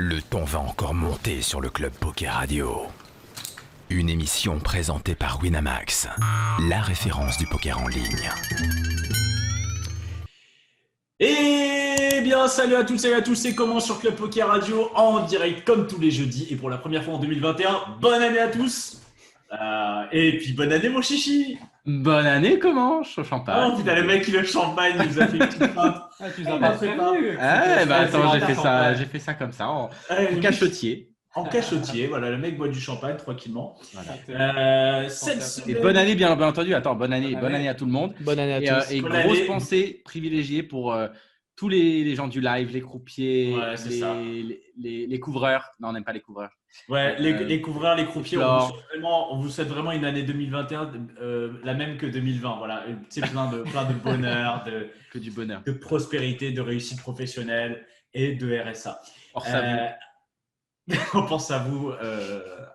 Le ton va encore monter sur le Club Poker Radio. Une émission présentée par Winamax, la référence du poker en ligne. Eh bien, salut à tous, c'est comment sur Club Poker Radio en direct comme tous les jeudis et pour la première fois en 2021. Bonne année à tous et puis bonne année mon chichi. Bonne année, comment? Champagne. Oh putain, le mec le champagne nous a fait une petite feinte. Ah, tu nous as pas prévenu. Attends, j'ai fait ça comme ça, en cachotier. En cachotier, voilà, le mec boit du champagne tranquillement. Voilà. Cette semaine... Et bonne année, bien entendu. Attends, bonne année à tout le monde. Bonne année à tous. Et Bonne grosse année. pensée privilégiée pour tous les gens du live, les croupiers, Ouais, c'est ça. les couvreurs. Non, on n'aime pas les couvreurs. Ouais, les couvreurs, les croupiers, Flore. on vous souhaite vraiment une année 2021 la même que 2020. Voilà, c'est plein de bonheur, Que du bonheur. de prospérité, de réussite professionnelle et de RSA. Force à vous. On pense à vous,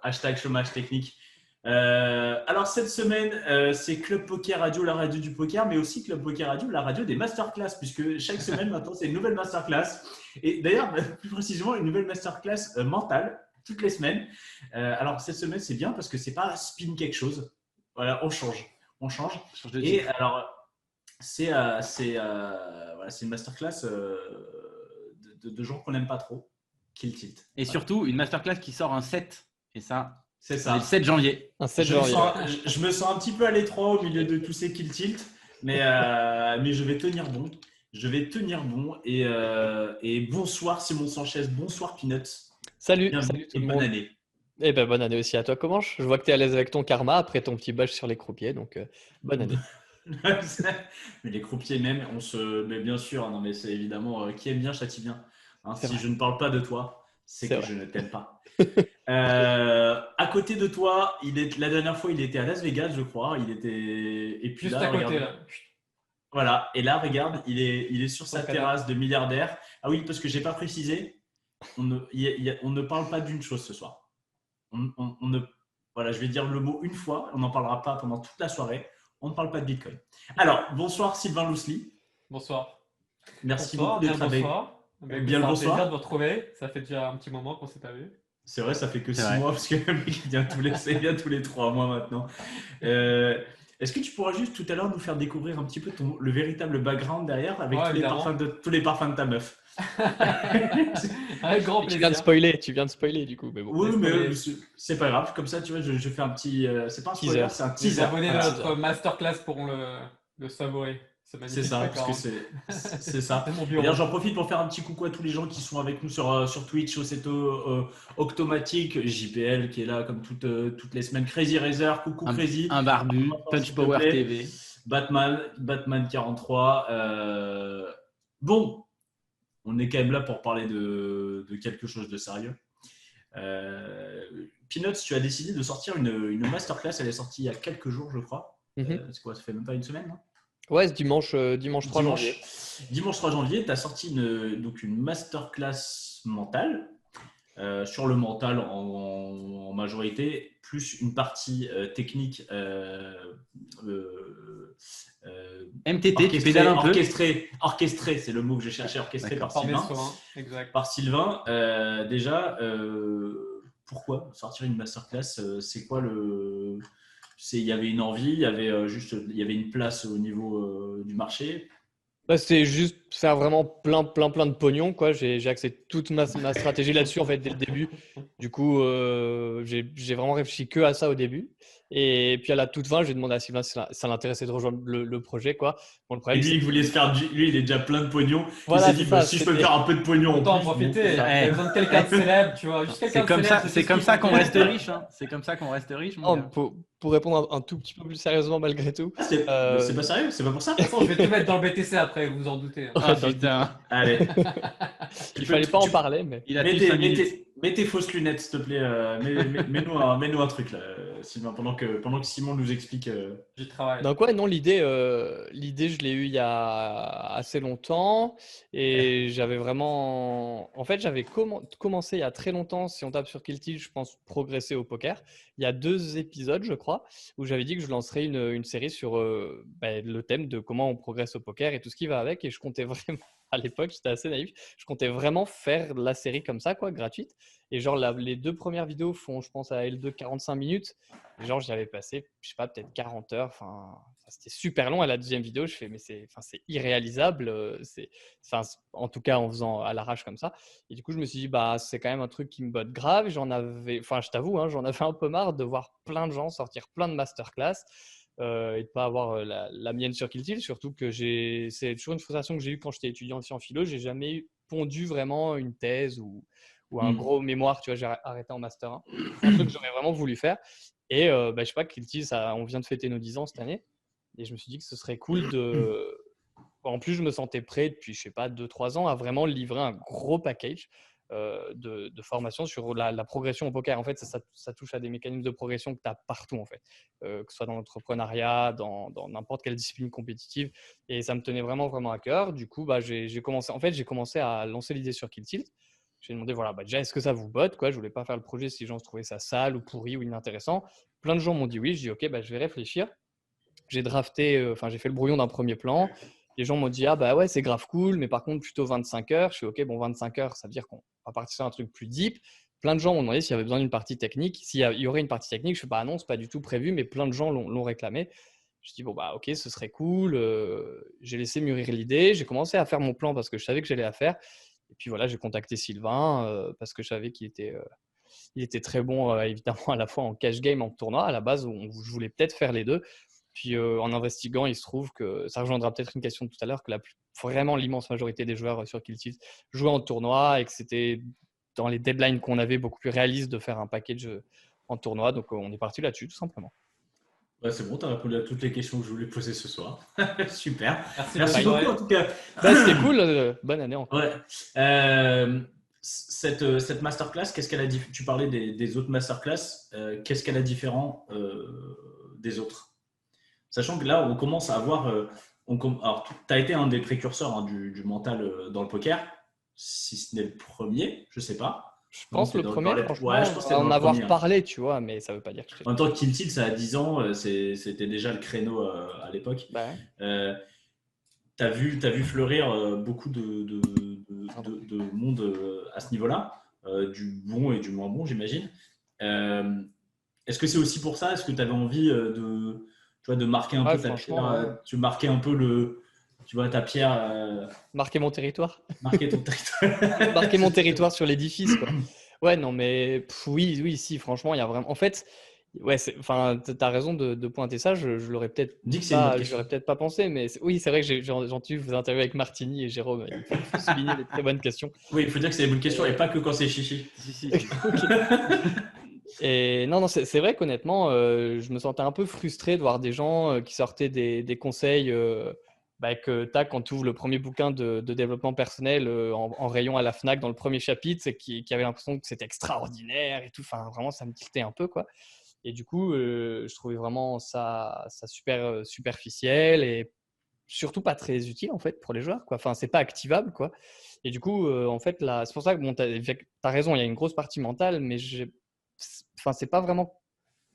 hashtag chômage technique. Alors cette semaine, c'est Club Poker Radio, la radio du poker, mais aussi Club Poker Radio, la radio des masterclass, puisque chaque semaine maintenant, c'est une nouvelle masterclass. Et d'ailleurs, plus précisément, une nouvelle masterclass mentale, toutes les semaines. Alors cette semaine, c'est bien parce que c'est pas spin quelque chose. Voilà, on change. Change de Et titre. alors, c'est une masterclass de gens qu'on n'aime pas trop. Kill Tilt. Et surtout, une masterclass qui sort un 7. Et ça, C'est c'est ça. le 7 janvier. Un 7 Je me, janvier. je me sens un petit peu à l'étroit au milieu de tous ces Kill Tilt, mais je vais tenir bon. Et bonsoir Simon Sanchez, bonsoir Peanuts. Salut, Bienvenue salut tout et le bonne monde. année. Eh ben bonne année aussi à toi. Comment je vois que tu es à l'aise avec ton karma après ton petit badge sur les croupiers, donc bonne année. Mais les croupiers même, mais bien sûr, non mais c'est évidemment qui aime bien châtie bien. Hein, C'est si vrai. je ne parle pas de toi, c'est C'est que vrai. je ne t'aime pas. À côté de toi, la dernière fois, il était à Las Vegas, je crois. Et puis Juste là, à côté regarde, là. voilà. Et là, regarde, il est sur Sur sa le canapé. terrasse de milliardaire. Ah oui, parce que j'ai pas précisé. On ne parle pas d'une chose ce soir. On ne, voilà, je vais dire le mot une fois. On n'en parlera pas pendant toute la soirée. On ne parle pas de Bitcoin. Alors, bonsoir Sylvain Lousli. Bonsoir. Merci Bonsoir, beaucoup d'être bien avec. bonsoir. Bien le c'est un bonsoir. plaisir de vous retrouver. Ça fait déjà un petit moment qu'on s'est pas vu. C'est vrai, ça fait que C'est 6 vrai. mois parce que le mec il vient tous les 3 mois maintenant. Est-ce que tu pourras juste tout à l'heure nous faire découvrir un petit peu le véritable background derrière avec Ouais, tous évidemment. les parfums de ta meuf? Avec grand Tu viens de plaisir. spoiler du coup, mais bon. Oui, mais Désolé. c'est pas grave. Comme ça, tu vois, je fais un petit. C'est pas un spoiler, Teaser. c'est un Les teaser. abonnés de Voilà. notre masterclass pourront le savourer. Ce C'est magnifique ça, parce que background. c'est ça. C'est mon Et bureau. d'ailleurs, j'en profite pour faire un petit coucou à tous les gens qui sont avec nous sur Twitch, Osseto, Octomatic, JPL qui est là comme toutes les semaines, Crazy Razer, coucou Crazy, Un barbu, Punch s'il te Power plaît. TV. Batman 43. Bon, on est quand même là pour parler de quelque chose de sérieux. Peanuts, tu as décidé de sortir une masterclass, elle est sortie il y a quelques jours, je crois. Mhm. C'est quoi, ça fait même pas une semaine, non? Ouais, c'est dimanche 3 janvier. Dimanche 3 janvier, tu as sorti une masterclass mentale sur le mental en majorité, plus une partie technique MTT, tu pédales un peu. orchestré, c'est le mot que j'ai cherché, orchestré par Par mes Sylvain. soins. Exact. Par Sylvain, déjà, pourquoi sortir une masterclass? C'est quoi il y avait une envie, il y avait une place au niveau du marché. Bah, c'était juste faire vraiment plein de pognon, quoi. J'ai axé toute ma stratégie là-dessus en fait dès le début. Du coup, j'ai vraiment réfléchi que à ça au début. Et puis à la toute fin, j'ai demandé à Sylvain si ça l'intéressait de rejoindre le projet, quoi. Bon, le Et problème, lui, il voulait se faire lui, il est déjà plein de pognon. Voilà, Il s'est dit, c'est bah, ça, si je peux me c'était- faire un peu de pognon en Autant en plus, bon, profiter. c'est Il ça. y a besoin de quelqu'un de célèbre, tu vois. Juste quelqu'un C'est comme de ça, célèbre, c'est comme ça qu'on reste riche. riche. Hein. C'est comme ça qu'on reste riche, mon Non, gars. pour répondre un tout petit peu plus sérieusement malgré tout. Ah, c'est pas sérieux, c'est pas pour ça. De toute façon, je vais te mettre dans le BTC après, vous vous en doutez. hein. Ah putain, Allez. Il fallait pas en parler, mais il a Mets tout tes, 5 mets minutes. tes- mets tes fausses lunettes, s'il te plaît. Mets-nous un truc, là, Sylvain, pendant que Simon nous explique. J'y travaille. donc ouais, non, l'idée, je l'ai eue il y a assez longtemps et j'avais vraiment, en fait, j'avais commencé il y a très longtemps. Si on tape sur Kill Tilt, je pense progresser au poker. Il y a 2 épisodes, je crois, où j'avais dit que je lancerais une série sur le thème de comment on progresse au poker et tout ce qui va avec. Et je comptais vraiment à l'époque, j'étais assez naïf. Je comptais vraiment faire la série comme ça, quoi, gratuite. Et genre, les 2 premières vidéos font, je pense, à L2 45 minutes. Et genre, j'y avais passé, je sais pas, peut-être 40 heures. Enfin, c'était super long. À la deuxième vidéo, je fais, mais c'est irréalisable. En tout cas, en faisant à l'arrache comme ça. Et du coup, je me suis dit, bah, c'est quand même un truc qui me botte grave. Enfin, je t'avoue, hein, j'en avais un peu marre de voir plein de gens sortir plein de masterclass et de pas avoir la mienne sur Kill Tilt. Surtout que c'est toujours une frustration que j'ai eue quand j'étais étudiant aussi en philo. J'ai jamais pondu vraiment une thèse ou un gros mémoire. Tu vois, j'ai arrêté en master 1. C'est un truc que j'aurais vraiment voulu faire. Et je sais pas, Kill Tilt, on vient de fêter nos 10 ans cette année. Et je me suis dit que ce serait cool de. En plus, je me sentais prêt depuis, je sais pas, 2-3 ans à vraiment livrer un gros package de formation sur la progression au poker. En fait, ça touche à des mécanismes de progression que tu as partout, en fait, que ce soit dans l'entrepreneuriat, dans n'importe quelle discipline compétitive. Et ça me tenait vraiment, vraiment à cœur. Du coup, j'ai commencé à lancer l'idée sur Kill Tilt. J'ai demandé, voilà, déjà, est-ce que ça vous botte, quoi? Je voulais pas faire le projet si les gens trouvaient ça sale ou pourri ou inintéressant. Plein de gens m'ont dit oui. Je dis, OK, je vais réfléchir. J'ai j'ai fait le brouillon d'un premier plan. Les gens m'ont dit, ah bah ouais, c'est grave cool, mais par contre, plutôt 25 heures. Je suis OK, bon, 25 heures, ça veut dire qu'on va partir sur un truc plus deep. Plein de gens m'ont demandé s'il y avait besoin d'une partie technique. S'il y aurait une partie technique, je fais bah non, c'est pas du tout prévu, mais plein de gens l'ont réclamé. Je dis, bon, bah OK, ce serait cool. J'ai laissé mûrir l'idée. J'ai commencé à faire mon plan parce que je savais que j'allais la faire. Et puis voilà, j'ai contacté Sylvain parce que je savais qu'il était très bon, évidemment, à la fois en cash game, en tournoi. À la base, je voulais peut-être faire les deux. Puis en investiguant, il se trouve que ça rejoindra peut-être une question de tout à l'heure, que vraiment l'immense majorité des joueurs sur Kill Tilt jouaient en tournoi et que c'était dans les deadlines qu'on avait beaucoup plus réaliste de faire un package en tournoi. Donc on est parti là-dessus, tout simplement. Ouais, c'est bon, tu as répondu à toutes les questions que je voulais poser ce soir. Super. Merci Merci beaucoup. beaucoup en tout cas. C'était cool. Bonne année encore. Ouais. Cette masterclass, qu'est-ce qu'elle a Tu parlais des autres masterclass. Qu'est-ce qu'elle a différent des autres? Sachant que là, on commence à avoir. Alors, tu as été un des précurseurs du mental dans le poker, si ce n'est le premier, je sais pas. Je pense le premier, franchement, ouais, je pense que c'est en avoir parlé, tu vois, mais ça veut pas dire que je En même temps, Kill Tilt, ça a 10 ans, c'était déjà le créneau à l'époque. Bah ouais. Tu as vu fleurir beaucoup de monde à ce niveau-là, du bon et du moins bon, j'imagine. Est-ce que c'est aussi pour ça? Est-ce que tu avais envie de marquer un peu ta pierre, tu marquais un peu ta pierre. Marquer mon territoire. Marquer ton territoire. Marquer mon territoire sur l'édifice, quoi. Ouais, non, mais oui, si, franchement, il y a vraiment. En fait, ouais, tu as raison de pointer ça. Je l'aurais peut-être pas pensé, mais oui, c'est vrai que j'ai entendu vous interviewer avec Martini et Jérôme. Il faut souligner des très bonnes questions. Oui, il faut dire que c'est des bonnes questions et pas que quand c'est chichi. Si. Et non, c'est vrai qu'honnêtement, je me sentais un peu frustré de voir des gens qui sortaient des conseils que tu as quand tu ouvres le premier bouquin de développement personnel en rayon à la Fnac dans le premier chapitre, c'est qui avait l'impression que c'était extraordinaire et tout. Enfin, vraiment, ça me tiltait un peu, quoi. Et du coup, je trouvais vraiment ça super superficiel et surtout pas très utile en fait pour les joueurs, quoi. Enfin, c'est pas activable, quoi. Et du coup, en fait, là, c'est pour ça que bon, tu as raison, il y a une grosse partie mentale, mais c'est pas vraiment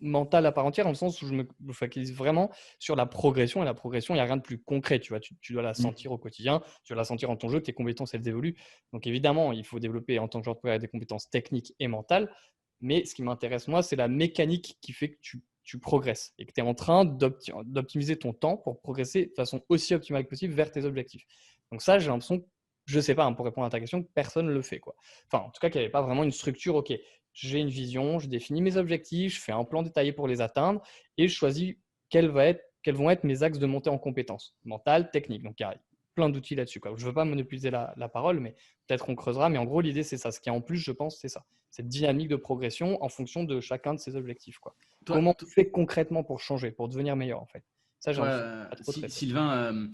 mental à part entière, dans le sens où je me focalise vraiment sur la progression. Et la progression, il n'y a rien de plus concret. Tu vois, tu dois la sentir au quotidien, tu dois la sentir en ton jeu, que tes compétences, elles évoluent. Donc évidemment, il faut développer en tant que joueur de poker des compétences techniques et mentales. Mais ce qui m'intéresse, moi, c'est la mécanique qui fait que tu progresses et que tu es en train d'optimiser ton temps pour progresser de façon aussi optimale que possible vers tes objectifs. Donc ça, j'ai l'impression, je ne sais pas, pour répondre à ta question, que personne ne le fait, quoi. Enfin, en tout cas, qu'il n'y avait pas vraiment une structure. OK, j'ai une vision, je définis mes objectifs, je fais un plan détaillé pour les atteindre et je choisis quels vont être mes axes de montée en compétences mentales, techniques. Donc, il y a plein d'outils là-dessus, quoi. Je ne veux pas monopoliser la parole, mais peut-être on creusera. Mais en gros, l'idée, c'est ça. Ce qui est en plus, je pense, c'est ça. Cette dynamique de progression en fonction de chacun de ses objectifs, quoi. Comment tu fais concrètement pour changer, pour devenir meilleur, en fait? Ça, j'ai pas trop traité. Sylvain,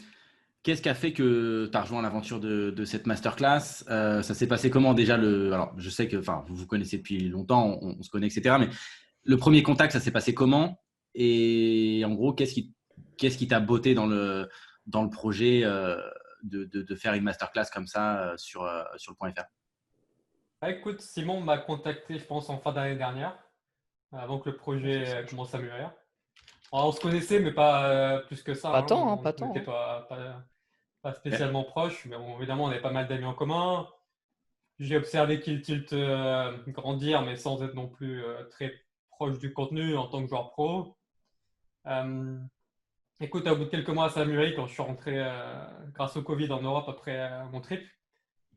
qu'est-ce qui a fait que tu as rejoint l'aventure de cette masterclass? Ça s'est passé comment déjà Alors, je sais que vous vous connaissez depuis longtemps, on se connaît, etc. Mais le premier contact, ça s'est passé comment? Et en gros, qu'est-ce qui t'a botté dans le projet de faire une masterclass comme ça sur le point .fr? Écoute, Simon m'a contacté, je pense, en fin d'année dernière, avant que le projet commence à mûrir. Alors, on se connaissait, mais pas plus que ça. Pas tant. pas spécialement proches, mais évidemment, on avait pas mal d'amis en commun. J'ai observé Kill Tilt grandir, mais sans être non plus très proche du contenu en tant que joueur pro. Écoute, au bout de quelques mois, ça a mûri quand je suis rentré grâce au Covid en Europe après mon trip.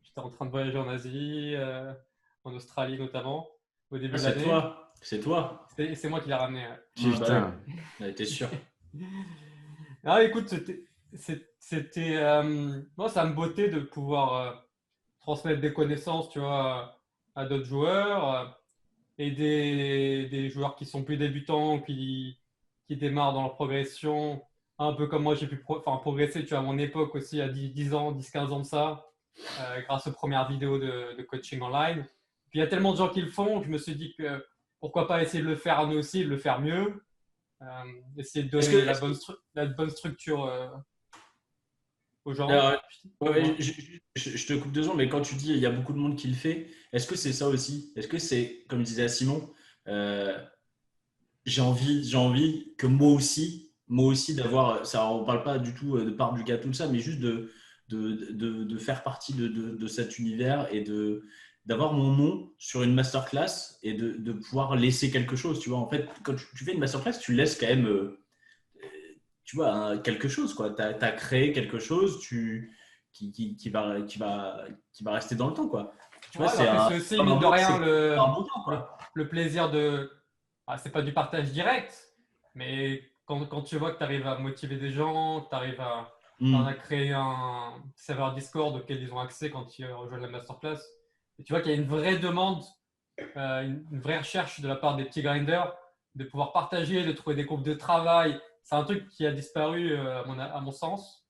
J'étais en train de voyager en Asie, en Australie notamment, au début de l'année. C'est toi. C'est moi qui l'ai ramené. Putain. T'es sûr. Ah, écoute, moi, ça me bottait de pouvoir transmettre des connaissances, tu vois, à d'autres joueurs, aider des joueurs qui sont plus débutants, qui démarrent dans leur progression, un peu comme moi j'ai pu progresser, tu vois, à mon époque aussi, à 10 ans, 10-15 ans de ça, grâce aux premières vidéos de coaching online. Puis il y a tellement de gens qui le font que je me suis dit que pourquoi pas essayer de le faire nous aussi, de le faire mieux, essayer de donner la bonne structure aux gens. Alors, je te coupe 2 secondes, mais quand tu dis il y a beaucoup de monde qui le fait, est-ce que c'est ça aussi? Est-ce que c'est, comme disait Simon, j'ai envie que moi aussi d'avoir, ça, on parle pas du tout de part du gâteau, tout ça, mais juste de faire partie de cet univers et d'avoir mon nom sur une masterclass et de pouvoir laisser quelque chose. Tu vois, en fait, quand tu fais une masterclass, tu laisses quand même, tu vois, quelque chose, quoi. Tu as créé quelque chose qui va rester dans le temps, quoi. Tu vois, c'est aussi, mine de rien, un bouquin, quoi. le plaisir de. C'est pas du partage direct, mais quand tu vois que tu arrives à motiver des gens, que tu arrives à créer un serveur Discord auquel ils ont accès quand ils rejoignent la masterclass, et tu vois qu'il y a une vraie demande, une vraie recherche de la part des petits grinders de pouvoir partager, de trouver des groupes de travail. C'est un truc qui a disparu à mon sens.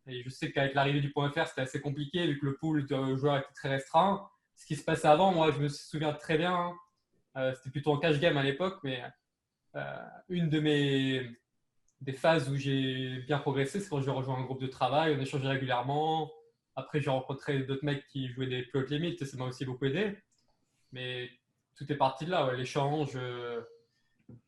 Et je sais qu'avec l'arrivée du .fr, c'était assez compliqué vu que le pool de joueurs était très restreint. Ce qui se passait avant, moi, je me souviens très bien. C'était plutôt en cash game à l'époque, mais une des phases où j'ai bien progressé, c'est quand j'ai rejoint un groupe de travail, on échangeait régulièrement. Après, j'ai rencontré d'autres mecs qui jouaient des Plot Limit et ça m'a aussi beaucoup aidé. Mais tout est parti de là, ouais, l'échange,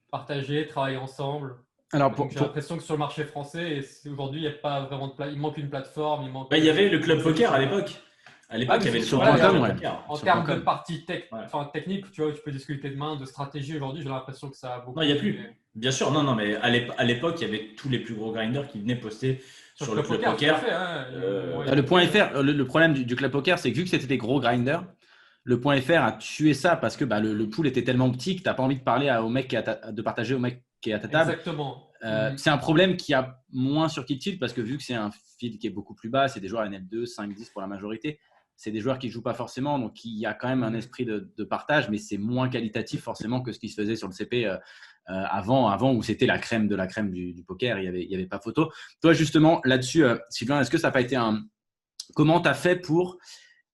partager, travailler ensemble. Alors, J'ai l'impression que sur le marché français, aujourd'hui, il n'y a pas vraiment de il manque une plateforme. Il y avait le club poker à l'époque. À l'époque, il y avait le club poker. En termes de partie technique, tu vois, tu peux discuter de stratégie. Aujourd'hui, j'ai l'impression que ça a beaucoup. Non, il n'y a plus. Bien sûr, non, mais à l'époque, il y avait tous les plus gros grinders qui venaient poster sur le club poker. Le .fr, le problème du club poker, c'est que vu que c'était des gros grinders, le .fr a tué ça parce que le pool était tellement petit que tu n'as pas envie de parler au mec de partager au mec qui est à ta table. Exactement. C'est un problème qui a moins sur Kill Tilt parce que vu que c'est un field qui est beaucoup plus bas, c'est des joueurs NL2, 5, 10 pour la majorité. C'est des joueurs qui ne jouent pas forcément, donc il y a quand même un esprit de partage, mais c'est moins qualitatif forcément que ce qui se faisait sur le CP avant où c'était la crème de la crème du poker, il y avait pas photo. Toi justement là-dessus, Sylvain, est-ce que ça n'a pas été comment tu as fait pour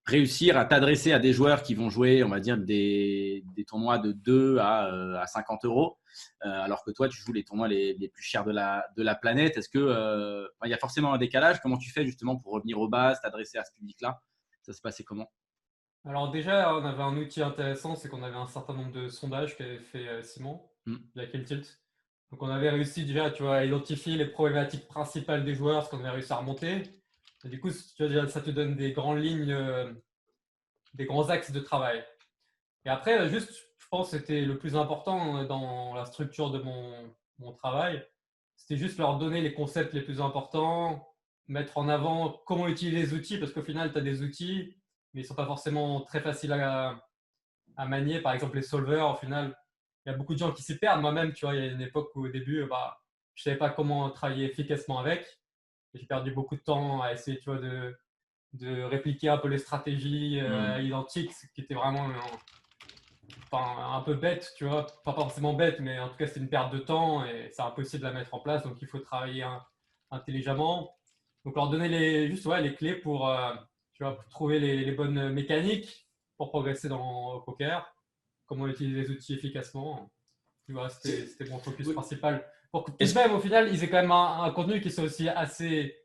réussir à t'adresser à des joueurs qui vont jouer, on va dire, des tournois de 2 à 50 euros, alors que toi, tu joues les tournois les plus chers de la planète. Est-ce que il y a forcément un décalage? Comment tu fais justement pour revenir aux bases, t'adresser à ce public-là? Ça se passait comment? Alors déjà, on avait un outil intéressant, c'est qu'on avait un certain nombre de sondages qu'avait fait Simon, de Kill Tilt. Donc on avait réussi déjà, tu vois, à identifier les problématiques principales des joueurs, ce qu'on avait réussi à remonter. Et du coup, tu vois, déjà, ça te donne des grandes lignes, des grands axes de travail. Et après, juste, je pense que c'était le plus important dans la structure de mon travail. C'était juste leur donner les concepts les plus importants, mettre en avant comment utiliser les outils, parce qu'au final, tu as des outils, mais ils ne sont pas forcément très faciles à manier. Par exemple, les solvers, au final, il y a beaucoup de gens qui s'y perdent. Moi-même, tu vois, il y a une époque où au début, je ne savais pas comment travailler efficacement avec. J'ai perdu beaucoup de temps à essayer, tu vois, de répliquer un peu les stratégies identiques, ce qui était vraiment un peu bête, tu vois, pas forcément bête, mais en tout cas c'était une perte de temps et c'est impossible de la mettre en place, donc il faut travailler intelligemment. Donc leur donner les clés pour, tu vois, pour trouver les bonnes mécaniques pour progresser au poker, comment utiliser les outils efficacement. Tu vois, c'était mon focus principal. Pour que même au final, ils aient quand même un contenu qui soit aussi assez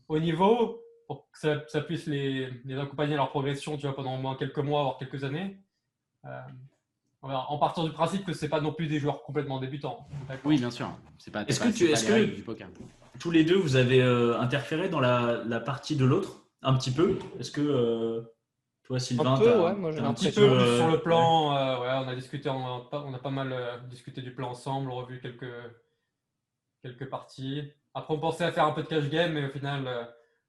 haut niveau pour que ça puisse les accompagner à leur progression, tu vois, pendant au moins quelques mois, voire quelques années. En partant du principe que c'est pas non plus des joueurs complètement débutants. Oui, bien sûr. C'est pas, Est-ce c'est pas- que c'est pas est-ce les règles que du poker. tous les deux vous avez interféré dans la partie de l'autre un petit peu? Est-ce que toi, Sylvain, Un peu, ouais, moi j'ai t'as Un petit l'impression. peu plus sur le ouais. plan, ouais, on a discuté, on a pas mal discuté du plan ensemble, revu quelques parties. Après, on pensait à faire un peu de cash game, mais au final,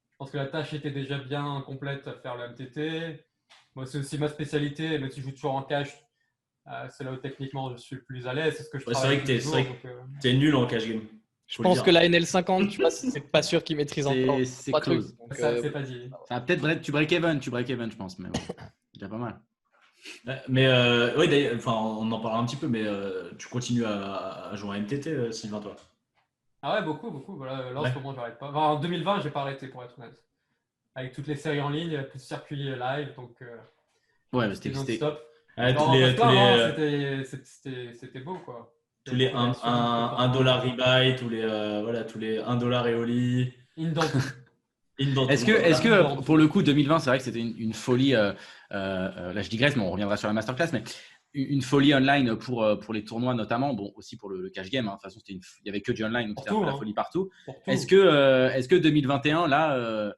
je pense que la tâche était déjà bien complète à faire le MTT. Moi, c'est aussi ma spécialité, même si je joue toujours en cash, c'est là où techniquement je suis le plus à l'aise, c'est ce que je Ouais, c'est travaille vrai que tous les c'est jours. vrai que t'es nul en cash game. Je Faut le pense dire. que la NL50, tu vois, c'est pas sûr qu'ils maîtrisent encore C'est trois trucs. close. Donc, Ça, c'est pas dit. Ça va peut-être tu break even, je pense, mais bon, c'est déjà pas mal. Mais oui, d'ailleurs, enfin, on en parlera un petit peu, mais tu continues à jouer à MTT, Sylvain, toi. Ah ouais, beaucoup, beaucoup. Voilà, là, en Ouais. ce moment, j'arrête pas. Enfin, en 2020, j'ai pas arrêté, pour être honnête. Avec toutes les séries en ligne, plus de circuits live, donc Ouais, mais c'était c'était. non-stop. Ouais, Non, on va se plaindre, hein, c'était beau, quoi. Il y tous avait les trop d'action, trop de 1 tournois. dollar rebuy, tous les 1 dollar et Oli. In dans tout. In dans Est-ce tout, que, voilà. est-ce que Dans pour tout. le coup, 2020, c'est vrai que c'était une folie. Là, je digresse, mais on reviendra sur la masterclass. Mais une folie online pour les tournois, notamment. Bon, aussi pour le cash game. Hein. De toute façon, il n'y avait que du online, donc Pour c'était un peu tout, la hein. folie partout. Pour tout. Est-ce que 2021, là,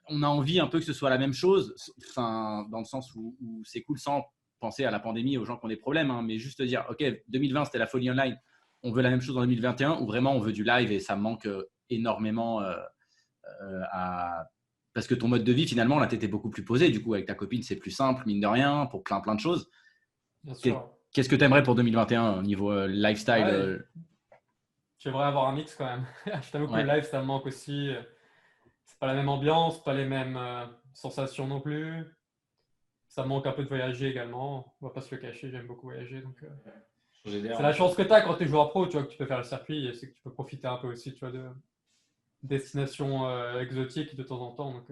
on a envie un peu que ce soit la même chose, enfin, dans le sens où c'est cool sans penser à la pandémie, aux gens qui ont des problèmes, hein, mais juste dire, OK, 2020, c'était la folie online, on veut la même chose en 2021, ou vraiment on veut du live et ça manque énormément parce que ton mode de vie, finalement, là, tu étais beaucoup plus posé. Du coup, avec ta copine, c'est plus simple, mine de rien, pour plein de choses. Bien sûr. Qu'est-ce que tu aimerais pour 2021 au niveau lifestyle Ouais, j'aimerais avoir un mix quand même. Je t'avoue que ouais. le live, ça me manque aussi. C'est pas la même ambiance, pas les mêmes sensations non plus. Ça me manque un peu de voyager également. On va pas se le cacher, j'aime beaucoup voyager. Donc, Changer d'air. c'est la chance que tu as quand tu es joueur pro, tu vois, que tu peux faire le circuit, et c'est que tu peux profiter un peu aussi, tu vois, de destinations exotiques de temps en temps. Donc,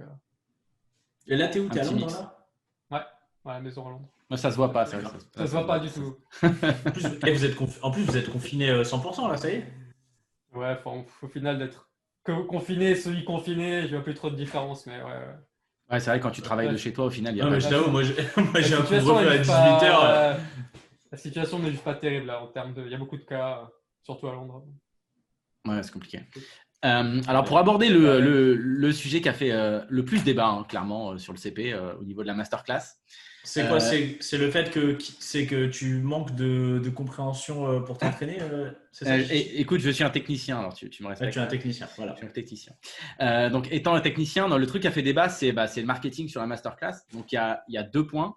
Et là, t'es où? Un T'es à petit Londres, mix. là? ouais, à la maison à Londres. Moi, ça se voit pas, Ça ça se voit pas du tout. En plus, en plus, vous êtes confiné 100%, là, ça y est? Ouais, au final, d'être confiné, semi-confiné, je vois plus trop de différence, mais ouais. Ouais, c'est vrai, quand tu travailles de chez toi, au final, il y a Non, pas mais de- je t'avoue, moi, La j'ai un situation couvre-feu est à juste 18h. la situation n'est juste pas terrible là, en termes de. Il y a beaucoup de cas, surtout à Londres. Ouais, c'est compliqué. Alors, pour aborder le sujet qui a fait le plus débat, hein, clairement, sur le CP, au niveau de la masterclass. C'est quoi? C'est le fait que tu manques de compréhension pour t'entraîner, c'est ça? Écoute, je suis un technicien, alors tu me Ouais, respectes. tu es un technicien, voilà. Je suis un technicien. Donc, étant un technicien, le truc qui a fait débat, c'est le marketing sur la masterclass. Donc, il y a 2 points.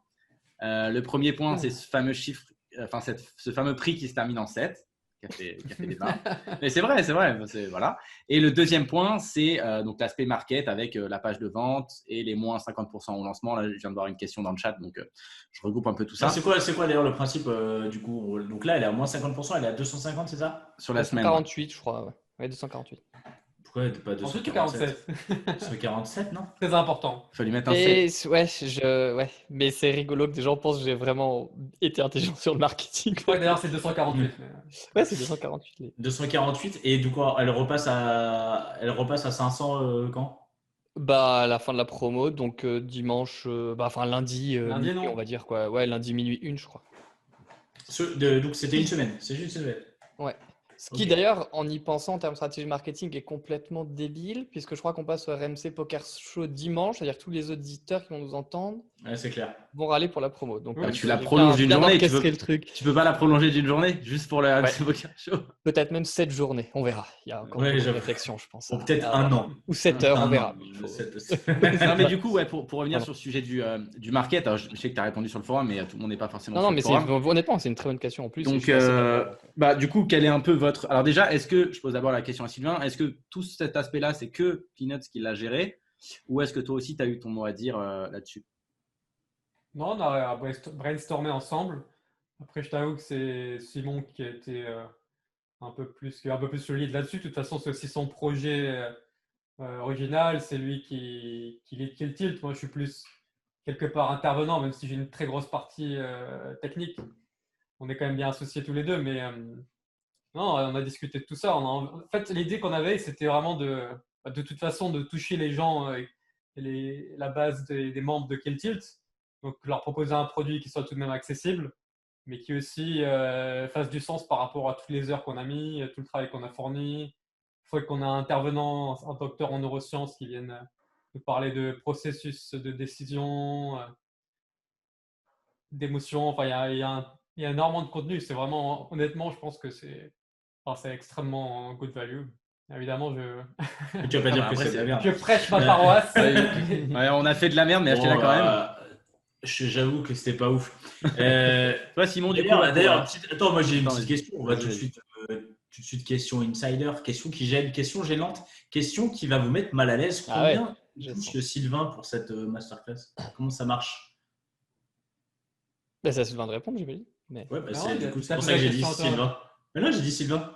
Le premier point, c'est ce fameux chiffre, enfin, ce fameux prix qui se termine en 7, qui a fait débat. Mais c'est vrai, voilà. Et le deuxième point, c'est donc l'aspect market avec la page de vente et les moins 50% au lancement. Là, je viens de voir une question dans le chat, donc je regroupe un peu tout ça. C'est quoi d'ailleurs le principe du coup? Donc là, elle est à moins 50%, elle est à 250, c'est ça? Sur la semaine. 248, je crois. Ouais, 248. Pourquoi elle n'est pas Ensuite, 247? 47. 247, non? Très important. Il faut lui mettre un Et 7. ouais, mais c'est rigolo que des gens pensent que j'ai vraiment été intelligent sur le marketing. Je crois que d'ailleurs c'est 248. Mais... Ouais, c'est 248. 248, et du coup, elle repasse à 500 quand? Bah, à la fin de la promo, donc dimanche, enfin lundi, Lundi, minuit, non? on va dire quoi. Ouais, lundi minuit 1, je crois. Donc c'était une semaine, c'est juste une semaine. Ouais. Ce qui Ok. d'ailleurs, en y pensant en termes de stratégie marketing, est complètement débile, puisque je crois qu'on passe au RMC Poker Show dimanche, c'est-à-dire que tous les auditeurs qui vont nous entendre Ouais, c'est clair. vont râler pour la promo. Donc, Ouais, Tu la j'ai prolonges d'une bien journée. orchestré le truc. Tu peux pas la prolonger d'une journée juste pour le RMC Poker Show. Peut-être même 7 journées, on verra. Il y a encore Ouais, beaucoup de j'avoue. réflexion, je pense. Ou peut-être un an. Ou 7 heures, on verra. Non, mais du coup, ouais, pour revenir Pardon. sur le sujet du market, alors, je sais que tu as répondu sur le forum, mais tout le monde n'est pas forcément Non, sur non, le mais forum. honnêtement, c'est une très bonne question en plus. et je Donc, suis assez d'accord. du coup, quel est un peu votre… Alors déjà, est-ce que, je pose d'abord la question à Sylvain, est-ce que tout cet aspect-là, c'est que Peanuts qui l'a géré, ou est-ce que toi aussi, tu as eu ton mot à dire là-dessus? Non, on a brainstormé ensemble. Après, je t'avoue que c'est Simon qui a été un peu plus le lead là-dessus. De toute façon, c'est aussi son projet original. C'est lui qui lead Kill Tilt. Moi, je suis plus quelque part intervenant, même si j'ai une très grosse partie technique. On est quand même bien associés tous les deux, mais non, on a discuté de tout ça. En fait, l'idée qu'on avait, c'était vraiment de toute façon de toucher les gens et la base des membres de Kill Tilt. Donc, leur proposer un produit qui soit tout de même accessible, mais qui aussi fasse du sens par rapport à toutes les heures qu'on a mis, tout le travail qu'on a fourni. Il faut qu'on ait un intervenant, un docteur en neurosciences qui vienne nous parler de processus de décision, d'émotion. Enfin, il y a énormément de contenu. C'est vraiment, honnêtement, je pense que c'est extrêmement good value. Évidemment, Tu vas pas dire que c'est de la merde. je prêche ma paroisse. Ouais, on a fait de la merde, mais achetez-la quand même. J'avoue que c'était pas ouf. Toi, Simon, du coup. D'ailleurs, attends, moi j'ai une petite question. On va tout de suite question insider, question qui gêne, question gênante, question qui va vous mettre mal à l'aise. Combien touche Sylvain pour cette masterclass? Comment ça marche? Bah, c'est à Sylvain de répondre, j'imagine. Mais... Ouais, c'est pour ça que j'ai dit Sylvain. Mais non, j'ai dit Sylvain.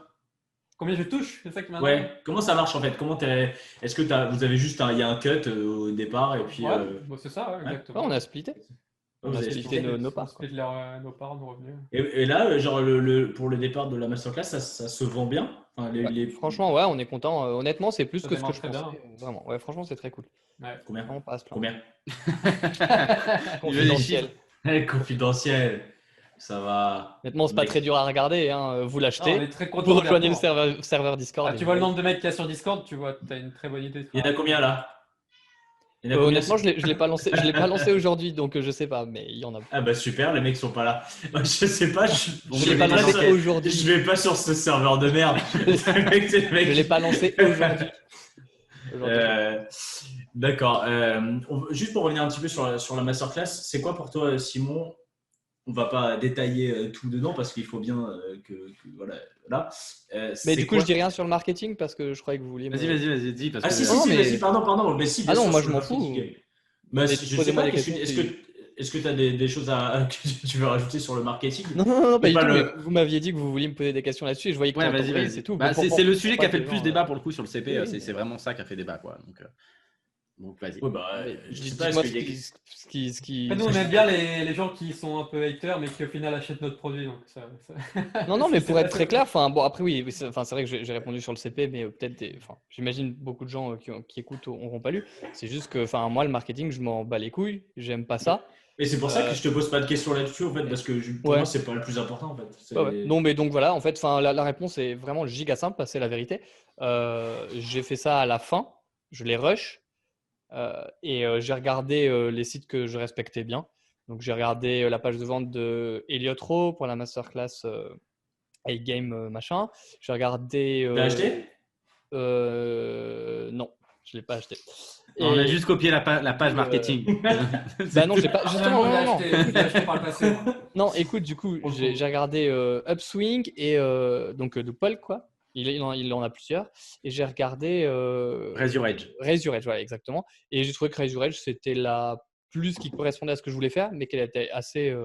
Combien je touche? C'est ça qui m'intéresse. Ouais, comment ça marche en fait? Est-ce que vous avez juste il y a un cut au départ et puis. Bon, c'est ça, exactement. Ouais, on a splitté. On a splitté nos parts. On a splitté nos parts, nos revenus. Et là, genre pour le départ de la masterclass, ça se vend bien? Enfin, franchement, ouais, on est content. Honnêtement, c'est plus ça que ce que je pensais. bien. Vraiment, ouais, franchement, c'est très cool. Ouais. Combien? On passe plein. Combien? Confidentiel. Confidentiel. Ça va. Honnêtement, c'est pas très dur à regarder. Hein. Vous l'achetez. On est très content. Vous rejoignez le serveur Discord. Tu vois le nombre de mecs qu'il y a sur Discord, tu vois, tu as une très bonne idée. Il y en a combien là? Honnêtement, je l'ai pas lancé. Je l'ai pas lancé aujourd'hui, donc je sais pas, mais il y en a. Ah bah super, les mecs sont pas là. Je sais pas. Je l'ai pas lancé aujourd'hui. Je vais pas sur ce serveur de merde. Je l'ai pas lancé aujourd'hui. D'accord. Juste pour revenir un petit peu sur la masterclass, c'est quoi pour toi, Simon? On va pas détailler tout dedans parce qu'il faut bien que voilà. Mais du coup, je dis rien sur le marketing parce que je croyais que vous vouliez. Vas-y, dis. Parce que... Si, pardon. Mais si, ah non, moi je m'en fous. Mais je sais pas, est-ce que tu as des choses que tu veux rajouter sur le marketing? Non, pas du tout, mais vous m'aviez dit que vous vouliez me poser des questions là-dessus et je voyais que vas-y. C'est tout. C'est le sujet qui a fait le plus débat pour le coup sur le CP. C'est vraiment ça qui a fait débat, quoi. Donc vas-y. Je sais pas ce qui... Nous, on aime bien les gens qui sont un peu haters, mais qui au final achètent notre produit. Donc ça... Non, mais pour être très clair, bon, après, oui, c'est vrai que j'ai répondu sur le CP, mais peut-être, j'imagine beaucoup de gens qui écoutent n'auront pas lu. C'est juste que, moi, le marketing, je m'en bats les couilles, j'aime pas ça. Et c'est pour ça que je te pose pas de questions là-dessus, en fait, parce que pour moi, c'est pas le plus important, en fait. Non, mais donc voilà, en fait, la réponse est vraiment giga simple, c'est la vérité. J'ai fait ça à la fin, je les rush. Et j'ai regardé les sites que je respectais bien. Donc, j'ai regardé la page de vente de Elliott Rowe pour la masterclass A-Game machin. J'ai regardé. Tu l'as acheté? Non, je ne l'ai pas acheté. Et... On a juste copié la page marketing. Bah non, j'ai pas. Justement, non. Acheté par le passé. Non, écoute, du coup, j'ai regardé Upswing et donc de Paul, quoi. Il en a plusieurs. Et j'ai regardé Resurrege, voilà, exactement. Et j'ai trouvé que Resurrege, c'était la plus qui correspondait à ce que je voulais faire, mais qu'elle était assez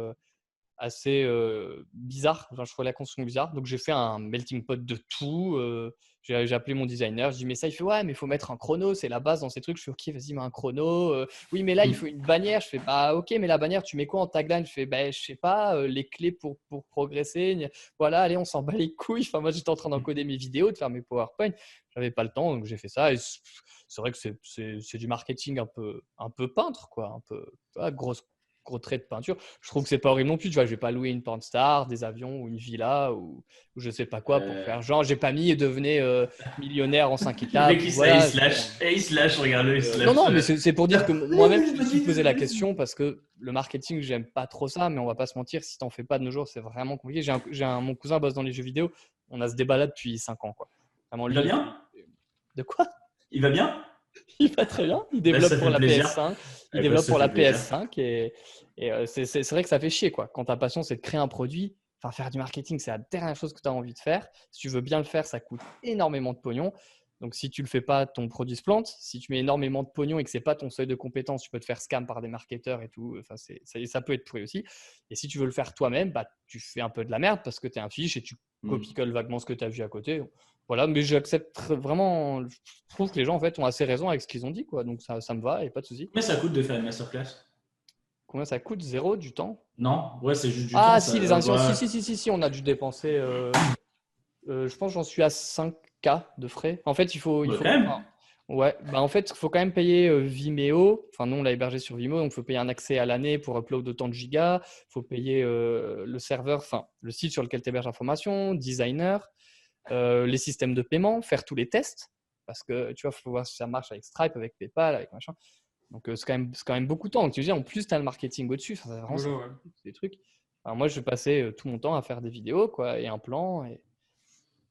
bizarre. Je trouvais la construction bizarre. Donc, j'ai fait un melting pot de tout. J'ai appelé mon designer. Je dis, mais ça, il fait, ouais, mais il faut mettre un chrono. C'est la base dans ces trucs. Je fais, ok, vas-y, mets un chrono. Oui, mais là, il faut une bannière. Je fais, bah, ok, mais la bannière, tu mets quoi en tagline? Je fais, bah, je sais pas, les clés pour progresser. Voilà, allez, on s'en bat les couilles. Moi, j'étais en train d'encoder mes vidéos, de faire mes PowerPoint. J'avais pas le temps, donc j'ai fait ça. Et c'est vrai que c'est du marketing un peu peintre, quoi. Un peu, gros trait de peinture. Je trouve que c'est pas horrible non plus. Tu vois, je vais pas louer une pornstar, des avions ou une villa ou je sais pas quoi pour faire genre. J'ai pas mis et devenez millionnaire en 5 étapes. Le mec, il slash, regarde-le, il slash. Non, mais c'est pour dire que moi-même, je me suis posé la question parce que le marketing, j'aime pas trop ça, mais on va pas se mentir, si t'en fais pas de nos jours, c'est vraiment compliqué. Mon cousin bosse dans les jeux vidéo. On a ce débat là depuis 5 ans, quoi. Vraiment, il va bien? De quoi? Il va bien? Il va très bien. Il développe pour la PS5. Il développe pour la PS5 et c'est vrai que ça fait chier, quoi. Quand ta passion, c'est de créer un produit, faire du marketing, c'est la dernière chose que tu as envie de faire. Si tu veux bien le faire, ça coûte énormément de pognon. Donc, si tu le fais pas, ton produit se plante. Si tu mets énormément de pognon et que c'est pas ton seuil de compétence, tu peux te faire scam par des marketeurs et tout. Ça peut être pourri aussi. Et si tu veux le faire toi-même, tu fais un peu de la merde parce que tu es un fiche et tu copies-colles vaguement ce que tu as vu à côté. Voilà, mais j'accepte vraiment. Je trouve que les gens en fait ont assez raison avec ce qu'ils ont dit, quoi. Donc ça me va et pas de souci. Combien ça coûte de faire une masterclass? Combien ça coûte? 0 du temps? Non, ouais, c'est juste du temps. Ah si, les initiants, si, on a dû dépenser. Je pense que j'en suis à 5K de frais. En fait, il faut quand même. Ouais, bah en fait, il faut quand même payer Vimeo. Enfin, nous, on l'a hébergé sur Vimeo, donc il faut payer un accès à l'année pour upload autant de gigas. Il faut payer le serveur, enfin, le site sur lequel tu héberges l'information, designer, les systèmes de paiement, faire tous les tests. Parce que tu vois, il faut voir si ça marche avec Stripe, avec PayPal, avec machin. Donc, c'est quand même beaucoup de temps. Donc, tu dis, en plus, tu as le marketing au-dessus. Enfin, c'est vraiment Boulot, ouais. des trucs. Enfin, moi, je passais tout mon temps à faire des vidéos, quoi, et un plan, et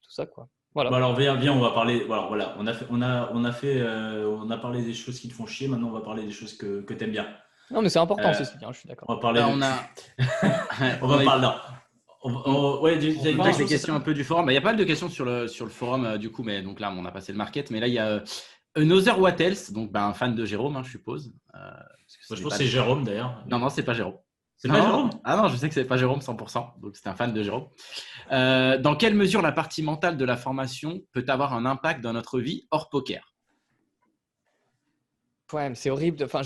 tout ça, quoi. Bon, Voilà. alors viens, on va parler. Voilà, on a parlé des choses qui te font chier. Maintenant, on va parler des choses que tu aimes bien. Non, mais c'est important, Euh, ceci dit, hein, je suis d'accord. on va parler. On a, On va parler. Non. Ouais, on t'as une passe question, les questions un peu du forum. Il y a pas mal de questions sur le forum, du coup, mais donc là, on a passé le market. Mais là, il y a Another What Else, donc un fan de Jérôme, je suppose. Je pense que c'est Jérôme d'ailleurs. Non, c'est pas Jérôme. C'est pas Non, Jérôme. Ah non, je sais que c'est pas Jérôme 100%, donc c'est un fan de Jérôme. Dans quelle mesure la partie mentale de la formation peut avoir un impact dans notre vie hors poker? Ouais, mais c'est horrible. Enfin,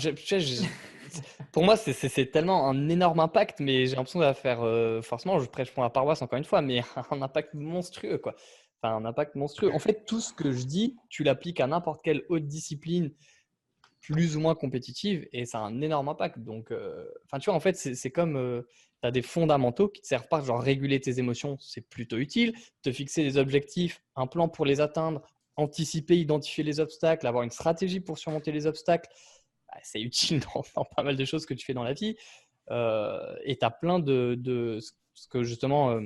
pour moi, c'est tellement un énorme impact, mais j'ai l'impression de la faire. Forcément, je prêche pour la paroisse encore une fois, mais un impact monstrueux, quoi. Enfin, un impact monstrueux. En fait, tout ce que je dis, tu l'appliques à n'importe quelle autre discipline plus ou moins compétitive et ça a un énorme impact. Donc, enfin, tu vois, en fait, c'est comme tu as des fondamentaux qui te servent pas, genre réguler tes émotions, c'est plutôt utile. Te fixer des objectifs, un plan pour les atteindre, anticiper, identifier les obstacles, avoir une stratégie pour surmonter les obstacles, bah, c'est utile dans pas mal de choses que tu fais dans la vie. Et tu as plein de ce que justement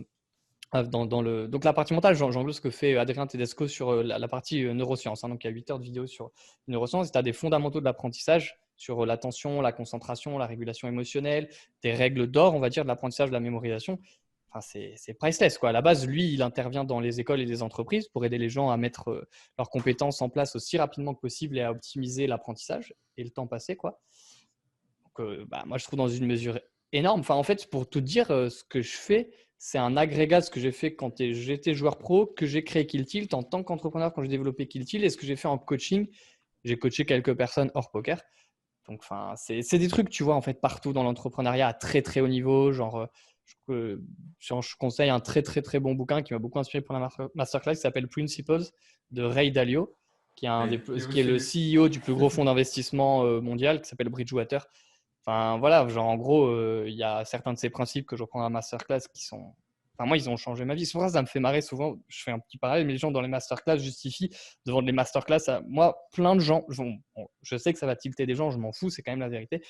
donc la partie mentale, j'englobe ce que fait Adrien Tedesco sur la partie neurosciences. Hein. Donc il y a 8 heures de vidéo sur neurosciences. Tu as des fondamentaux de l'apprentissage sur l'attention, la concentration, la régulation émotionnelle, des règles d'or, on va dire, de l'apprentissage, de la mémorisation. Enfin, c'est priceless, quoi. À la base, lui, il intervient dans les écoles et les entreprises pour aider les gens à mettre leurs compétences en place aussi rapidement que possible et à optimiser l'apprentissage et le temps passé, quoi. Donc, moi, je trouve dans une mesure énorme. Enfin, en fait, pour tout dire, ce que je fais, c'est un agrégat de ce que j'ai fait quand j'étais joueur pro, que j'ai créé Kill Tilt en tant qu'entrepreneur quand j'ai développé Kill Tilt et ce que j'ai fait en coaching. J'ai coaché quelques personnes hors poker. Donc, enfin, c'est des trucs, tu vois, en fait, partout dans l'entrepreneuriat à très, très haut niveau. Genre, je conseille un très, très, très bon bouquin qui m'a beaucoup inspiré pour la masterclass qui s'appelle Principles de Ray Dalio, qui est le CEO du plus gros fonds d'investissement mondial qui s'appelle Bridgewater. Enfin, voilà, genre en gros, il y a certains de ces principes que je reprends dans la masterclass qui sont. Enfin, moi, ils ont changé ma vie. C'est pour ça que ça me fait marrer souvent. Je fais un petit parallèle, mais les gens dans les masterclass justifient de vendre les masterclass à moi. Plein de gens, je sais que ça va tilter des gens, je m'en fous, c'est quand même la vérité.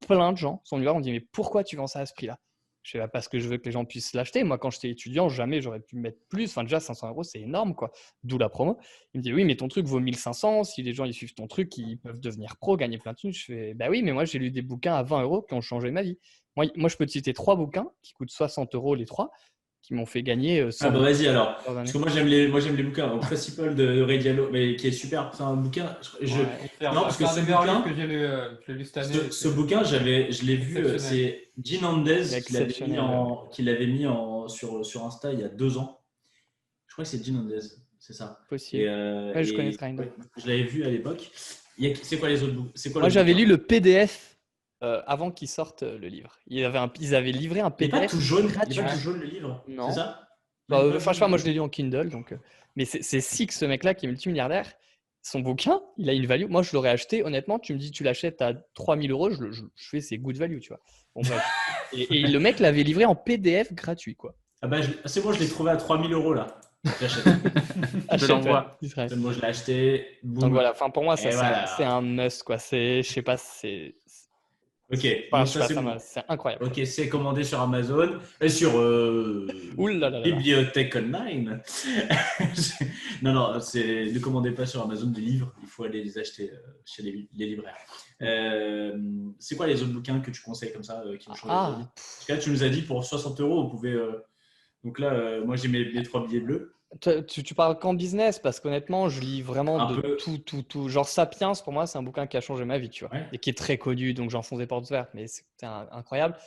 Plein de gens sont venus voir, on me dit, mais pourquoi tu vends ça à ce prix-là? Je fais, parce que je veux que les gens puissent l'acheter. Moi, quand j'étais étudiant, jamais j'aurais pu mettre plus. Enfin, déjà, 500 €, c'est énorme, quoi. D'où la promo. Il me dit, oui, mais ton truc vaut 1500. Si les gens ils suivent ton truc, ils peuvent devenir pro, gagner plein de thunes. Je fais, bah oui, mais moi, j'ai lu des bouquins à 20 € qui ont changé ma vie. Moi, je peux te citer 3 bouquins qui coûtent 60 € les 3, qui m'ont fait gagner 100 Ah bah 000 vas-y alors. dans Parce l'année. que moi j'aime les bouquins. Donc, Principal de Ray Diallo, mais qui est super. C'est un bouquin. Non, parce que c'est un ce des meilleurs livres bouquin, que j'ai lu, je l'ai lu cette année. ce bouquin, je l'ai vu. Exceptionnel. C'est Gene Hernandez Exceptionnel. qui l'avait mis sur Insta il y a 2 ans. Je crois que c'est Gene Hernandez, c'est ça. Possible. Ouais, je connais ce kind. ouais, je l'avais vu à l'époque. C'est quoi les autres bouquins? Moi, j'avais lu le PDF avant qu'ils sortent le livre. Ils avaient livré un Il n'est PDF pas tout jaune. gratuit. Il est pas tout jaune le livre. Non. C'est ça? Enfin, je sais pas, moi je l'ai lu en Kindle. Donc, mais c'est Six, ce mec-là qui est multimilliardaire. Son bouquin, il a une value. Moi, je l'aurais acheté. Honnêtement, tu me dis, tu l'achètes à 3000 €, je fais c'est good value, tu vois. Bon, bref. et le mec l'avait livré en PDF gratuit, quoi. Ah bah, c'est bon, je l'ai trouvé à 3000 € là. J'achète. Je l'envoie. C'est bon, je l'ai acheté. Boum. Donc voilà, enfin, pour moi, ça, Et voilà. c'est un must, quoi. Je sais pas, Ok, enfin, donc je sais ça pas, c'est bon. c'est incroyable. Ok, c'est commandé sur Amazon et sur Ouh là là là. Bibliothèque Online. Non, ne commandez pas sur Amazon des livres, il faut aller les acheter chez les libraires. C'est quoi les autres bouquins que tu conseilles comme ça qui ont changé ta vie? Parce que là, tu nous as dit pour 60 €, vous pouvez. Donc là, moi j'ai mes 3 billets bleus. Tu parles qu'en business parce qu'honnêtement, je lis vraiment Un de peu. tout. Genre Sapiens, pour moi, c'est un bouquin qui a changé ma vie, tu vois, Ouais. et qui est très connu, donc j'enfonce des portes ouvertes, mais c'était incroyable.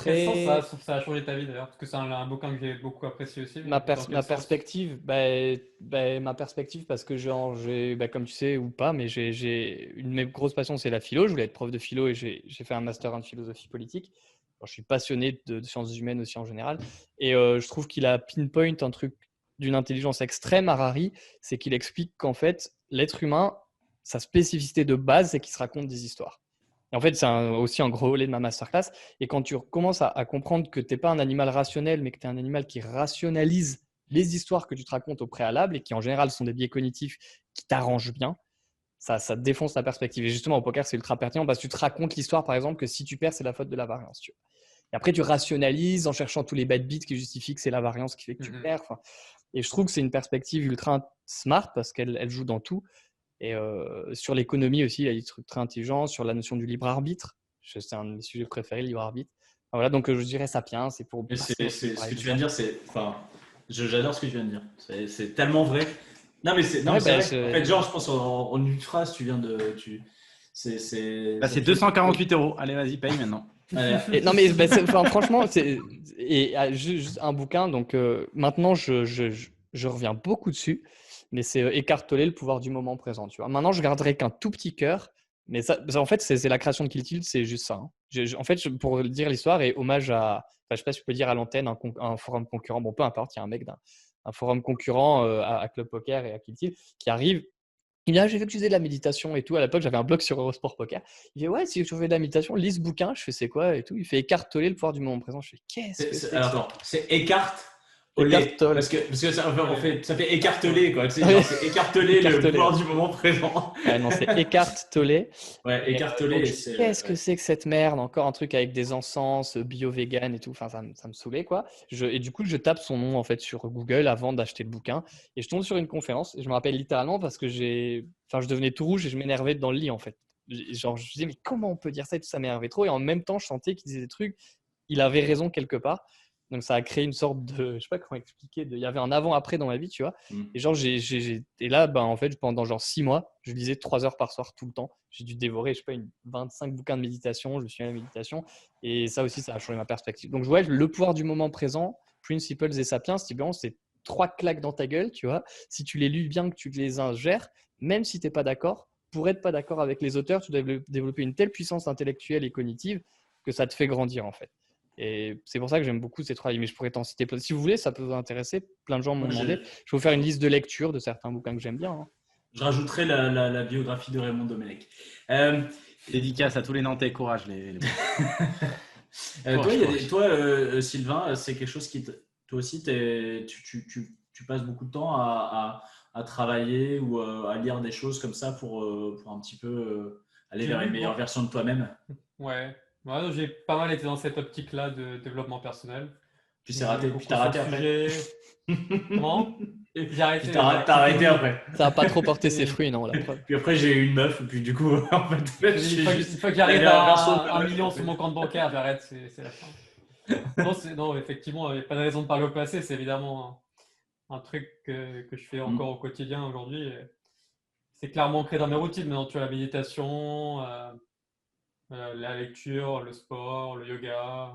Quel sens Après, ça a changé ta vie d'ailleurs? Parce que c'est un bouquin que j'ai beaucoup apprécié aussi. ma Dans quel sens? perspective, ma perspective, parce que comme tu sais ou pas, mais j'ai une de mes grosses passions, c'est la philo. Je voulais être prof de philo et j'ai fait un master en philosophie politique. Alors, je suis passionné de sciences humaines aussi en général, et je trouve qu'il a pinpoint un truc d'une intelligence extrême, Harari, c'est qu'il explique qu'en fait, l'être humain sa spécificité de base, c'est qu'il se raconte des histoires. Et en fait, c'est aussi un gros volet de ma masterclass. Et quand tu commences à comprendre que tu n'es pas un animal rationnel, mais que tu es un animal qui rationalise les histoires que tu te racontes au préalable et qui en général sont des biais cognitifs qui t'arrangent bien, ça défonce ta perspective. Et justement, au poker, c'est ultra pertinent parce que tu te racontes l'histoire, par exemple, que si tu perds, c'est la faute de la variance. Tu vois. Et après, tu rationalises en cherchant tous les bad beats qui justifient que c'est la variance qui fait que tu perds. Enfin, et je trouve que c'est une perspective ultra smart parce qu'elle joue dans tout. Et sur l'économie aussi, il y a des trucs très intelligents. Sur la notion du libre arbitre, c'est un de mes sujets préférés, le libre arbitre. Enfin, voilà, donc je dirais Sapiens. C'est pour. Ce que tu viens de dire, j'adore ce que tu viens de dire. C'est tellement vrai. Non, mais c'est vrai. En fait, genre, je pense en une phrase, tu viens de. C'est 248 €. Allez, vas-y, paye maintenant. Non, mais franchement, c'est juste un bouquin. Donc maintenant, je reviens beaucoup dessus. Mais c'est Eckhart Tolle, le pouvoir du moment présent. Tu vois. Maintenant, je garderai qu'un tout petit cœur. Mais ça, en fait, c'est la création de Kill Tilt, c'est juste ça. Hein. En fait, pour dire l'histoire, et hommage à, je sais pas si je peux dire à l'antenne, un forum concurrent. Bon, peu importe, il y a un mec d'un forum concurrent à Club Poker et à Kill Tilt qui arrive. Il dit, j'ai vu que tu faisais de la méditation et tout. À l'époque, j'avais un blog sur Eurosport Poker. Il dit, ouais, si tu fais de la méditation, lis ce bouquin. Je fais, c'est quoi et tout. Il fait Eckhart Tolle, le pouvoir du moment présent. Je fais, qu'est-ce que c'est? Alors, c'est Eckhart Tolle. Parce que ça fait écartelé, quoi. Tu sais, c'est écartelé le pouvoir du moment présent. Non, c'est Eckhart Tolle. Ouais, Eckhart Tolle. Qu'est-ce que c'est que cette merde? Encore un truc avec des encens, bio-vegan et tout. Enfin, ça me saoulait, quoi. Et du coup, je tape son nom, en fait, sur Google avant d'acheter le bouquin. Et je tombe sur une conférence. Et je me rappelle littéralement parce que je devenais tout rouge et je m'énervais dans le lit, en fait. Genre, je me disais, mais comment on peut dire ça et tout, ça m'énervait trop. Et en même temps, je sentais qu'il disait des trucs. Il avait raison quelque part. Donc, ça a créé une sorte de, je sais pas comment expliquer, il y avait un avant-après dans ma vie, tu vois. Et genre, et là, en fait, pendant genre 6 mois, je lisais 3 heures par soir tout le temps. J'ai dû dévorer, je sais pas, 25 bouquins de méditation. Je me suis mis à la méditation. Et ça aussi, ça a changé ma perspective. Donc, ouais, le pouvoir du moment présent, Principles et Sapiens, c'est 3 claques dans ta gueule, tu vois. Si tu les lis bien, que tu les ingères, même si tu n'es pas d'accord, pour être pas d'accord avec les auteurs, tu dois développer une telle puissance intellectuelle et cognitive que ça te fait grandir, en fait. Et c'est pour ça que j'aime beaucoup ces 3 livres. Mais je pourrais t'en citer plein. Si vous voulez, ça peut vous intéresser. Plein de gens m'ont demandé. Je vais vous faire une liste de lecture de certains bouquins que j'aime bien. Hein. Je rajouterai la biographie de Raymond Domenech. Dédicace à tous les Nantais. Courage, les... Toi, Sylvain, c'est quelque chose qui toi aussi, tu passes beaucoup de temps à travailler ou à lire des choses comme ça pour un petit peu aller vers une meilleure version de toi-même. Ouais. Ouais, j'ai pas mal été dans cette optique-là de développement personnel. Puis c'est raté, puis t'as raté après. Comment? J'ai arrêté. T'as arrêté après. Ça n'a pas trop porté ses fruits, non, la preuve. Puis après, j'ai eu une meuf, puis du coup, en fait, une fois que j'arrive à 1 million sur mon compte bancaire, j'arrête, c'est la fin. Non, effectivement, il n'y a pas de raison de parler au passé, c'est évidemment un truc que je fais encore au quotidien aujourd'hui. C'est clairement ancré dans mes routines, maintenant, tu vois, la méditation, la lecture, le sport, le yoga.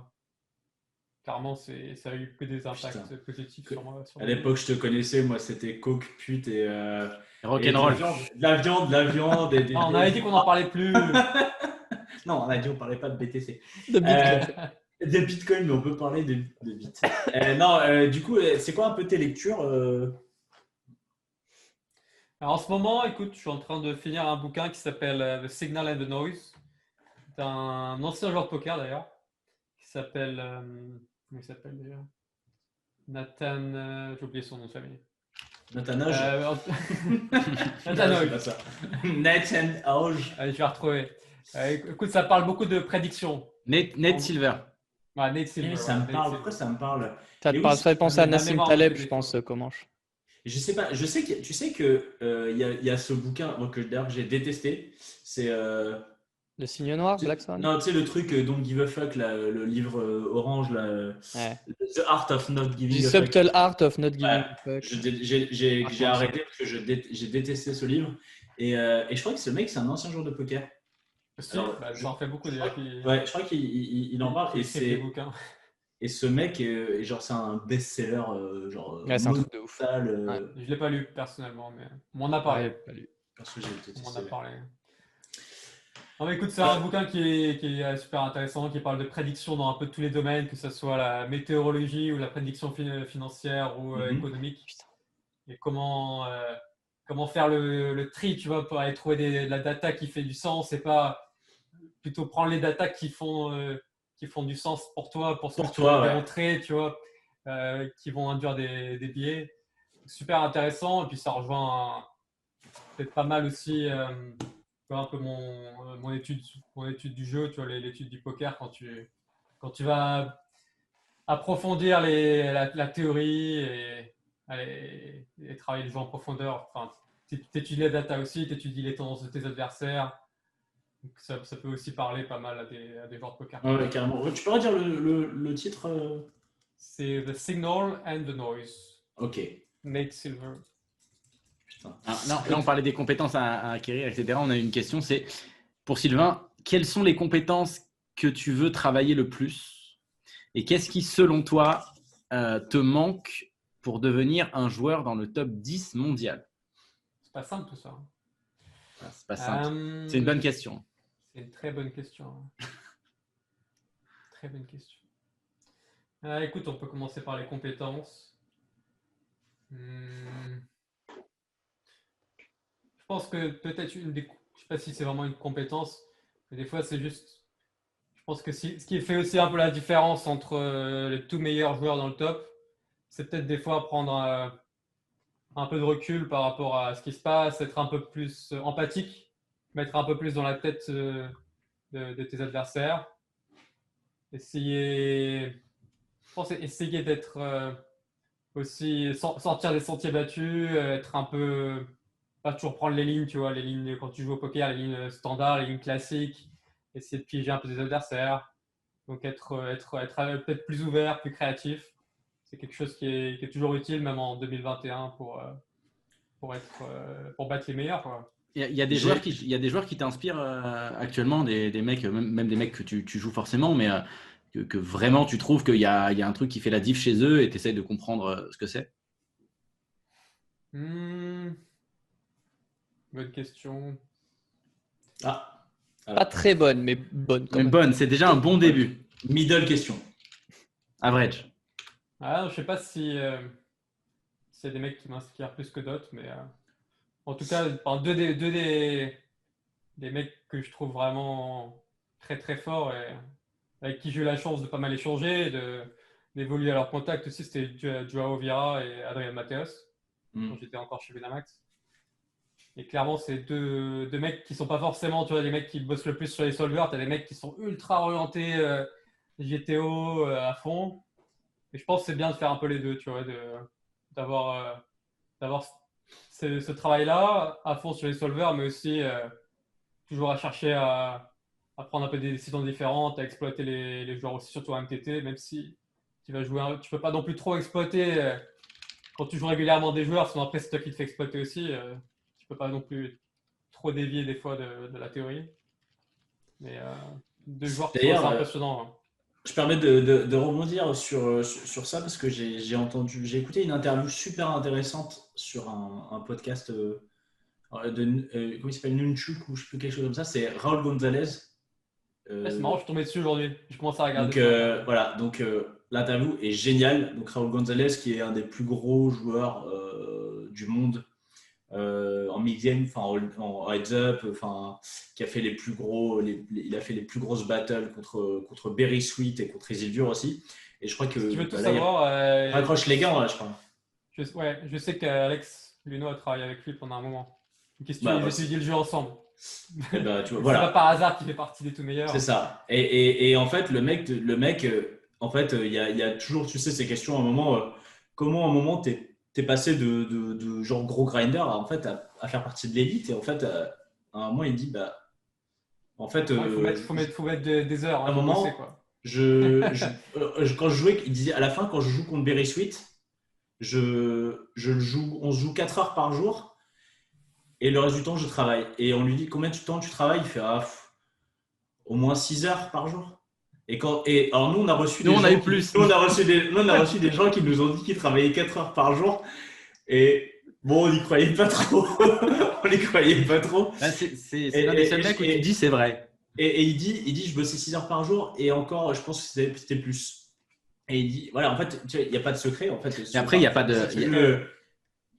Clairement, ça a eu que des impacts positifs sur moi. À l'époque, je te connaissais, moi, c'était coke, pute et rock'n'roll. De la viande. On avait dit qu'on n'en parlait plus. Non, on a dit qu'on ne parlait pas de BTC. De Bitcoin. De Bitcoin, mais on peut parler de Bit. Du coup, c'est quoi un peu tes lectures Alors, en ce moment, écoute, je suis en train de finir un bouquin qui s'appelle The Signal and the Noise, d'un ancien joueur de poker d'ailleurs, qui s'appelle comment il s'appelle d'ailleurs? Nathan, j'ai oublié son nom de famille. Nathan Auge. Nathan Auge. C'est pas ça. Nathan Auge. Allez, je vais retrouver. Écoute, ça parle beaucoup de prédictions. Nate Silver. Ouais, Nate Silver. Ça me parle. Pourquoi ça me parle? Ça te parle, ça fait penser à Nassim Taleb, je pense, Comanche. Je sais pas. Tu sais que y a ce bouquin que d'ailleurs j'ai détesté. C'est Le signe noir, Black Swan. Non, tu sais le truc Don't Give a Fuck, le livre orange, ouais. The Art of Not Giving a Fuck. The Subtle Art of Not Giving a Fuck. J'ai arrêté parce que j'ai détesté ce livre et je crois que ce mec c'est un ancien joueur de poker. J'en fais beaucoup déjà. Ouais, je crois qu'il en parle et ce mec genre c'est un best-seller genre. Ouais, c'est un truc de ouf. Je l'ai pas lu personnellement, mais on m'en a parlé. Parce que j'ai on m'en a parlé. Non, mais écoute, c'est un bouquin qui est super intéressant, qui parle de prédictions dans un peu tous les domaines, que ce soit la météorologie ou la prédiction financière ou économique. Et comment comment faire le tri, tu vois, pour aller trouver de la data qui fait du sens et pas plutôt prendre les data qui font du sens pour toi, pour ce que tu veux démontrer, tu vois, qui vont induire des biais. Super intéressant. Et puis, ça rejoint peut-être pas mal aussi un peu mon étude du jeu, tu vois, l'étude du poker, quand tu vas approfondir la théorie et travailler le jeu en profondeur. Enfin, tu étudies la data aussi, tu étudies les tendances de tes adversaires. Donc ça peut aussi parler pas mal à des joueurs de poker. Ouais, carrément. Tu peux redire le titre C'est The Signal and the Noise. Ok. Nate Silver. Putain. Là, on parlait des compétences à acquérir, etc. On a une question, c'est pour Sylvain, quelles sont les compétences que tu veux travailler le plus et qu'est-ce qui, selon toi, te manque pour devenir un joueur dans le top 10 mondial? C'est pas simple tout ça. C'est pas simple. C'est une bonne question. C'est une très bonne question. Très bonne question. Écoute, on peut commencer par les compétences. Je pense que peut-être je ne sais pas si c'est vraiment une compétence, mais des fois c'est juste. Je pense que ce qui fait aussi un peu la différence entre les tout meilleurs joueurs dans le top, c'est peut-être des fois prendre un peu de recul par rapport à ce qui se passe, être un peu plus empathique, mettre un peu plus dans la tête de tes adversaires, essayer d'être aussi sortir des sentiers battus, être un peu pas toujours prendre les lignes, tu vois, les lignes quand tu joues au poker, les lignes standards, les lignes classiques, essayer de piéger un peu des adversaires, donc être peut-être plus ouvert, plus créatif. C'est quelque chose qui est toujours utile, même en 2021, pour battre les meilleurs, quoi. Il y a des joueurs qui t'inspirent actuellement, des mecs, même des mecs que tu joues forcément, mais que vraiment tu trouves qu'il y a un truc qui fait la diff chez eux et tu essaies de comprendre ce que c'est. Bonne question. Pas très bonne, mais bonne quand même. Bonne, c'est déjà un bon début. Middle question. Average. Je sais pas si c'est des mecs qui m'inspirent plus que d'autres, mais en tout cas, deux des mecs que je trouve vraiment très très forts et avec qui j'ai eu la chance de pas mal échanger, d'évoluer à leur contact aussi, c'était Joao Vieira et Adrian Mateos, quand j'étais encore chez Winamax. Et clairement, c'est deux mecs qui sont pas forcément, tu vois, les mecs qui bossent le plus sur les solvers. Tu as des mecs qui sont ultra orientés GTO à fond. Et je pense que c'est bien de faire un peu les deux, tu vois, d'avoir ce travail-là à fond sur les solvers, mais aussi toujours à chercher à prendre un peu des décisions différentes, à exploiter les joueurs aussi, surtout en MTT, même si tu vas jouer, tu peux pas non plus trop exploiter quand tu joues régulièrement des joueurs, sinon après c'est toi qui te fais exploiter aussi. Tu peux pas non plus trop dévier des fois de la théorie. Mais deux joueurs qui sont assez impressionnants. Hein. Je permets de rebondir sur ça parce que j'ai écouté une interview super intéressante sur un podcast comment il s'appelle, Nunchuk ou je sais plus, quelque chose comme ça. C'est Raúl González. C'est marrant, je suis tombé dessus aujourd'hui. Je commence à regarder. Donc voilà, l'interview est géniale. Donc Raúl González qui est un des plus gros joueurs du monde. En mid-game, en heads-up, qui a fait les plus gros, il a fait les plus grosses battles contre Berry Sweet et contre Isildur aussi. Et je crois que si tu veux tout savoir, raccroche les gants là, je crois. Je sais qu'Alex Luno a travaillé avec lui pendant un moment. Une question, ils étudient le jeu ensemble. Tu vois, c'est voilà. pas par hasard qu'il fait partie des tout meilleurs. C'est ça. Et en fait, le mec, en fait, il y a toujours, tu sais, ces questions à un moment. Comment à un moment t'es passé de genre gros grinder à faire partie de l'élite, et en fait à un moment il dit en fait faut mettre des heures à un moment bosser, quoi. Quand je jouais, il disait à la fin, quand je joue contre Berry Sweet, on se joue 4 heures par jour et le reste du temps je travaille, et on lui dit combien de temps tu travailles, il fait au moins 6 heures par jour. Et alors nous on a reçu des gens qui nous ont dit qu'ils travaillaient 4 heures par jour, et bon, on n'y croyait pas trop. C'est l'un des seuls mecs où tu dis c'est vrai. Et il dit je bossais 6 heures par jour, et encore je pense que c'était plus. Et il dit voilà, en fait il n'y a pas de secret en fait. Et après il n'y a pas de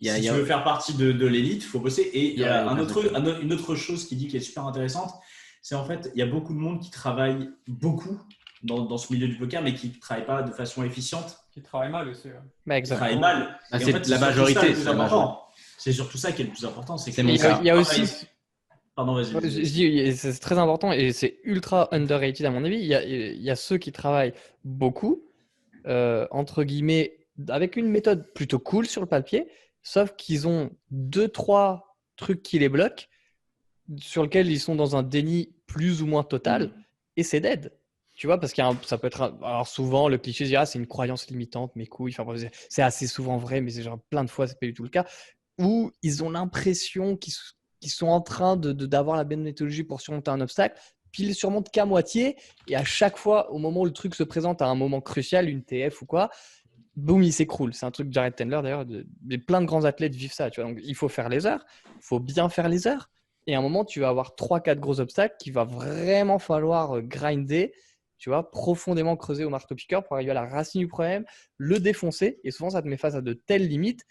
Si tu veux faire partie de l'élite, il faut bosser. Et il y a une autre chose qui est super intéressante, c'est en fait, il y a beaucoup de monde qui travaille beaucoup dans ce milieu du poker, mais qui ne travaille pas de façon efficiente. Qui travaille mal aussi. Bah, exactement. Qui travaille mal. C'est en fait, la majorité. C'est surtout ça qui est le plus important. C'est il y a aussi. Pardon, vas-y. Je dis, c'est très important et c'est ultra underrated à mon avis. Il y a ceux qui travaillent beaucoup, entre guillemets, avec une méthode plutôt cool sur le papier, sauf qu'ils ont 2-3 trucs qui les bloquent, sur lesquels ils sont dans un déni plus ou moins total, et c'est dead. Tu vois, parce que ça peut être. Alors souvent, le cliché, c'est une croyance limitante, mes couilles. Enfin, c'est assez souvent vrai, mais c'est genre plein de fois, c'est pas du tout le cas. Où ils ont l'impression qu'ils sont en train d'avoir la bonne méthodologie pour surmonter un obstacle, puis ils ne surmontent qu'à moitié. Et à chaque fois, au moment où le truc se présente à un moment crucial, une TF ou quoi, boum, il s'écroule. C'est un truc de Jared Tendler d'ailleurs. Plein de grands athlètes vivent ça. Tu vois. Donc, il faut faire les heures. Il faut bien faire les heures. Et à un moment, tu vas avoir 3-4 gros obstacles qu'il va vraiment falloir grinder, tu vois, profondément creuser au marteau-piqueur pour arriver à la racine du problème, le défoncer. Et souvent, ça te met face à de telles limites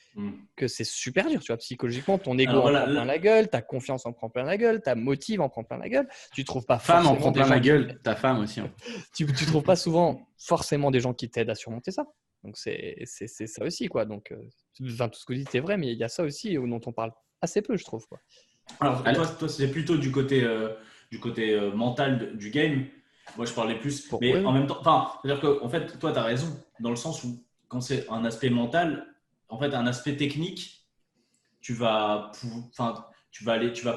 que c'est super dur. Tu vois, psychologiquement, ton ego en prend plein la gueule, ta confiance en prend plein la gueule, ta motive en prend plein la gueule. Tu trouves pas femme en prend plein la gueule, ta femme aussi. Hein. Tu trouves pas souvent forcément des gens qui t'aident à surmonter ça. Donc, c'est ça aussi, quoi. Donc, tout ce que vous dites est vrai, mais il y a ça aussi dont on parle assez peu, je trouve, quoi. Alors, toi c'est plutôt du côté mental du game. Moi, je parlais plus. Mais en même temps, c'est-à-dire qu'en fait, toi, tu as raison, dans le sens où, quand c'est un aspect mental, en fait, un aspect technique, tu vas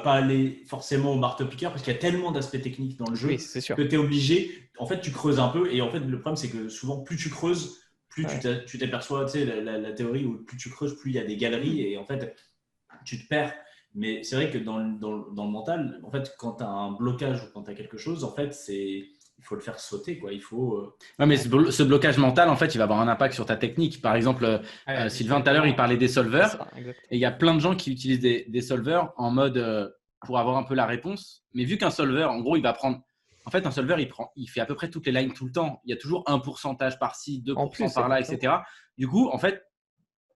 pas aller forcément au marteau-piqueur parce qu'il y a tellement d'aspects techniques dans le jeu que tu es obligé. En fait, tu creuses un peu. Et en fait, le problème, c'est que souvent, plus tu creuses, plus tu t'aperçois, tu sais, la théorie où plus tu creuses, plus il y a des galeries. Et en fait, tu te perds. Mais c'est vrai que dans le mental, en fait, quand tu as un blocage ou quand tu as quelque chose, en fait, il faut le faire sauter, quoi. Il faut. Ouais, mais ce blocage mental, en fait, il va avoir un impact sur ta technique. Par exemple, Sylvain, tout à l'heure, il parlait des solvers. Et il y a plein de gens qui utilisent des solvers en mode pour avoir un peu la réponse. Mais vu qu'un solver, en gros, il va prendre. En fait, un solver, il fait à peu près toutes les lines tout le temps. Il y a toujours un pourcentage par-ci, 2% par là, etc. Du coup, en fait,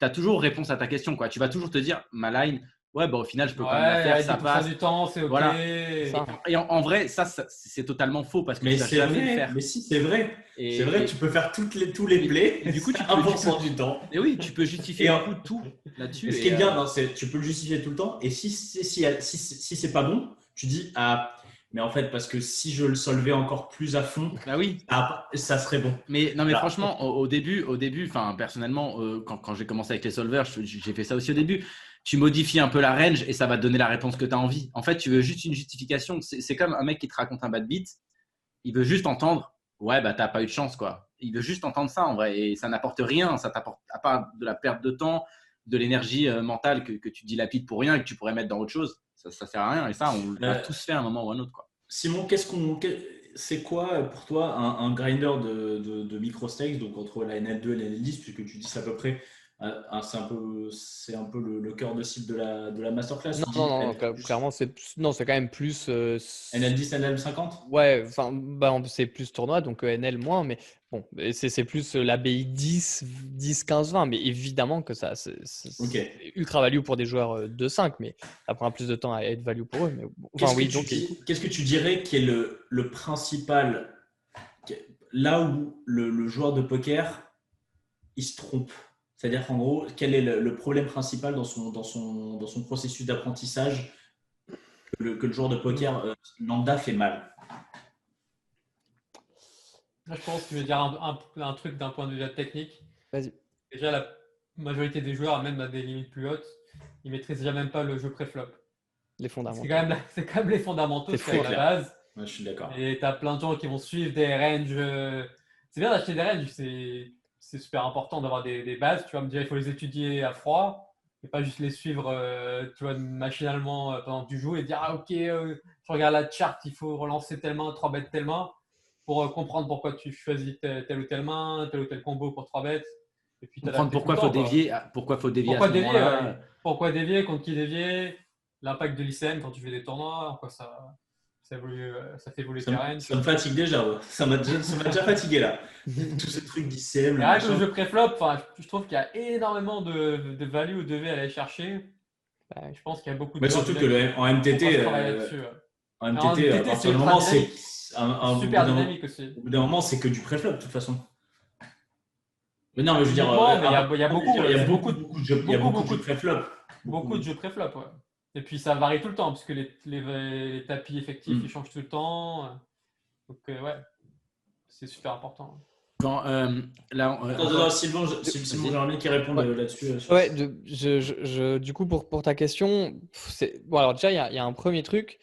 tu as toujours réponse à ta question, quoi. Tu vas toujours te dire, ma line. Ouais, bah, au final, je peux quand même la faire, ça passe. Du temps, c'est OK. Voilà. Et en vrai, ça, c'est totalement faux parce que tu vas jamais le faire. Mais si, c'est vrai. C'est vrai, tu peux faire tous les plays. Et du coup, tu peux 1% du temps. Et oui, tu peux justifier un coup tout là-dessus. Ce qui est bien, tu peux le justifier tout le temps. Et si c'est pas bon, tu dis mais en fait, parce que si je le solvais encore plus à fond, bah oui, ça serait bon. Mais franchement, au début, personnellement, quand j'ai commencé avec les solvers, j'ai fait ça aussi au début. Tu modifies un peu la range et ça va te donner la réponse que tu as envie. En fait, tu veux juste une justification. C'est comme un mec qui te raconte un bad beat. Il veut juste entendre « Ouais, bah, t'as pas eu de chance, quoi. » Il veut juste entendre ça, en vrai. Et ça n'apporte rien. Ça t'apporte, à part de la perte de temps, de l'énergie mentale que tu dilapides pour rien et que tu pourrais mettre dans autre chose. Ça sert à rien. Et ça, on l'a tous fait à un moment ou à un autre, quoi. Simon, c'est quoi pour toi un grinder de micro-stakes, donc entre la NL2 et la NL10, puisque tu dis c'est à peu près… c'est un peu le cœur de cible de la masterclass. Non, clairement, c'est quand même plus. NL10, NL50 ? Ouais, c'est plus tournoi, donc NL moins, mais bon, c'est plus l'ABI 10, 15, 20. Mais évidemment que ça, c'est ultra value pour des joueurs de 5, mais ça prend plus de temps à être value pour eux. Mais bon, qu'est-ce que tu dirais qui est le principal, là où le joueur de poker il se trompe? C'est-à-dire qu'en gros, quel est le problème principal dans son processus d'apprentissage que le joueur de poker lambda fait mal? Là, je pense que je vais dire un truc d'un point de vue technique. Vas-y. Déjà, la majorité des joueurs, même à des limites plus hautes, ils ne maîtrisent déjà même pas le jeu pré-flop. Les fondamentaux. C'est quand même les fondamentaux, c'est la base. Ouais, je suis d'accord. Et tu as plein de gens qui vont suivre des ranges. C'est bien d'acheter des ranges, c'est super important d'avoir des bases. Tu vas me dire, il faut les étudier à froid et pas juste les suivre tu vois, machinalement pendant que tu joues et dire ok, tu regardes la charte, il faut relancer telle main, 3 bêtes telle main pour comprendre pourquoi tu choisis telle ou telle main, tel ou tel combo pour 3 bêtes. Et puis comprendre pourquoi il faut dévier à ce moment-là. Pourquoi dévier, contre qui dévier, l'impact de l'ICM quand tu fais des tournois, en quoi ça ça fait évoluer Ça, tes ranges. ça me fatigue déjà. Ouais. Ça m'a déjà fatigué là. Tous ces trucs d'ICM. Et avec le jeu préflop, je trouve qu'il y a énormément de value ou de V à aller chercher. Je pense qu'il y a beaucoup de Mais surtout que en MTT, à partir du moment, c'est super dynamique aussi. Au bout d'un moment, c'est que du préflop de toute façon. Mais non, mais je veux dire, il y a beaucoup de préflop. Beaucoup de jeux préflop, ouais. Et puis ça varie tout le temps, parce que les tapis effectifs, ils changent tout le temps. Donc, ouais, c'est super important. Sylvain, j'aimerais qu'il réponde là-dessus. Ouais, du coup, pour ta question, bon, alors déjà, il y a un premier truc.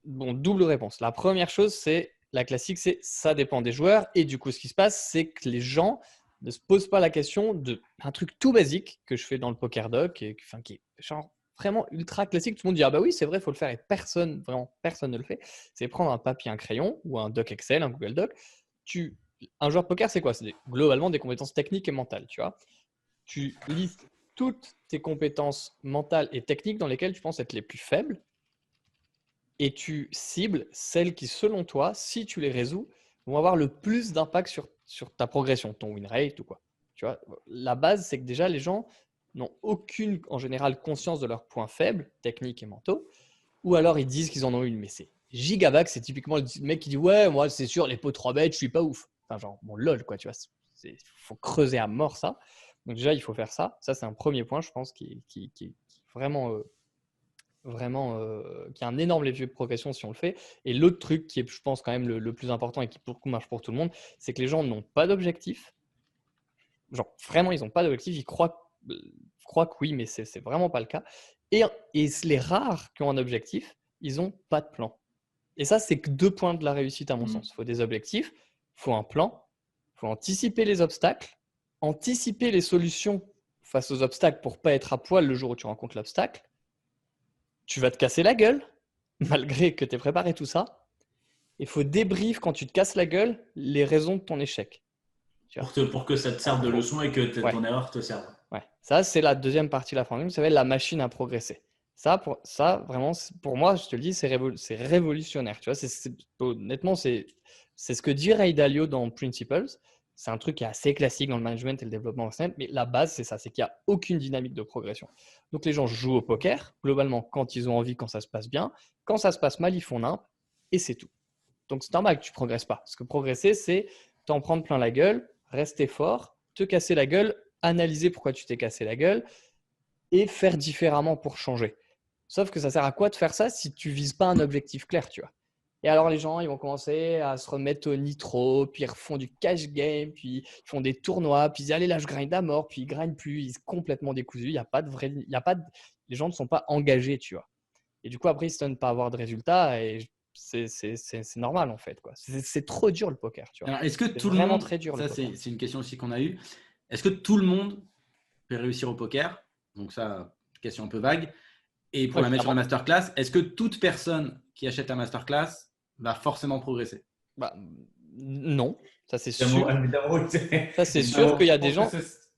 Bon, double réponse. La première chose, c'est la classique, c'est ça dépend des joueurs. Et du coup, ce qui se passe, c'est que les gens ne se posent pas la question d'un truc tout basique que je fais dans le PokerDoc, qui est genre vraiment ultra classique. Tout le monde dit ah bah oui, c'est vrai, il faut le faire, et personne ne le fait. C'est prendre un papier, un crayon ou un doc Excel, un Google Doc. Un joueur poker, c'est quoi? C'est globalement des compétences techniques et mentales, tu vois. Tu listes toutes tes compétences mentales et techniques dans lesquelles tu penses être les plus faibles, et tu cibles celles qui, selon toi, si tu les résous, vont avoir le plus d'impact sur ta progression, ton win rate ou quoi. Tu vois, la base, c'est que déjà, les gens n'ont aucune, en général, conscience de leurs points faibles, techniques et mentaux, ou alors ils disent qu'ils en ont une, mais c'est gigavax. C'est typiquement le mec qui dit ouais, moi, c'est sûr, les pots 3 bêtes, je suis pas ouf. Enfin, genre, bon, lol, quoi, tu vois. Il faut creuser à mort ça. Donc, déjà, il faut faire ça. Ça, c'est un premier point, je pense, qui est vraiment. Qui a un énorme levier de progression si on le fait. Et l'autre truc qui est, je pense, quand même le plus important et qui, pour le coup, marche pour tout le monde, c'est que les gens n'ont pas d'objectif. Genre, vraiment, ils n'ont pas d'objectif. Ils croient que oui, mais c'est vraiment pas le cas. Et les rares qui ont un objectif, ils n'ont pas de plan. Et ça, c'est que 2 points de la réussite, à mon sens. Il faut des objectifs, il faut un plan, il faut anticiper les obstacles, anticiper les solutions face aux obstacles pour ne pas être à poil le jour où tu rencontres l'obstacle. Tu vas te casser la gueule, malgré que tu aies préparé tout ça. Il faut débrief quand tu te casses la gueule les raisons de ton échec. Pour que ça te serve de leçon et que ton erreur te serve. Ouais. Ça, c'est la deuxième partie de la formule. Ça s'appelle la machine à progresser. Ça, vraiment, pour moi, je te le dis, c'est révolutionnaire. Tu vois, honnêtement, c'est ce que dit Ray Dalio dans Principles. C'est un truc qui est assez classique dans le management et le développement personnel, mais la base, c'est ça, c'est qu'il n'y a aucune dynamique de progression. Donc, les gens jouent au poker, globalement, quand ils ont envie, quand ça se passe bien. Quand ça se passe mal, ils font nimp, et c'est tout. Donc, c'est normal que tu ne progresses pas. Parce que progresser, c'est t'en prendre plein la gueule, rester fort, te casser la gueule, analyser pourquoi tu t'es cassé la gueule, et faire différemment pour changer. Sauf que ça sert à quoi de faire ça si tu ne vises pas un objectif clair, tu vois. Et alors, les gens, ils vont commencer à se remettre au nitro, puis ils refont du cash game, puis ils font des tournois, puis ils disent allez, là, je grind à mort, puis ils grindent plus, ils sont complètement décousus. Les gens ne sont pas engagés, tu vois. Et du coup, après, ils se donnent pas à avoir de résultats, et c'est normal, en fait, quoi. C'est trop dur, le poker, tu vois. Alors, est-ce que tout le vraiment monde, très dur, ça, le poker. c'est une question aussi qu'on a eue. Est-ce que tout le monde peut réussir au poker? Donc ça, question un peu vague. Et pour la mettre sur la masterclass, est-ce que toute personne qui achète la masterclass va forcément progresser? Non, ça c'est sûr. Ça c'est sûr qu'il y a des gens.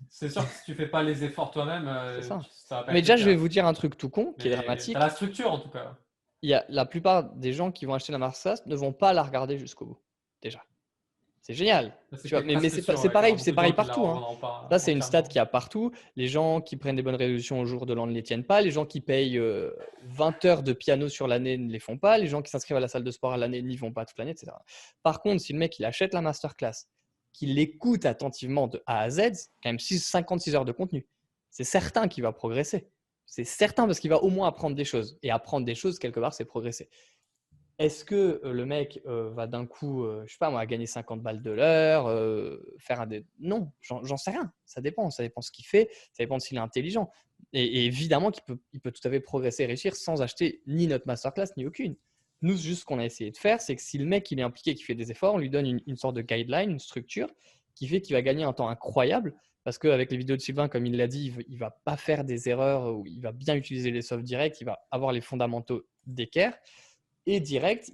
C'est sûr que si tu fais pas les efforts toi-même, ça va pas. Mais déjà, je vais vous dire un truc tout con qui est dramatique. T'as la structure en tout cas. La plupart des gens qui vont acheter la masterclass ne vont pas la regarder jusqu'au bout. Déjà. C'est génial. Mais c'est pareil partout. Là, c'est une stat qu'il y a partout. Les gens qui prennent des bonnes résolutions au jour de l'an ne les tiennent pas. Les gens qui payent 20 heures de piano sur l'année ne les font pas. Les gens qui s'inscrivent à la salle de sport à l'année n'y vont pas toute l'année, etc. Par contre, si le mec il achète la masterclass, qu'il l'écoute attentivement de A à Z, c'est quand même 56 heures de contenu. C'est certain qu'il va progresser. C'est certain parce qu'il va au moins apprendre des choses. Et apprendre des choses, quelque part, c'est progresser. Est-ce que le mec va d'un coup, je sais pas moi, gagner 50 balles de l'heure, faire Non, j'en sais rien. Ça dépend de ce qu'il fait, ça dépend de s'il est intelligent. Et évidemment qu'il peut tout à fait progresser et réussir sans acheter ni notre masterclass, ni aucune. Nous, juste ce qu'on a essayé de faire, c'est que si le mec il est impliqué, qu'il fait des efforts, on lui donne une sorte de guideline, une structure qui fait qu'il va gagner un temps incroyable. Parce qu'avec les vidéos de Sylvain, comme il l'a dit, il ne va pas faire des erreurs, où il va bien utiliser les softs directs, il va avoir les fondamentaux d'équerre. Et direct,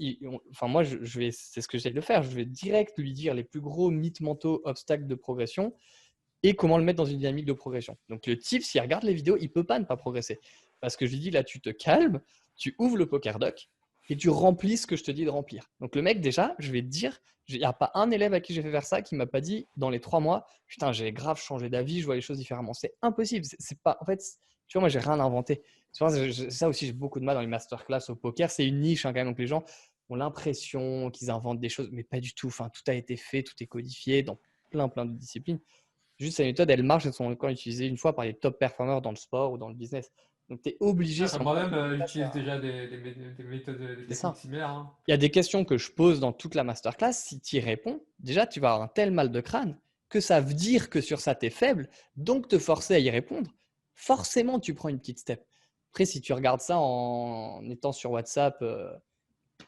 moi, c'est ce que j'essaie de faire. Je vais direct lui dire les plus gros mythes mentaux, obstacles de progression et comment le mettre dans une dynamique de progression. Donc, le type, s'il regarde les vidéos, il ne peut pas ne pas progresser. Parce que je lui dis, là, tu te calmes, tu ouvres le PokerDoc, et tu remplis ce que je te dis de remplir. Donc le mec, déjà, je vais te dire, il n'y a pas un élève à qui j'ai fait faire ça qui m'a pas dit dans les 3 mois, putain, j'ai grave changé d'avis, je vois les choses différemment. C'est impossible. C'est pas, en fait, tu vois, moi, j'ai rien inventé. Ça aussi, j'ai beaucoup de mal dans les masterclass au poker. C'est une niche, hein, quand même. Donc les gens ont l'impression qu'ils inventent des choses, mais pas du tout. Enfin, tout a été fait, tout est codifié dans plein de disciplines. Juste, cette méthode, elle marche, elles sont encore utilisées une fois par les top performers dans le sport ou dans le business. Donc, tu es obligé. Moi-même, j'utilise déjà des méthodes, des techniques similaires. Hein. Il y a des questions que je pose dans toute la masterclass. Si tu y réponds, déjà, tu vas avoir un tel mal de crâne que ça veut dire que sur ça, tu es faible. Donc, te forcer à y répondre, forcément, tu prends une petite step. Après, si tu regardes ça en étant sur WhatsApp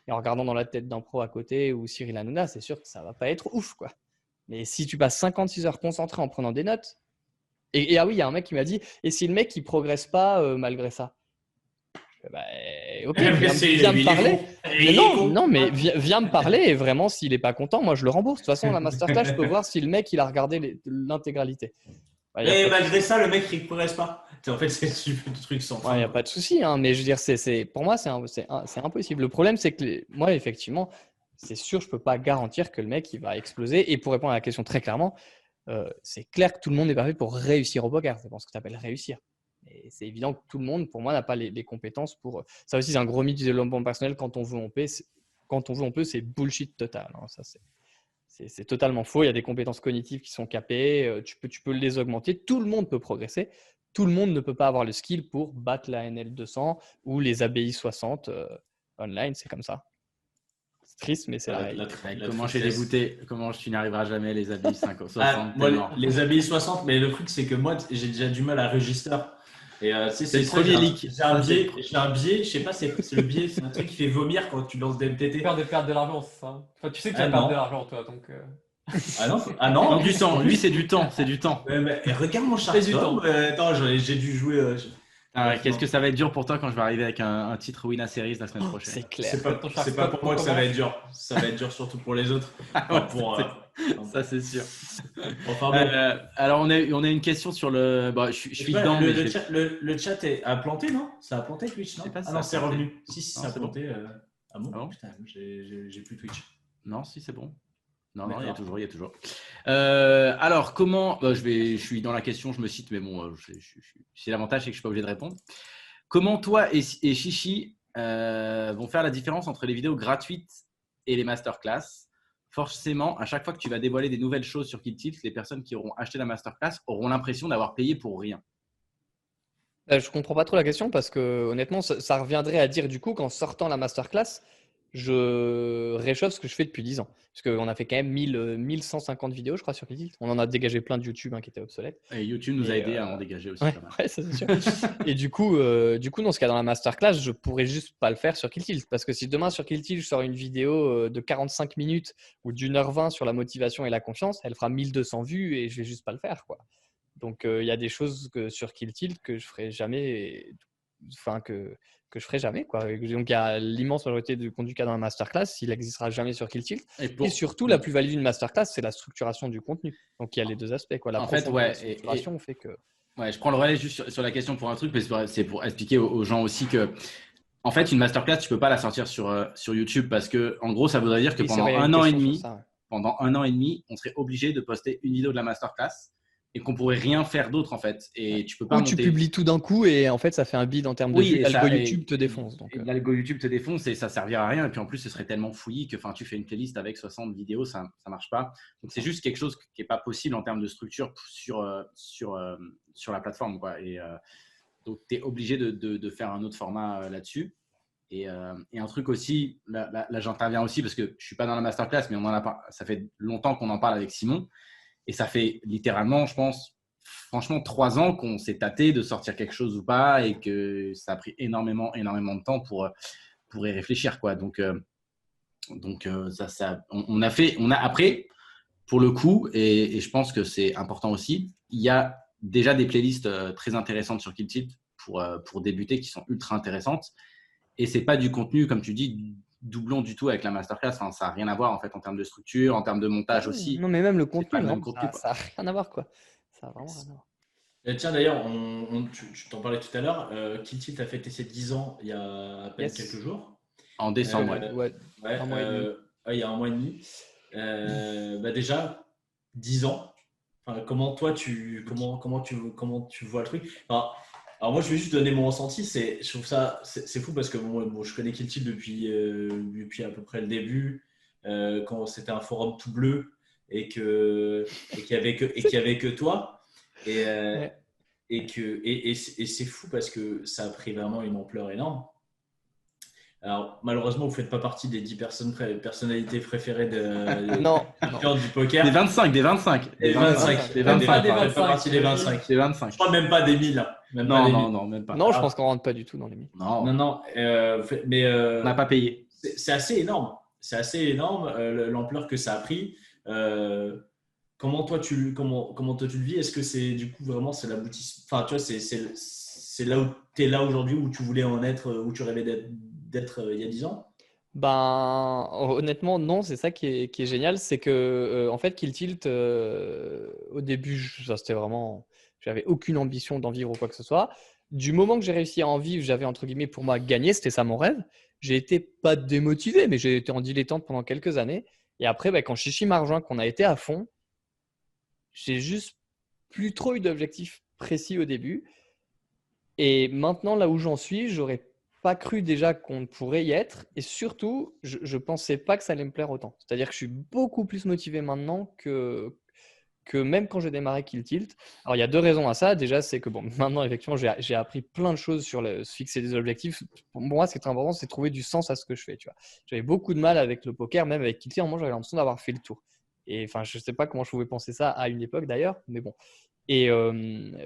et en regardant dans la tête d'un pro à côté ou Cyril Hanouna, c'est sûr que ça ne va pas être ouf, quoi. Mais si tu passes 56 heures concentré en prenant des notes, et ah oui, il y a un mec qui m'a dit, et si le mec il progresse pas malgré ça, bah, ok, viens me parler. Mais viens me parler et vraiment s'il est pas content, moi je le rembourse. De toute façon, la masterclass, je peux voir si le mec il a regardé l'intégralité. Et malgré ça, le mec il progresse pas. En fait, c'est le truc sans fin. Il n'y a pas de souci, hein, mais je veux dire, pour moi c'est impossible. Le problème c'est que moi effectivement, c'est sûr, je peux pas garantir que le mec il va exploser. Et pour répondre à la question très clairement, c'est clair que tout le monde n'est pas fait pour réussir au poker. C'est ce que tu appelles réussir. Et c'est évident que tout le monde, pour moi, n'a pas les compétences pour. Ça aussi, c'est un gros mythe du développement personnel. Quand on veut, on peut. C'est bullshit total. Hein. Ça, c'est totalement faux. Il y a des compétences cognitives qui sont capées. Tu peux les augmenter. Tout le monde peut progresser. Tout le monde ne peut pas avoir le skill pour battre la NL 200 ou les ABI 60 online. C'est comme ça. C'est triste, mais c'est la réalité. Comment je suis dégoûté. Comment tu n'y arriveras jamais, les ABI 60. Moi, les ABI 60, mais le truc, c'est que moi, j'ai déjà du mal à register. Et c'est le premier leak. J'ai un biais, je sais pas, c'est le biais, c'est un truc qui fait vomir quand tu lances des MTT. Tu perds de l'argent, c'est ça. Enfin, tu sais que tu vas perdre de l'argent, toi, donc. Ah non, du temps. Lui, c'est du temps, Mais regarde mon Chartstorm. Attends, j'ai dû jouer. Qu'est-ce que ça va être dur pour toi quand je vais arriver avec un titre Wina Series la semaine prochaine? C'est clair. C'est pas pour moi que ça va être dur. Ça va être dur surtout pour les autres. Ça, c'est sûr. Enfin, bon. Alors, on a une question sur le. Bon, je suis dedans. Le chat a planté, non? Ça a planté Twitch, non? Ah non, c'est revenu. Si, ça a planté. Ah bon? Putain, j'ai plus Twitch. Non, si, c'est bon. Non, il y a toujours. Alors, comment je suis dans la question, je me cite, mais bon, c'est l'avantage, c'est que je suis pas obligé de répondre. Comment toi et Chichi vont faire la différence entre les vidéos gratuites et les masterclass? Forcément, à chaque fois que tu vas dévoiler des nouvelles choses sur Kill Tilt, les personnes qui auront acheté la masterclass auront l'impression d'avoir payé pour rien. Je comprends pas trop la question parce que honnêtement, ça reviendrait à dire du coup qu'en sortant la masterclass, je réchauffe ce que je fais depuis 10 ans. Parce qu'on a fait quand même 1150 vidéos, je crois, sur Kill Tilt. On en a dégagé plein de YouTube qui étaient obsolètes. Et YouTube nous a aidé à en dégager aussi. Ouais, ça c'est sûr. Et du coup, dans ce cas, dans la masterclass, je pourrais juste pas le faire sur Kill Tilt. Parce que si demain sur Kill Tilt, je sors une vidéo de 45 minutes ou d'1h20 sur la motivation et la confiance, elle fera 1200 vues et je vais juste pas le faire, quoi. Donc, il y a des choses sur Kill Tilt que je ferai jamais, que je ferai jamais, quoi. Donc, il y a l'immense majorité du contenu qu'il y a dans la masterclass, il n'existera jamais sur Kill Tilt. Et surtout, la plus-value d'une masterclass, c'est la structuration du contenu. Donc, il y a les deux aspects, quoi. La structuration fait que… Ouais, je prends le relais juste sur la question pour un truc, mais c'est pour expliquer aux gens aussi que, en fait, une masterclass, tu peux pas la sortir sur YouTube parce que, en gros, ça voudrait dire que pendant un an et demi, on serait obligé de poster une vidéo de la masterclass et qu'on pourrait rien faire d'autre, en fait. Et tu peux pas tu publies tout d'un coup et en fait, ça fait un bid en termes de vues. L'algo YouTube te défonce. L'algo YouTube te défonce et ça servira à rien. Et puis en plus, ce serait tellement fouillis que tu fais une playlist avec 60 vidéos, ça marche pas. Donc c'est juste quelque chose qui est pas possible en termes de structure sur la plateforme, quoi. Et donc tu es obligé de faire un autre format là-dessus. Et un truc aussi, là j'interviens aussi parce que je suis pas dans la masterclass, mais ça fait longtemps qu'on en parle avec Simon. Et ça fait littéralement, je pense, franchement, 3 ans qu'on s'est tâté de sortir quelque chose ou pas et que ça a pris énormément de temps pour y réfléchir, quoi. Donc on a après, pour le coup, et je pense que c'est important aussi, il y a déjà des playlists très intéressantes sur Kill Tilt pour débuter qui sont ultra intéressantes. Et c'est pas du contenu, comme tu dis, doublon du tout avec la masterclass. Enfin, ça n'a rien à voir en fait en termes de structure, en termes de montage aussi. Non, mais même le contenu, ça n'a rien à voir, quoi. Ça a vraiment rien à voir. Tiens, d'ailleurs, tu t'en parlais tout à l'heure. Kill Tilt a fêté ses 10 ans il y a à peine quelques jours. En décembre, Ouais, Ouais, un mois et demi. il y a un mois et demi. Déjà, 10 ans. Enfin, comment tu vois le truc? Enfin, alors moi, je vais juste donner mon ressenti. Je trouve ça, c'est fou parce que bon, je connais Kill Tilt depuis à peu près le début, quand c'était un forum tout bleu et qu'il y avait que toi. Et, Ouais. et c'est fou parce que ça a pris vraiment une ampleur énorme. Alors, malheureusement, vous ne faites pas partie des 10 personnalités préférées Non, du poker. Des 25. Des 25. Des 25. Des 25. Pas partie des 25. Des 25. Je crois même pas des 1000. Non, même pas. Non, je pense qu'on rentre pas du tout dans les 1000. Non. Mais on n'a pas payé. C'est assez énorme. C'est assez énorme l'ampleur que ça a pris. Comment toi tu le vis? Est-ce que c'est du coup vraiment c'est l'aboutissement? Enfin, tu vois, c'est là où tu es là aujourd'hui, où tu voulais en être, où tu rêvais d'être il y a 10 ans? Ben, honnêtement, non, c'est ça qui est génial. C'est que, en fait, Kill Tilt, au début, c'était vraiment. J'avais aucune ambition d'en vivre ou quoi que ce soit. Du moment que j'ai réussi à en vivre, j'avais entre guillemets pour moi gagné, c'était ça mon rêve. J'ai été pas démotivé, mais j'ai été en dilettante pendant quelques années. Et après, quand Chichi m'a rejoint, qu'on a été à fond, j'ai juste plus trop eu d'objectifs précis au début. Et maintenant, là où j'en suis, j'aurais pas cru déjà qu'on pourrait y être. Et surtout, je pensais pas que ça allait me plaire autant. C'est-à-dire que je suis beaucoup plus motivé maintenant que même quand j'ai démarré Kill Tilt. Alors, il y a deux raisons à ça. Déjà, c'est que maintenant, effectivement, j'ai appris plein de choses sur se fixer des objectifs. Pour moi, ce qui est très important, c'est trouver du sens à ce que je fais. Tu vois. J'avais beaucoup de mal avec le poker, même avec Kill Tilt. Moi, j'avais l'impression d'avoir fait le tour. Et enfin, je sais pas comment je pouvais penser ça à une époque d'ailleurs, mais bon. Et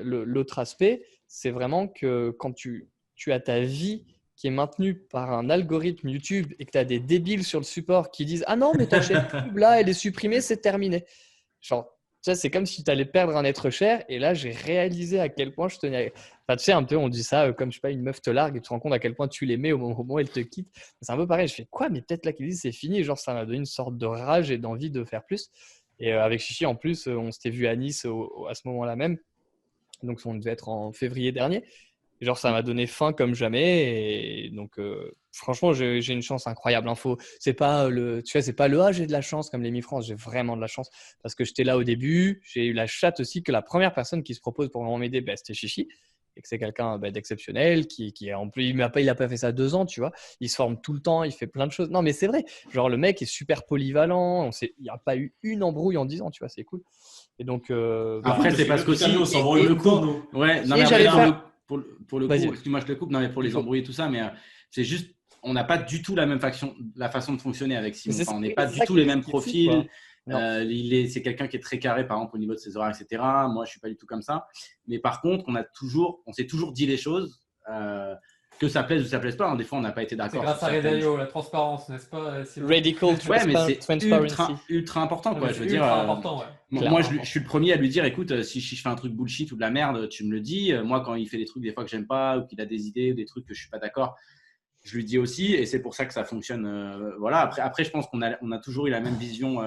l'autre aspect, c'est vraiment que quand tu as ta vie qui est maintenue par un algorithme YouTube et que tu as des débiles sur le support qui disent « Ah non, mais ta chaîne YouTube, là, elle est supprimée, c'est terminé. » Genre, ça, c'est comme si tu allais perdre un être cher. Et là, j'ai réalisé à quel point je tenais. Enfin, tu sais, un peu, on dit ça comme, je sais pas, une meuf te largue et tu te rends compte à quel point tu l'aimais au moment où elle te quitte. C'est un peu pareil. Je fais quoi? Mais peut-être là qu'ils disent c'est fini. Genre, ça m'a donné une sorte de rage et d'envie de faire plus. Et avec Chichi, en plus, on s'était vu à Nice à ce moment-là même. Donc, on devait être en février dernier. Et genre, ça m'a donné faim comme jamais. Et donc, franchement, j'ai une chance incroyable. C'est pas c'est pas le j'ai de la chance comme les Mi-France. J'ai vraiment de la chance parce que j'étais là au début. J'ai eu la chatte aussi que la première personne qui se propose pour vraiment m'aider, c'était Chichi. Et que c'est quelqu'un d'exceptionnel qui est en plus, il a pas fait ça 2 ans, tu vois. Il se forme tout le temps, il fait plein de choses. Non, mais c'est vrai. Genre, le mec est super polyvalent. Il n'y a pas eu une embrouille en 10 ans, tu vois, c'est cool. Et donc, après, c'est parce qu'aussi, on s'embrouille le coup, nous. Ouais, non, et mais j'allais après, faire. pour le coup, excuse-moi, je te coupe, non, mais pour les embrouilles et tout ça, mais c'est juste, on n'a pas du tout la façon de fonctionner avec Simon. Enfin, on n'est pas du tout les mêmes profils. C'est quelqu'un qui est très carré, par exemple, au niveau de ses horaires, etc. Moi, je suis pas du tout comme ça. Mais par contre, on s'est toujours dit les choses, que ça plaise ou ça plaise pas. Des fois, on n'a pas été d'accord. C'est grâce à Redaio, la transparence, n'est-ce pas? Radical transparency. Ultra important, quoi. Ouais, Je veux dire, important, ouais. moi, je suis le premier à lui dire, écoute, si je fais un truc bullshit ou de la merde, tu me le dis. Moi, quand il fait des trucs des fois que j'aime pas ou qu'il a des idées ou des trucs que je suis pas d'accord, je lui dis aussi. Et c'est pour ça que ça fonctionne. Voilà. Après, je pense qu'on a toujours eu la même vision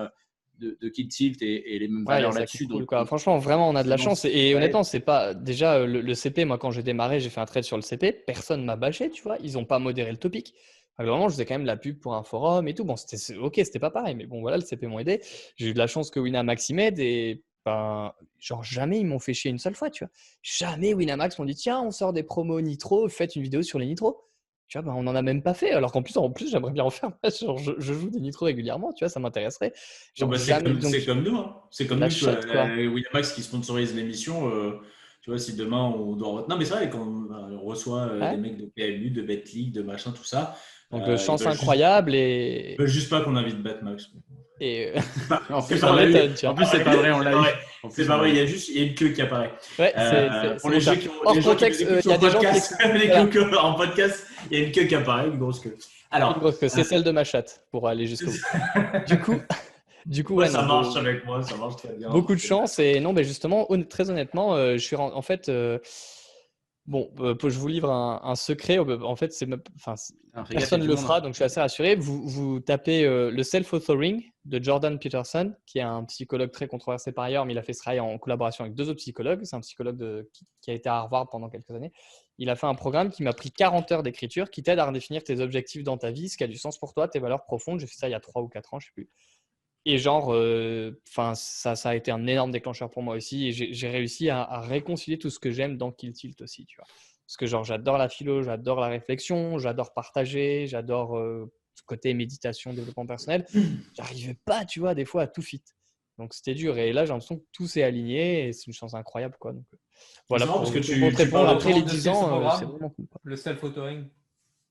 de Kill Tilt et les mêmes valeurs là-dessus. Cool, quoi. Franchement, vraiment, on a de la chance. Et honnêtement, c'est pas déjà le CP. Moi, quand j'ai démarré, j'ai fait un trade sur le CP. Personne m'a bâché, tu vois. Ils n'ont pas modéré le topic. Vraiment, je faisais quand même la pub pour un forum et tout. Bon, c'était pas pareil, mais bon, voilà, le CP m'ont aidé. J'ai eu de la chance que Winamax y m'aide et genre jamais ils m'ont fait chier une seule fois, tu vois. Jamais Winamax m'ont dit tiens, on sort des promos Nitro, faites une vidéo sur les Nitro. Tu vois, on n'en a même pas fait. Alors qu'en plus, j'aimerais bien en faire. Genre, je joue des Nitro régulièrement, tu vois, ça m'intéresserait. C'est comme nous. Hein. C'est comme nous, Winamax qui sponsorise l'émission. Tu vois, si demain on doit. Non, mais c'est vrai qu'on reçoit des mecs de PMU, de BetLeague, de machin, tout ça. Donc, chance incroyable. Ils veulent juste pas qu'on invite Batmax. Et en plus, c'est pas vrai, on l'a eu. C'est pas vrai, il y a une queue qui apparaît. Ouais, pour les gens qui hors contexte, il y a des gens qui en podcast, il y a une queue qui apparaît, une grosse queue. Alors, c'est celle de ma chatte pour aller jusqu'au bout. Du coup, ça marche avec moi, ça marche très bien. Beaucoup de chance et non, mais justement, très honnêtement, je suis en fait. Bon, je vous livre un secret. En fait, Alors, fais gaffe, il y a personne du ne le monde, fera, hein. donc je suis assez rassuré. Vous tapez le self-authoring de Jordan Peterson, qui est un psychologue très controversé par ailleurs, mais il a fait ce travail en collaboration avec 2 autres psychologues. C'est un psychologue qui a été à Harvard pendant quelques années. Il a fait un programme qui m'a pris 40 heures d'écriture, qui t'aide à redéfinir tes objectifs dans ta vie, ce qui a du sens pour toi, tes valeurs profondes. J'ai fait ça il y a 3 ou 4 ans, je ne sais plus. Et genre, ça a été un énorme déclencheur pour moi aussi. Et j'ai réussi à réconcilier tout ce que j'aime dans Kill Tilt aussi, tu vois. Parce que genre, j'adore la philo, j'adore la réflexion, j'adore partager, j'adore ce côté méditation, développement personnel. J'arrivais pas, tu vois, des fois à tout fit. Donc c'était dur. Et là, j'ai l'impression que tout s'est aligné et c'est une chance incroyable, quoi. Donc, voilà, C'est marrant pour parce que pour te tu répondre, parles après Comment les de 10 suivre ce ans, programme, c'est vraiment cool, quoi. le self-authoring.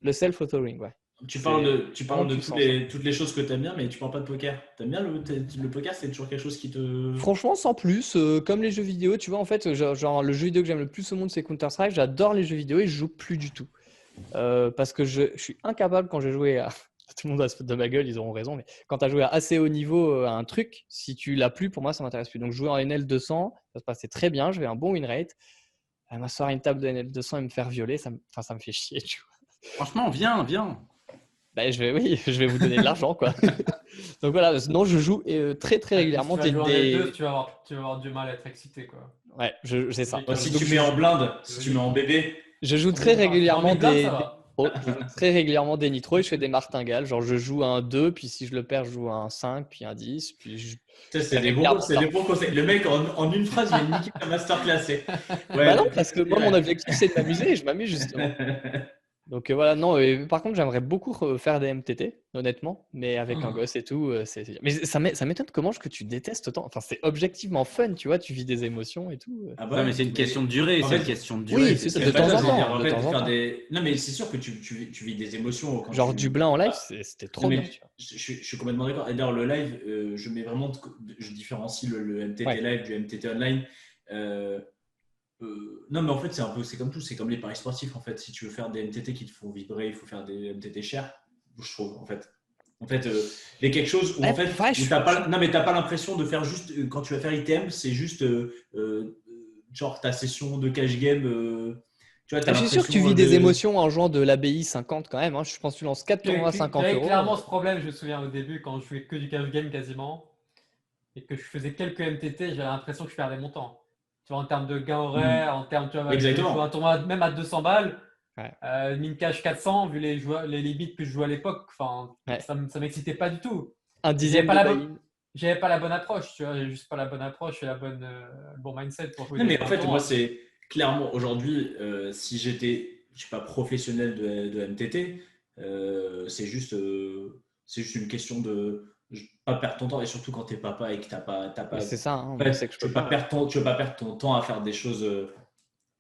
Le self-authoring, ouais. Tu C'est parles vraiment de puissant, ça. toutes les choses que tu aimes bien, mais tu parles pas de poker. T'aimes bien le poker, c'est toujours quelque chose qui te. Franchement, sans plus, comme les jeux vidéo, tu vois, en fait, genre le jeu vidéo que j'aime le plus au monde, c'est Counter-Strike. J'adore les jeux vidéo et je joue plus du tout. Parce que je suis incapable quand j'ai joué à. Tout le monde va se foutre de ma gueule, ils auront raison, mais quand tu as joué à assez haut niveau à un truc, si tu l'as plus, pour moi, ça m'intéresse plus. Donc, jouer en NL 200, ça se passait très bien, j'avais un bon win rate. M'asseoir à une table de NL 200 et me faire violer, ça me fait chier, tu vois. Franchement, viens. Ben, oui, je vais vous donner de l'argent, quoi. Donc voilà, sinon je joue très très régulièrement. Si tu vas jouer en L2, tu vas avoir du mal à être excité, quoi. Ouais, c'est ça. Si Donc, tu mets en blinde, si tu mets en bébé. je joue très régulièrement ça va. je joue très régulièrement des nitros et je fais des martingales. Genre, je joue un 2, puis si je le perds, je joue un 5, puis un 10. Puis C'est des bons conseils. Le mec, en une phrase, il vient de niquer ta masterclass. Ouais. Bah non, parce que moi, mon objectif, c'est de m'amuser et je m'amuse justement. Donc voilà, non. Par contre, j'aimerais beaucoup faire des MTT, honnêtement, mais avec un gosse et tout. Mais ça m'étonne comment que tu détestes autant. Enfin, c'est objectivement fun, tu vois, tu vis des émotions et tout. Ah Non, mais c'est une question de durée. en C'est fait, une question de durée. Oui, c'est ça, de temps en temps. De temps en temps. Non, mais c'est sûr que tu vis des émotions. Quand Genre Dublin en live, Ah, c'était trop bien. Tu vois. Je suis complètement d'accord. Et d'ailleurs, le live, je mets vraiment, je différencie le MTT live du MTT online. Non, mais en fait, c'est comme tout, c'est comme les paris sportifs. En fait, si tu veux faire des MTT qui te font vibrer, il faut faire des MTT chers, je trouve. En fait, il y a quelque chose où t'as pas l'impression de faire juste quand tu vas faire ITM, c'est juste genre ta session de cash game. Tu vois, Je suis sûr que tu vis des émotions en jouant de l'ABI 50 quand même. Hein. Je pense que tu lances 4 tournois à 50 J'avais euros. clairement ce problème, je me souviens au début, quand je jouais que du cash game quasiment, et que je faisais quelques MTT, j'avais l'impression que je perdais mon temps. Tu vois, en termes de gain horaire, en termes, tu vois, exactement. Je jouais un tournoi même à 200 balles, Ouais. min cash 400, vu les limites que je jouais à l'époque, Ouais. ça m'excitait pas du tout. Un dixième de J'avais pas la bonne approche, tu vois, j'avais juste pas la bonne approche et le bon mindset pour jouer. Non, mais en fait, moi, c'est clairement aujourd'hui, si je suis pas professionnel de MTT, c'est juste une question de pas perdre ton temps, et surtout quand t'es papa et que t'as pas. C'est ça, hein, tu veux pas perdre ton temps à faire des choses.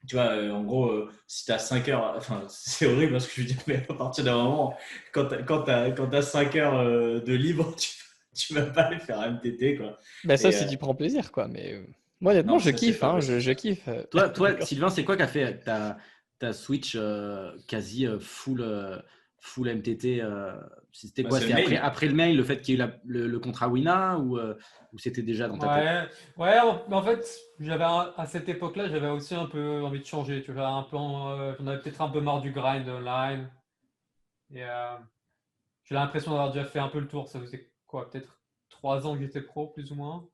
Tu vois, en gros, si tu as 5 heures, enfin, c'est horrible parce que je veux dire, mais à partir d'un moment, quand tu as 5 heures de libre, tu vas pas aller faire un MTT, quoi. Ben ça, si tu prends plaisir, quoi. Mais moi, honnêtement, je kiffe. Hein, je kiffe. Toi Sylvain, c'est quoi qui a fait ta Switch quasi full MTT C'était quoi? C'était après le mail, le fait qu'il y ait eu le contrat Wina ou c'était déjà dans ta tête? Ouais, en fait, à cette époque-là, j'avais aussi un peu envie de changer. Tu vois, j'en avais peut-être un peu marre du grind online. Et j'ai l'impression d'avoir déjà fait un peu le tour. Ça faisait quoi? Peut-être 3 ans que j'étais pro, plus ou moins.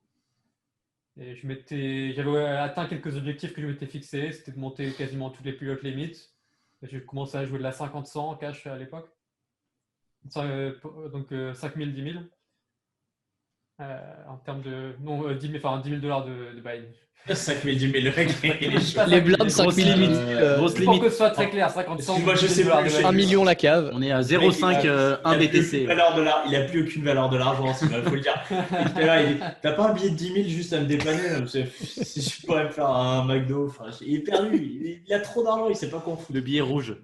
Et j'avais atteint quelques objectifs que je m'étais fixés. C'était de monter quasiment toutes les pilotes limites. J'ai commencé à jouer de la 50-100 en cash à l'époque. Donc 5 000, 10 000. En termes de. Non, 10 000 de buy. 5 000, 10 000, le mec, les blindes, 5 000 limite. Pour que ce soit très clair, 50-100. Moi, je sais pas. 1 million la cave. On est à 0,5 1 BTC. Il n'a plus aucune valeur de l'argent, il faut le dire. T'as pas un billet de 10 000 juste à me dépanner? Si je pourrais me faire un McDo. Il est perdu. Il a trop d'argent, il sait pas quoi foutre. Le billet rouge.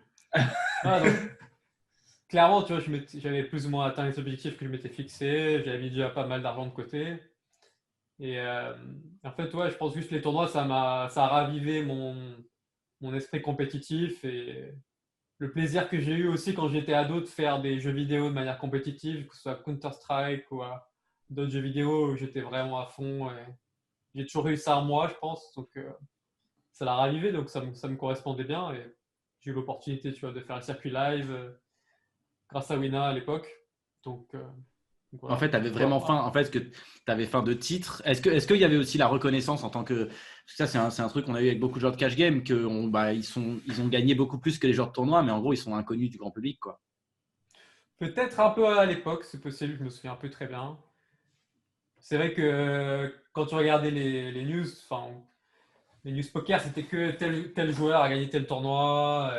Clairement, tu vois, j'avais plus ou moins atteint les objectifs que je m'étais fixés. J'avais mis déjà pas mal d'argent de côté. Et en fait, ouais, je pense juste que les tournois, ça a ravivé mon esprit compétitif et le plaisir que j'ai eu aussi quand j'étais ado de faire des jeux vidéo de manière compétitive, que ce soit Counter-Strike ou d'autres jeux vidéo où j'étais vraiment à fond. Et j'ai toujours eu ça en moi, je pense. Donc, ça l'a ravivé, donc ça me correspondait bien. Et j'ai eu l'opportunité, tu vois, de faire un circuit live grâce à Wina à l'époque. Donc voilà. En fait, tu avais vraiment faim. En fait, que tu avais faim de titre. Est-ce qu'il y avait aussi la reconnaissance en tant que. Parce que ça, c'est un truc qu'on a eu avec beaucoup de joueurs de cash game, qu'ils ont gagné beaucoup plus que les joueurs de tournoi, mais en gros, ils sont inconnus du grand public, quoi. Peut-être un peu à l'époque, c'est possible, je me souviens un peu très bien. C'est vrai que quand tu regardais les news, les news poker, c'était que tel joueur a gagné tel tournoi,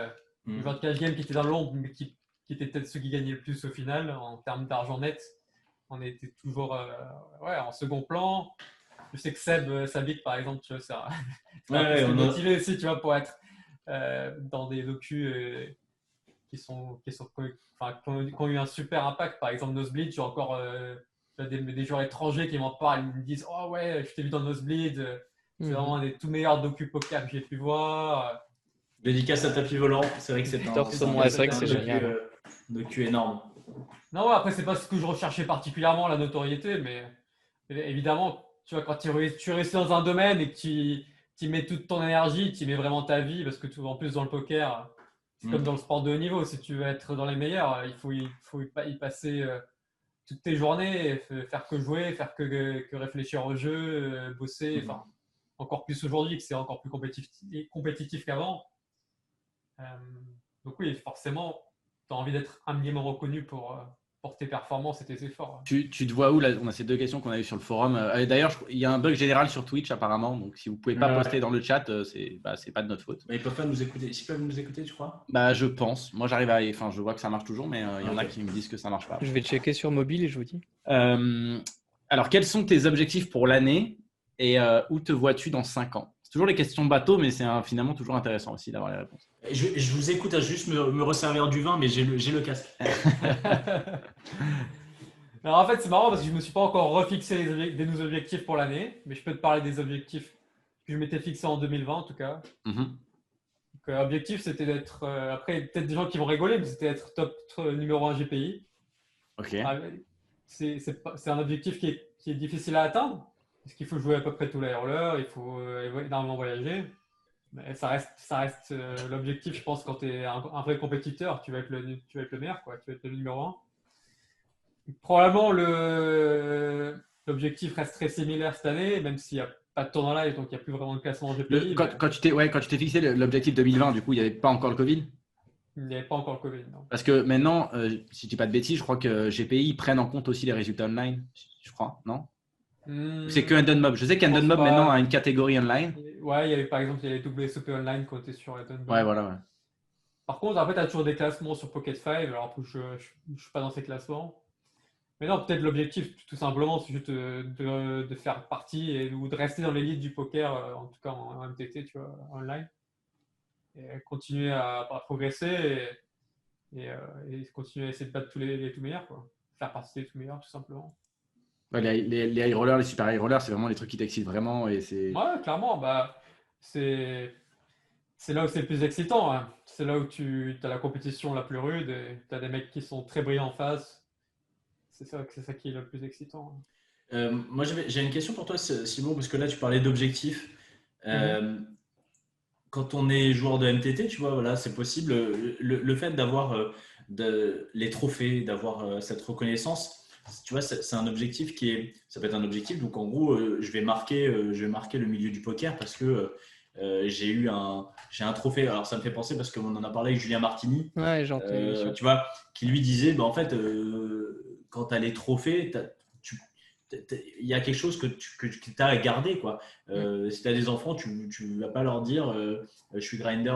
les joueurs de cash game qui étaient dans l'ombre, mais qui étaient peut-être ceux qui gagnaient le plus au final en termes d'argent net. On était toujours en second plan. Je sais que Sabic, par exemple, tu vois, ça m'a motivé aussi, tu vois, pour être dans des docus qui ont eu un super impact. Par exemple, Nosebleed, j'ai encore des joueurs étrangers qui m'en parlent, ils me disent « Oh ouais, je t'ai vu dans Nosebleed, c'est vraiment un des tout meilleurs docus poker que j'ai pu voir. » Dédicace à Tapis Volant, c'est vrai que c'est un docu énorme. Non, après, c'est pas ce que je recherchais particulièrement, la notoriété, mais évidemment, tu vois, quand tu réussis dans un domaine et que tu mets toute ton énergie, tu mets vraiment ta vie, parce que en plus dans le poker, c'est comme dans le sport de haut niveau, si tu veux être dans les meilleurs, il faut y passer toutes tes journées, faire que jouer, faire que réfléchir au jeu, bosser, encore plus aujourd'hui que c'est encore plus compétitif qu'avant. Donc oui, forcément, tu as envie d'être un minimum reconnu pour tes performances et tes efforts. Tu te vois où là? On a ces deux questions qu'on a eues sur le forum. D'ailleurs, il y a un bug général sur Twitch apparemment, donc si vous ne pouvez pas poster dans le chat, c'est pas de notre faute. Mais ils peuvent pas nous écouter. Ils peuvent nous écouter, tu crois? Je pense. Moi, je vois que ça marche toujours, mais il y en a qui me disent que ça marche pas. Je vais checker sur mobile et je vous dis. Alors, quels sont tes objectifs pour l'année et où te vois-tu dans 5 ans? C'est toujours les questions bateau, mais c'est finalement toujours intéressant aussi d'avoir les réponses. Je vous écoute à juste me resservir du vin, mais j'ai le casque. Alors en fait, c'est marrant parce que je ne me suis pas encore refixé des nouveaux objectifs pour l'année, mais je peux te parler des objectifs que je m'étais fixés en 2020 en tout cas. L'objectif, c'était d'être, après peut-être des gens qui vont rigoler, mais c'était d'être top numéro 1 GPI. Ok. C'est un objectif qui est difficile à atteindre, parce qu'il faut jouer à peu près tous les rollers, il faut énormément voyager. Mais ça reste l'objectif, je pense, quand tu es un vrai compétiteur, tu vas être le meilleur, quoi. Tu vas être le numéro 1. Probablement, l'objectif reste très similaire cette année, même s'il n'y a pas de tournoi live, donc il n'y a plus vraiment de classement en GPI. Quand tu t'es fixé l'objectif 2020, du coup, il n'y avait pas encore le Covid? Il n'y avait pas encore le Covid, non. Parce que maintenant, si je dis pas de bêtises, je crois que GPI prennent en compte aussi les résultats online, je crois, non? C'est que Endon Mob. Je sais qu'Endon Mob maintenant a une catégorie online. Ouais, il y avait par exemple les WSOP online quand tu es sur Endon Mob. Ouais, voilà. Ouais. Par contre, après, tu as toujours des classements sur Pocket 5, alors je ne suis pas dans ces classements. Mais non, peut-être l'objectif, tout simplement, c'est juste de faire partie ou de rester dans l'élite du poker, en tout cas en MTT, tu vois, online. Et continuer à progresser et continuer à essayer de battre tous les tout meilleurs, quoi. Faire partie des tout meilleurs, tout simplement. Ouais, les high rollers, les super high rollers, c'est vraiment les trucs qui t'excitent vraiment. Et c'est... Ouais, clairement. C'est là où c'est le plus excitant. Hein. C'est là où tu as la compétition la plus rude et tu as des mecs qui sont très brillants en face. C'est ça qui est le plus excitant. Moi, j'ai une question pour toi, Simon, parce que là, tu parlais d'objectifs. Quand on est joueur de MTT, tu vois, voilà, c'est possible. Le fait d'avoir les trophées, d'avoir cette reconnaissance, tu vois, c'est un objectif ça peut être un objectif. Donc, en gros, je vais marquer le milieu du poker parce que j'ai un trophée. Alors, ça me fait penser parce qu'on en a parlé avec Julien Martini. Ouais, j'ai entendu. Tu vois, qui lui disait, en fait, quand tu as les trophées, il y a quelque chose que tu as à garder, quoi. Si tu as des enfants, tu ne vas pas leur dire je suis grinder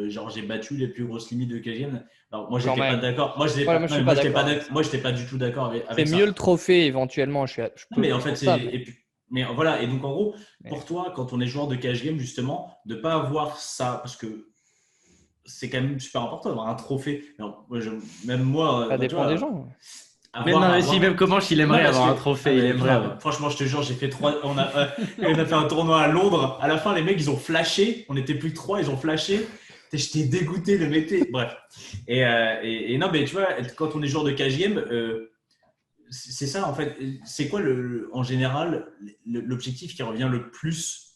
genre j'ai battu les plus grosses limites de KGM. Alors moi j'étais pas d'accord. Moi j'étais pas du tout d'accord avec ça. C'est mieux le trophée éventuellement. Mais en fait mais voilà, et donc en gros pour toi quand on est joueur de cash game justement de pas avoir ça parce que c'est quand même super important d'avoir un trophée. Alors, même moi ça dépend des gens. Même Comanche, il aimerait avoir un trophée. Franchement, je te jure, j'ai fait 3. On a fait un tournoi à Londres. À la fin, les mecs, ils ont flashé. On n'était plus que 3, ils ont flashé. J'étais dégoûté de mettre. Bref. Et non, mais tu vois, quand on est joueur de cash game, c'est ça en fait. C'est quoi en général l'objectif qui revient le plus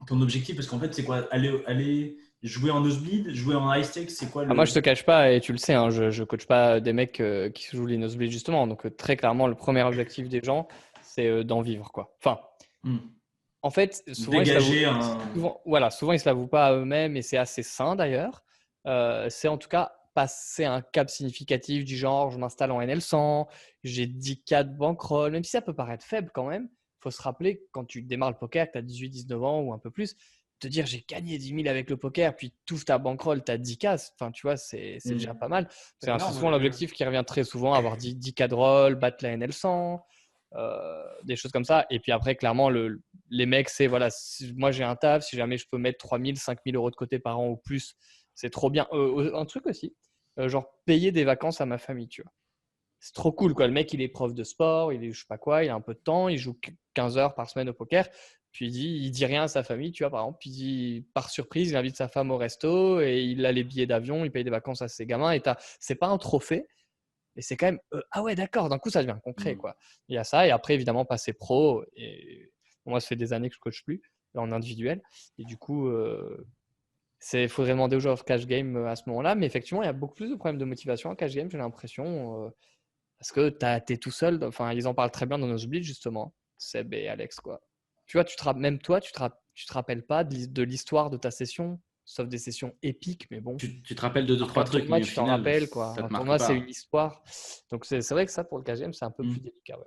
ton objectif? Parce qu'en fait, c'est quoi? Aller jouer en nosebleed, jouer en high stakes, c'est quoi Moi, je te cache pas, et tu le sais, hein, je coach pas des mecs qui jouent les nosebleeds justement. Donc, très clairement, le premier objectif des gens, c'est d'en vivre, quoi. Enfin, en fait, souvent, dégager souvent, ils se l'avouent pas à eux-mêmes, et c'est assez sain d'ailleurs. C'est en tout cas passer un cap significatif du genre, je m'installe en NL100, j'ai 10K de bankroll, même si ça peut paraître faible quand même. Il faut se rappeler que quand tu démarres le poker, que tu as 18-19 ans ou un peu plus, te dire j'ai gagné 10 000 avec le poker, puis tu ouvres ta bankroll, tu as 10K, enfin, tu vois, c'est déjà pas mal. C'est souvent l'objectif qui revient très souvent, avoir 10K de roll, battre la NL100, des choses comme ça. Et puis après, clairement, les mecs, c'est voilà, moi j'ai un taf, si jamais je peux mettre 3 000, 5 000 euros de côté par an ou plus, c'est trop bien. Un truc aussi, genre payer des vacances à ma famille, tu vois. C'est trop cool, quoi. Le mec, il est prof de sport, il est je sais pas quoi, il a un peu de temps, il joue 15 heures par semaine au poker. Puis il dit rien à sa famille, tu vois, par exemple. Puis par surprise, il invite sa femme au resto et il a les billets d'avion, il paye des vacances à ses gamins. Et c'est pas un trophée, mais c'est quand même ah ouais, d'accord. D'un coup, ça devient concret, quoi. Il y a ça, et après évidemment passer pro. Et moi, ça fait des années que je coach plus en individuel, et du coup, il faudrait demander aux joueurs de cash game à ce moment-là. Mais effectivement, il y a beaucoup plus de problèmes de motivation en cash game, j'ai l'impression. Parce que tu es tout seul. Enfin, ils en parlent très bien dans nos Nosebleed, justement. Seb et Alex, quoi. Tu vois, même toi, tu te rappelles pas de l'histoire de ta session, sauf des sessions épiques, mais bon. Tu te rappelles de 2-3 trucs, mais au tu t'en final, rappelles, quoi. ça te Pour marque moi, pas. c'est une histoire. Donc, c'est vrai que ça, pour le cash game, c'est un peu plus délicat. Ouais.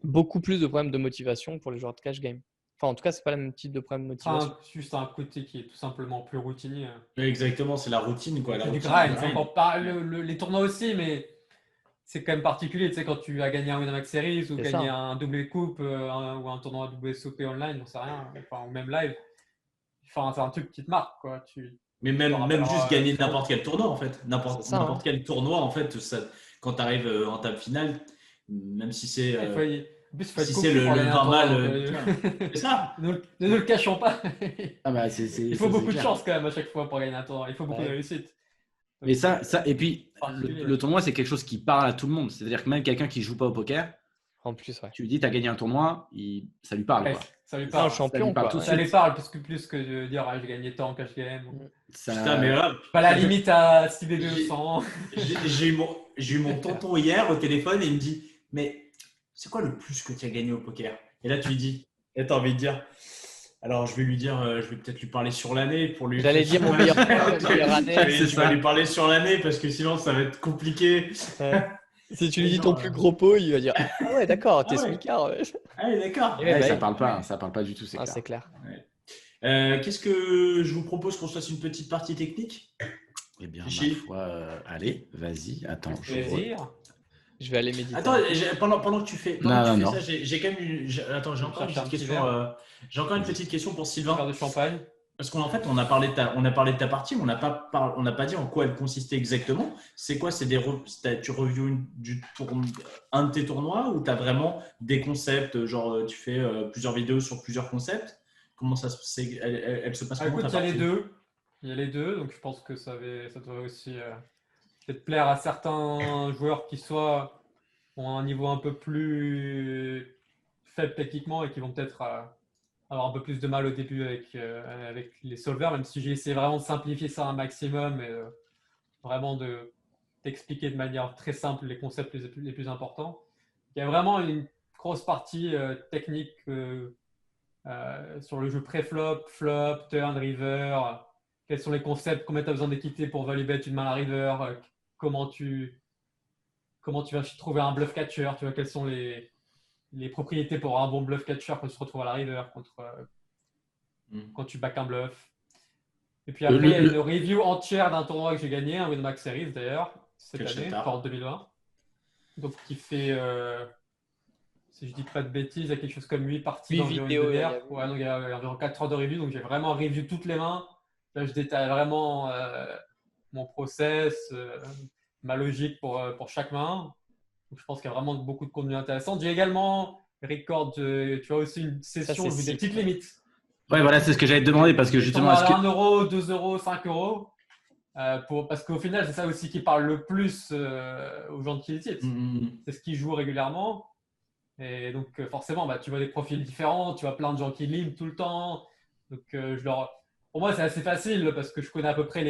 Beaucoup plus de problèmes de motivation pour les joueurs de cash game. Enfin, en tout cas, c'est pas le même type de problème de motivation. Juste un côté qui est tout simplement plus routinier. Exactement, c'est la routine, quoi. Du grind. Encore pas les tournois aussi, mais c'est quand même particulier. Tu sais, quand tu as gagné un Winamax Series ou gagné un double coupe ou un tournoi WSOP online, j'en sais rien, enfin, ou même live. Enfin, c'est un truc qui te marque, quoi. Mais même juste gagner n'importe quel tournoi, en fait. N'importe quel tournoi, en fait, quand tu arrives en table finale, même si c'est. Si c'est le 20 balles, c'est ça. Ne le cachons pas. Il faut beaucoup de chance quand même à chaque fois pour gagner un tournoi. Il faut beaucoup de réussite. Mais et puis le tournoi, c'est quelque chose qui parle à tout le monde. C'est-à-dire que même quelqu'un qui joue pas au poker, en plus, tu lui dis, tu as gagné un tournoi, ça lui parle. Quoi. Ça lui parle. Champion, ça lui parle plus que de dire j'ai gagné tant en cash game. Putain, mais là, pas la limite à 6v200. J'ai eu mon tonton hier au téléphone et il me dit mais c'est quoi le plus que tu as gagné au poker? Et là, tu lui dis, et tu as envie de dire, alors je vais lui dire, je vais peut-être lui parler sur l'année pour lui. J'allais dire mon meilleur année. Je vais lui parler sur l'année parce que sinon ça va être compliqué. Si tu lui dis ton plus gros pot, il va dire ah ouais, d'accord, t'es smicard. Ah ouais, d'accord. Ça parle pas du tout, c'est clair. Ouais. Qu'est-ce que je vous propose qu'on fasse une petite partie technique? Eh bien, ma foi, allez, vas-y, attends. Je vais aller méditer. Attends, pendant que tu fais, ça, j'ai quand même Attends, j'ai encore une petite question. J'ai encore une petite question pour Sylvain. Un verre de champagne. Parce qu'en fait, on a parlé de ta partie, mais on n'a pas dit en quoi elle consistait exactement. C'est quoi? Tu reviews un de tes tournois ou tu as vraiment des concepts, genre tu fais plusieurs vidéos sur plusieurs concepts? Comment ça elle se passe? Écoute, il y a les deux. Il y a les deux, donc je pense que ça devrait aussi peut-être plaire à certains joueurs qui ont un niveau un peu plus faible techniquement et qui vont peut-être avoir un peu plus de mal au début avec les solvers, même si j'ai essayé vraiment de simplifier ça un maximum et vraiment d'expliquer de manière très simple les concepts les plus importants. Il y a vraiment une grosse partie technique sur le jeu pré-flop, flop, turn, river. Quels sont les concepts, combien tu as besoin d'équité pour value bet une main à la river, comment tu vas trouver un bluff catcher, tu vois, quelles sont les propriétés pour avoir un bon bluff catcher quand tu te retrouves à la river quand tu back un bluff. Et puis après, il y a une review entière d'un tournoi que j'ai gagné, un Winamax Series d'ailleurs, cette année, en 2020. Donc qui fait, si je dis pas de bêtises, il y a quelque chose comme 8 parties d'environ une demi-heure. Ouais, donc il y a environ 4 heures de review, donc j'ai vraiment review toutes les mains. Là, je détaille vraiment mon process, ma logique pour chaque main. Donc, je pense qu'il y a vraiment beaucoup de contenu intéressant. J'ai également record, tu vois, aussi une session où j'ai des petites limites. Ouais, voilà, c'est ce que j'allais te demander parce que justement. 1 €, 2 €, 5 €. Parce qu'au final, c'est ça aussi qui parle le plus aux gens de Kill Tips. C'est ce qu'ils jouent régulièrement. Et donc, forcément, tu vois des profils différents, tu vois plein de gens qui liment tout le temps. Donc, pour moi, c'est assez facile parce que je connais à peu près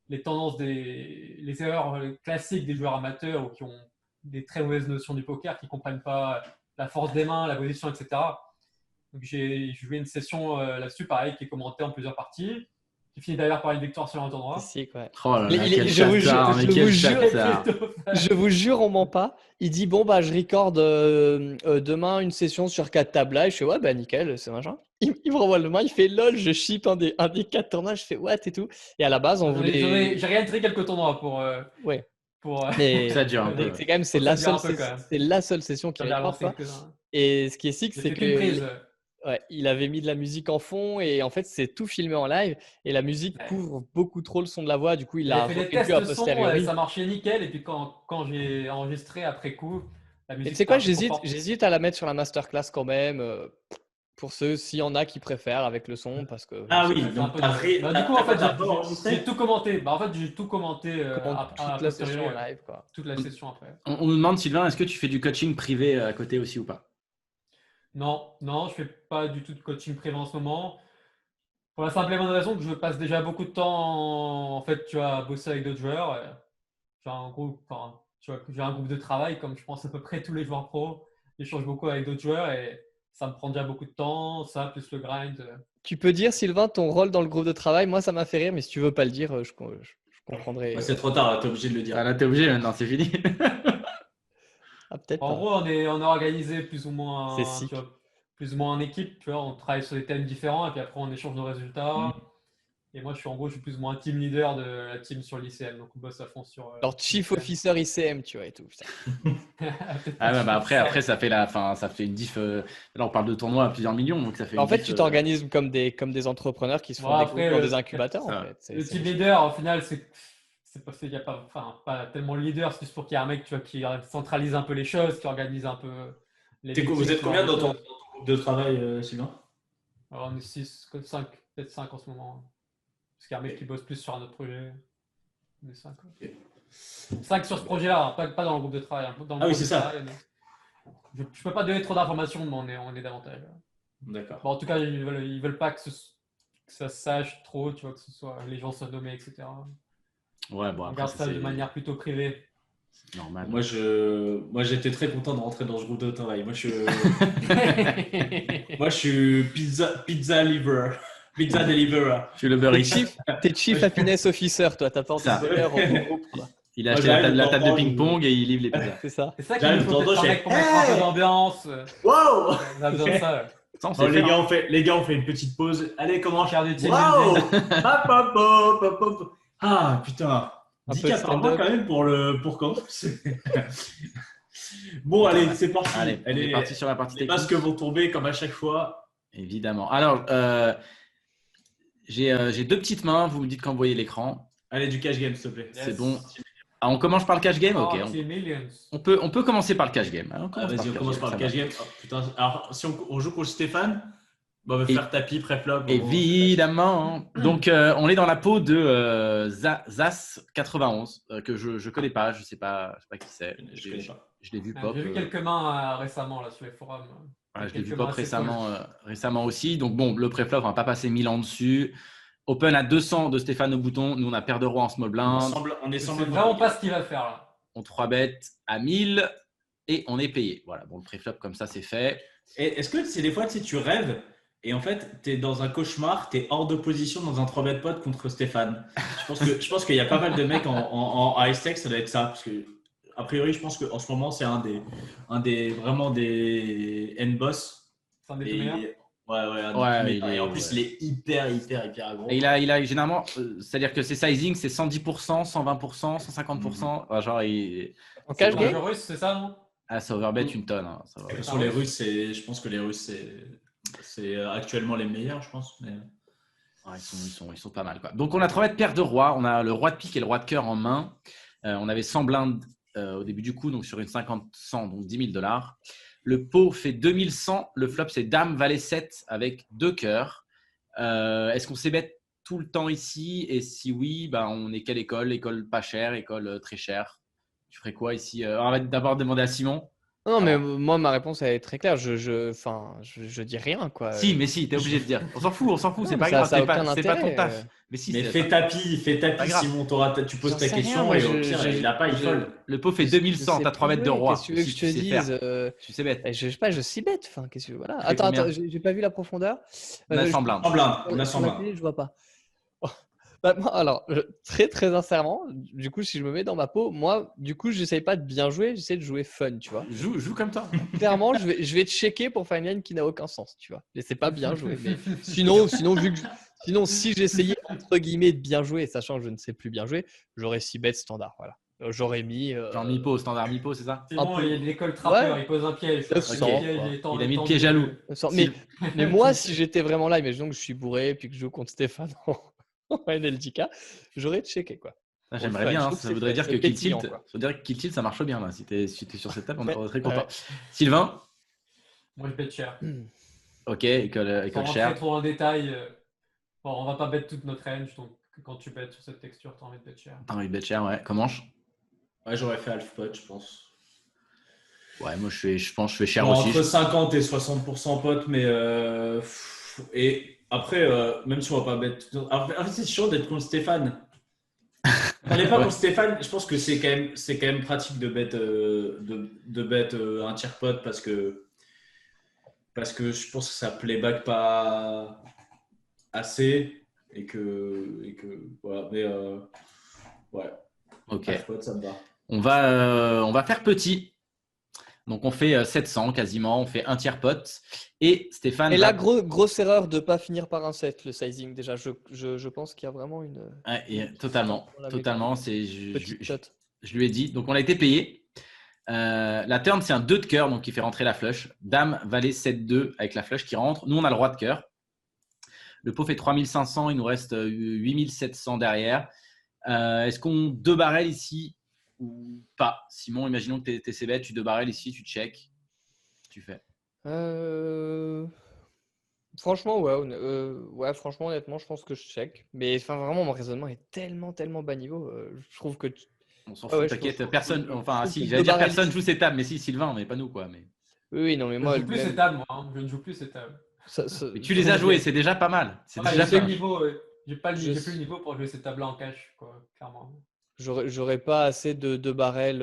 les tendances, les erreurs classiques des joueurs amateurs ou qui ont des très mauvaises notions du poker, qui ne comprennent pas la force des mains, la position, etc. Donc, j'ai joué une session là-dessus, pareil, qui est commentée en plusieurs parties, qui finit d'ailleurs par une victoire sur un tournoi. Ouais. Oh là là, Il est- quel je vous chatard, jure- mais je quel vous jure- chatard. Je vous jure, on ment pas. Il dit bon bah je recorde demain une session sur 4 tables là. Et je fais ouais bah nickel, c'est machin. Il me renvoie le main, il fait lol, je ship un des 4 tournois, je fais what et tout. Et à la base on voulait. J'ai réentré quelques tournois Ouais. pour Mais Ça dure un peu. c'est quand même Ça dure un peu, quand même. c'est la seule session qui j'en ai record avancé quoi. quelques-uns. Et ce qui est sick, J'ai c'est fait qu'une prise. que ouais, il avait mis de la musique en fond et en fait c'est tout filmé en live et la musique Ouais. couvre beaucoup trop le son de la voix. Du coup il a J'ai fait des refait tests a de son, posteriori. ça marchait nickel. Et puis quand j'ai enregistré après coup, la Et musique tu sais quoi, était un peu trop forte. j'hésite à la mettre sur la masterclass quand même, pour ceux, s'il y en a qui préfèrent avec le son, parce que Ah oui, C'est un donc peu t'as dur. Du coup, en fait, pas enregistré. j'ai tout commenté. En fait, j'ai tout commenté je commande à toute la session posteriori, en live, quoi. toute la session après. On nous demande, Sylvain, est-ce que tu fais du coaching privé à côté aussi ou pas? Non, je fais pas du tout de coaching privé en ce moment. Pour la simple et bonne raison que je passe déjà beaucoup de temps, en fait, tu vois, à bosser avec d'autres joueurs. J'ai un groupe, enfin, tu vois, j'ai un groupe de travail, comme je pense à peu près tous les joueurs pro. J'échange beaucoup avec d'autres joueurs et ça me prend déjà beaucoup de temps, ça, plus le grind. Tu peux dire, Sylvain, ton rôle dans le groupe de travail. Moi, ça m'a fait rire, mais si tu veux pas le dire, je comprendrai. C'est trop tard, t'es obligé de le dire. Ah là, t'es obligé maintenant, c'est fini. Ah, peut-être En pas. gros, on est organisé plus ou moins, C'est sick. tu vois, plus ou moins en équipe. Tu vois, on travaille sur des thèmes différents et puis après, on échange nos résultats. Et moi, je suis plus ou moins team leader de la team sur l'ICM. Donc, on bosse à fond sur. Alors, Chief Officer ICM, tu vois, et tout. Putain. Ah ouais, bah après, ça fait ça fait une diff. Là, on parle de tournois à plusieurs millions, donc ça fait. En une fait, diff, tu t'organises comme des entrepreneurs qui se font Bon, des après, groupes dans des incubateurs, ça, en fait. Le team leader, au final, c'est pas, il y a pas, enfin, pas tellement le leader, c'est juste pour qu'il y ait un mec, tu vois, qui centralise un peu les choses, qui organise un peu les Vous meetings, êtes ce combien genre dans de ton choses. groupe de travail, Sylvain? Alors, on est 6, 5, peut-être 5 en ce moment. Parce qu'il y a un mec qui bosse plus sur un autre projet. On est 5. 5 sur ce projet-là, hein, pas dans le groupe de travail. Dans le Ah oui, groupe c'est de ça. travail, je peux pas donner trop d'informations, mais on est davantage. D'accord. Bon, en tout cas, ils veulent pas que ça se sache trop, tu vois, que les gens soient nommés, etc. Ouais, bon, On après, garde ça de c'est manière plutôt privée. normal. Moi, j'étais très content de rentrer dans ce groupe de travail. Moi, je suis pizza liver. Pizza deliverer. Je suis le Uber Eats. T'es Chief Happiness Officer, toi. T'apportes Ça. du bonheur au groupe, quoi. Il a Moi, acheté j'arrive la de table temps de en temps, ping-pong et il livre les pizzas. C'est ça. C'est ça qu'il nous J'arrive faut, de temps en peut-être temps, un je mec fais pour mettre un peu hey d'ambiance. Wow. On a besoin de ça. Ça, on Bon, sait les faire. gars, on fait une petite pause. Allez, comment Faire du team Wow. building. Hop. Ah, putain. Un 10 peu de cas par mois stand-up. quand même pour commencer. Bon, allez, c'est parti. Allez, on est parti sur la partie Les technique. masques vont tomber comme à chaque fois. Évidemment. Alors, j'ai deux petites mains. Vous me dites quand vous voyez l'écran. Allez, du cash game, s'il te plaît. Yes. C'est bon. Ah, on commence par le cash game. Ok. 40 millions. On peut commencer par le cash game. Hein, Vas-y, on commence par le ça cash va. game. Oh, putain. Alors, si on joue contre Stéphane, on va faire tapis, pré-flop. Évidemment. Donc, on est dans la peau de Zas 91 que je connais pas. Je sais pas qui c'est. Je connais pas. Je l'ai vu pop. J'ai vu quelques mains récemment là, sur les forums. Ouais, je l'ai vu Quelques pop mains assez récemment aussi. Donc, bon, le pré-flop, on va pas passer 1000 ans dessus. Open à 200 de Stéphane au bouton. Nous, on a paire de rois en small blind. On est Je sais semblable. vraiment pas ce qu'il va faire là. On 3-bet à 1000 et on est payé. Voilà, bon, le pré-flop, comme ça, c'est fait. Et est-ce que c'est des fois, tu rêves et en fait, tu es dans un cauchemar, tu es hors de position dans un 3-bet pot contre Stéphane. Je pense qu'il y a pas mal de mecs en high stakes, ça doit être ça. Parce que, a priori, je pense qu'en ce moment, c'est un des N-boss. C'est un des tout Et, meilleurs. et en plus, il est hyper aggro. Et il a généralement, c'est-à-dire que ses sizing, c'est 110%, 120%, 150%. Enfin, genre, En cash C'est game un jeu russe, c'est ça, non? ah, ça overbet une tonne. Hein, ça va. Sur les Russes, je pense que les Russes, c'est actuellement les meilleurs, je pense. Mais... Ouais, ils sont pas mal, quoi. Donc, on a 3 bêtes paire de rois. On a le roi de pique et le roi de cœur en main. On avait 100 blindes au début du coup, donc sur une 50-100, donc 10 000 $. Le pot fait 2100. Le flop, c'est dame, valet 7 avec 2 cœurs. Est-ce qu'on s'ébête tout le temps ici? Et si oui, ben, on est quelle école? École pas chère, école très chère? Tu ferais quoi ici? On va d'abord demander à Simon. Non, mais moi, ma réponse elle est très claire. Je dis rien, quoi. Si, mais si, t'es obligé de dire. On s'en fout, Non, c'est mais pas grave. ça a aucun C'est pas ton intérêt. taf. Mais si, Mais c'est fais tapis, pas grave. Simon. Tu poses J'en ta sais rien, question moi, et au pire, il n'a pas, il fold. Le pot fait Je 2100, sais t'as 3 plus mètres de jouer, roi. qu'est-ce que tu veux que Si je tu te sais dise faire, tu sais bête. je sais pas, je suis bête. Enfin, qu'est-ce que voilà. Tu fais Attends, combien j'ai pas vu la profondeur. On a Je- 100 blindes. En blind, on a sur 100 la blindes. télé, je vois pas. Bah, moi, alors, très très sincèrement, du coup, si je me mets dans ma peau, moi, du coup, j'essaye pas de bien jouer, j'essaie de jouer fun, tu vois. Joue comme toi. Clairement, je vais checker pour faire une ligne qui n'a aucun sens, tu vois. Et c'est pas bien joué. Mais sinon, si j'essayais entre guillemets de bien jouer, sachant que je ne sais plus bien jouer, j'aurais 6 bêtes standard, voilà. J'aurais mis. Genre mi-pot, standard mi-pot, c'est ça? Simon, peu- il y a de l'école trappeur, Ouais. il pose un piège. Ok. Le piège, Il a mis le piège à loup. Mais moi, si j'étais vraiment là, imaginons que je suis bourré et puis que je joue contre Stéphane en NLDK, j'aurais checké, quoi. Ah, j'aimerais Fun, bien, je hein. trouve que Ça c'est voudrait fun, dire c'est que Kill pétillant, Tilt, quoi. ça veut dire que Kill Tilt, ça marche bien là. Si t'es sur cette table, on Ouais. serait très content. Ouais. Sylvain? Moi, je bête cher. Ok, école Sans rentrer cher. trop dans le détail, bon, on va pas bet toute notre range, donc quand tu bêtes sur cette texture, tu as envie de bet cher. T'as envie de bet cher, ouais. Comment Ouais, j'aurais fait half pot, je pense. Ouais, moi je pense que je fais cher Bon, aussi. entre 50 et 60% pot, mais et après, même si on va pas bet. En fait, c'est chiant d'être contre Stéphane. On n'est pas Ouais. contre Stéphane. Je pense que c'est quand même pratique de bet, un tiers pot parce que je pense que ça playback pas assez et que voilà. Mais ouais, Ok. half pot, ça me va. On va faire petit. Donc on fait 700 quasiment, on fait un tiers pot. Et Stéphane. Et là, grosse erreur de pas finir par un 7, le sizing. Déjà, je pense qu'il y a vraiment une. Ouais, totalement. Petite shot. Je lui ai dit. Donc on a été payé. La turn, c'est un 2 de cœur, donc il fait rentrer la flush. Dame, valet, 7-2 avec la flush qui rentre. Nous, on a le roi de cœur. Le pot fait 3500, il nous reste 8700 derrière. Est-ce qu'on 2 barrels ici ou pas? Simon, imaginons que tu es C-bet, tu 2 barrels ici, tu check. Tu fais. Franchement, ouais, franchement, honnêtement, je pense que je check. Mais enfin, vraiment, mon raisonnement est tellement bas niveau. Je trouve que. On s'en Ah fout, ouais, t'inquiète. Personne, enfin, si, que j'allais dire deux personne barrels joue ces tables, mais si, Sylvain, mais pas nous, quoi. Mais Oui, non, mais moi. Je ne joue plus ces tables, moi. Hein. Je ne joue plus ces tables. mais tu les as joués, c'est déjà pas mal. C'est Ah, déjà j'ai pas plus le mal. niveau, j'ai plus le niveau pour jouer ces tables-là en cash, quoi, clairement. J'aurais pas assez de barrels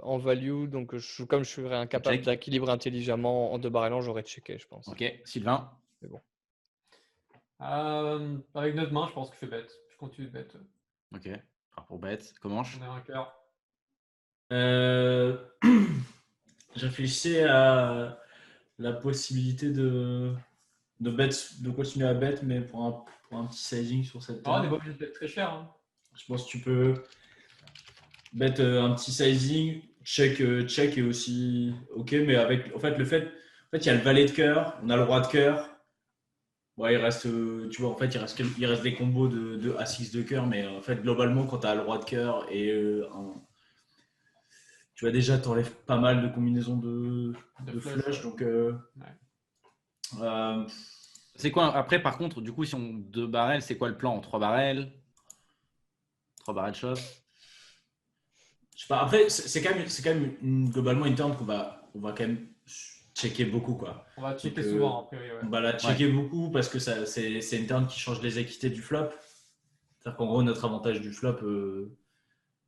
en value, donc comme je serais incapable Check. d'équilibrer intelligemment en 2 barrels, j'aurais checké, je pense. Ok, Sylvain. Mais bon. Avec notre main, je pense que je fais bet. Je continue de bet. Ok, alors pour bet, comment On a un cœur. Je réfléchissais à la possibilité de continuer à bet, mais pour un petit sizing sur cette On n'est table. pas obligé de bet très cher. Hein. Je pense que tu peux bet un petit sizing, check est aussi ok, mais avec en fait il y a le valet de cœur, on a le roi de cœur. Ouais, il reste, tu vois, en fait, il reste des combos de A6 de cœur, mais en fait, globalement, quand tu as le roi de cœur et tu vois déjà, tu enlèves pas mal de combinaisons de flush. Donc, c'est quoi après, par contre, du coup, si on 2 barrels, c'est quoi le plan? 3 barrels 3 barrels shot? je sais pas. Après, c'est quand même globalement une turn qu'on va quand même checker beaucoup, quoi. On va checker Donc, souvent, a priori. Ouais. On va la checker beaucoup parce que c'est une turn qui change les équités du flop. C'est-à-dire qu'en gros, notre avantage du flop,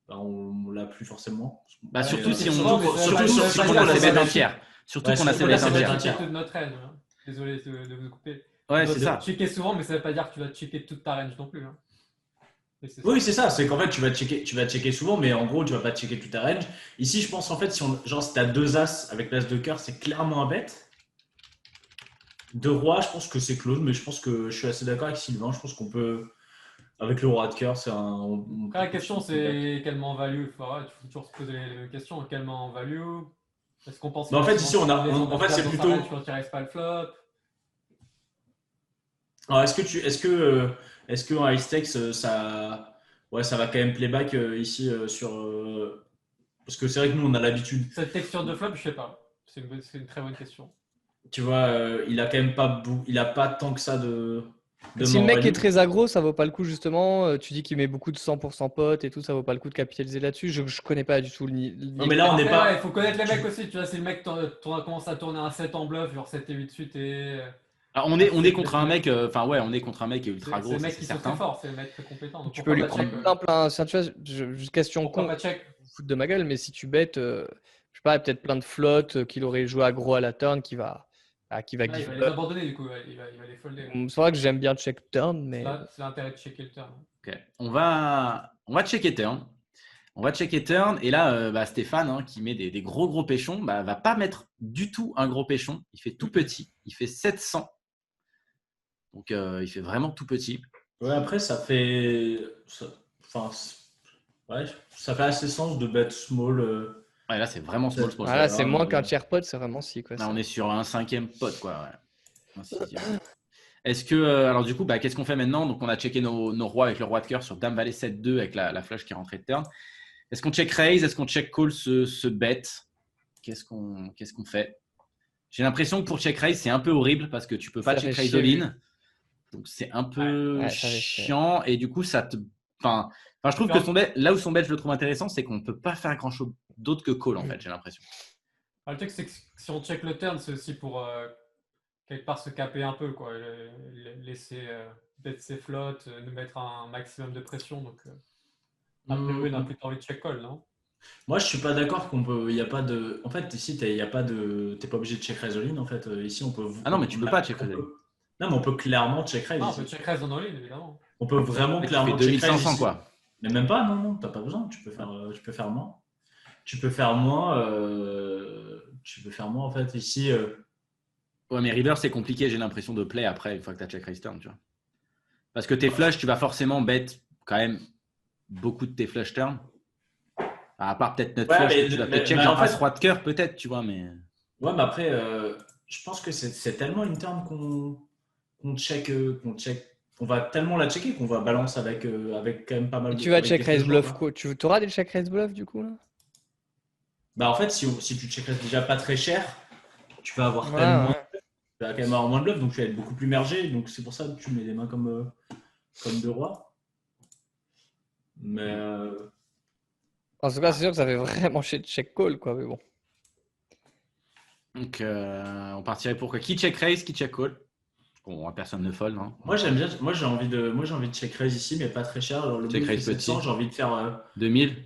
on l'a plus forcément. Bah, surtout si on surtout qu'on a fait bet un tiers. Surtout qu'on a fait bet un tiers. checker toute notre range. Hein. Désolé de vous couper. Ouais, Tu c'est vas ça. checker souvent, mais ça ne veut pas dire que tu vas checker toute ta range non plus. Hein. Oui, c'est ça. C'est qu'en fait, tu vas checker souvent, mais en gros, tu vas pas checker toute ta range. Ici, je pense en fait, si tu as 2 as avec l'as de cœur, c'est clairement un bet. 2 rois, je pense que c'est close, mais je pense que je suis assez d'accord avec Sylvain. Je pense qu'on peut, avec le roi de cœur, c'est un. Après, la question, c'est quelle main en value. Il faut toujours se poser les questions. Quelle main en value? Est-ce qu'on pense Mais en fait, ici, en fait, c'est plutôt. Quand il reste pas le flop. Alors, est-ce que en high stakes, ça va quand même playback ici sur. Parce que c'est vrai que nous, on a l'habitude. Cette texture de flop, je sais pas. C'est une très bonne question. Tu vois, il a quand même pas tant que ça de. Si le mec est très aggro, ça vaut pas le coup justement. Tu dis qu'il met beaucoup de 100% potes et tout, ça vaut pas le coup de capitaliser là-dessus. Je connais pas du tout le niveau. Non, mais là, on n'est pas. Il faut connaître les mecs aussi. Tu vois, si le mec commence à tourner un 7 en bluff, genre 7 et 8 de suite et. Alors, on est contre un mec. Enfin ouais, on est contre un mec qui est ultra gros. C'est le mec c'est qui sont certain. très fort, c'est le mec très compétent. Donc Tu peux lui prendre plein. Tu vois, question con. Pas check. Foutre de ma gueule, mais si tu bêtes, je sais pas, peut-être plein de flottes qu'il aurait joué aggro à la turn qui va. Il va les abandonner du coup, il va les folder. C'est vrai que j'aime bien check turn, mais. C'est l'intérêt de checker le turn. Ok. On va checker turn. On va checker turn. Et là, Stéphane, qui met des gros péchons, va pas mettre du tout un gros péchon. Il fait tout petit. Il fait 700. Donc, il fait vraiment tout petit. Ouais, après, ça fait assez sens de bet small. Ouais, là, c'est vraiment small. Ah, là, c'est moins qu'un tiers pot, c'est vraiment si. Quoi, là, on est sur un 5e pot, quoi. Ouais. Un 6e. Est-ce que, alors du coup, qu'est-ce qu'on fait maintenant? Donc, on a checké nos rois avec le roi de cœur sur Dame Valet 7-2 avec la flush qui est rentrée de turn. Est-ce qu'on check raise? Est-ce qu'on check call ce bet? Qu'est-ce qu'on fait? J'ai l'impression que pour check raise, c'est un peu horrible parce que tu peux pas check raise all-in. Donc, c'est un peu chiant. Et du coup, ça te. Enfin, je trouve que là où son bet, je le trouve intéressant, c'est qu'on ne peut pas faire grand-chose d'autre que call, en fait, j'ai l'impression. Le truc, c'est que si on check le turn, c'est aussi pour quelque part se caper un peu, quoi. Laisser bet ses flottes, nous mettre un maximum de pression. Donc, a priori, on a plutôt envie de check call, non? Moi, je suis pas d'accord qu'on peut. Il y a pas de. En fait, ici, il y a pas de. T'es pas obligé de check raise all-in. En fait, ici, on peut. Ah non, mais tu peux pas check raise all-in. Non, mais on peut clairement check raise. Non, on peut check raise en all-in, évidemment. On peut vraiment clairement check raise. 2500, quoi. Mais même pas, non, t'as pas besoin. Tu peux faire moins. Tu peux faire moins. En fait, ici. Ouais, mais river, c'est compliqué, j'ai l'impression de play après, une fois que tu as check raise turn, tu vois. Parce que tes flush, tu vas forcément bet quand même beaucoup de tes flush turn. À part peut-être notre flush, tu vas peut-être check genre as roi de cœur, peut-être, tu vois, mais. Ouais, mais après, je pense que c'est tellement une turn qu'on check. On va tellement la checker qu'on va balance avec quand même pas mal de. Tu vas check raise bluff quoi? Tu auras des check raise bluff du coup là? En fait, si tu check raise déjà pas très cher, tu vas avoir tellement. Tu vas quand même avoir moins de bluff, donc tu vas être beaucoup plus mergé. Donc c'est pour ça que tu mets des mains comme deux rois. Mais. En tout cas, c'est sûr que ça fait vraiment check call quoi, mais bon. Donc on partirait pour quoi? Qui check raise, qui check call? Bon, personne ne fold, non? Moi j'aime bien. Moi j'ai envie de check raise ici, mais pas très cher. Alors, le check raise 700, j'ai envie de faire 2000.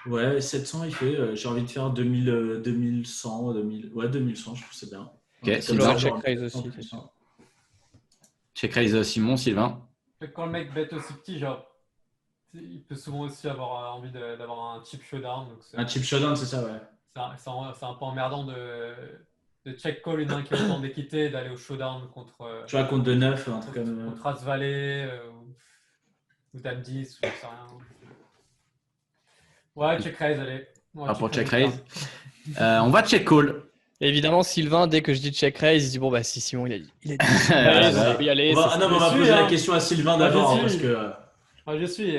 Ouais, 700 il fait. J'ai envie de faire 2100, 2000. Ouais, 2100, je trouve que c'est bien. Ok, Sylvain. Check raise aussi. Check raise Simon, Sylvain. Quand le mec bet aussi petit, genre, il peut souvent aussi avoir envie d'avoir un chip showdown. Donc un chip showdown, c'est ça, ouais. C'est un peu emmerdant de check call une main qui a autant d'équité, d'aller au showdown contre. Tu vois, contre 2-9, un truc comme. Contre As Valet ou Dame 10, ou je sais rien. Ouais, check raise, allez. Ouais, pour check raise. On va check call. Et évidemment, Sylvain, dès que je dis check raise, il dit bon, bah si Simon, il a dit. On va poser la question à Sylvain d'abord. Parce que. Je suis.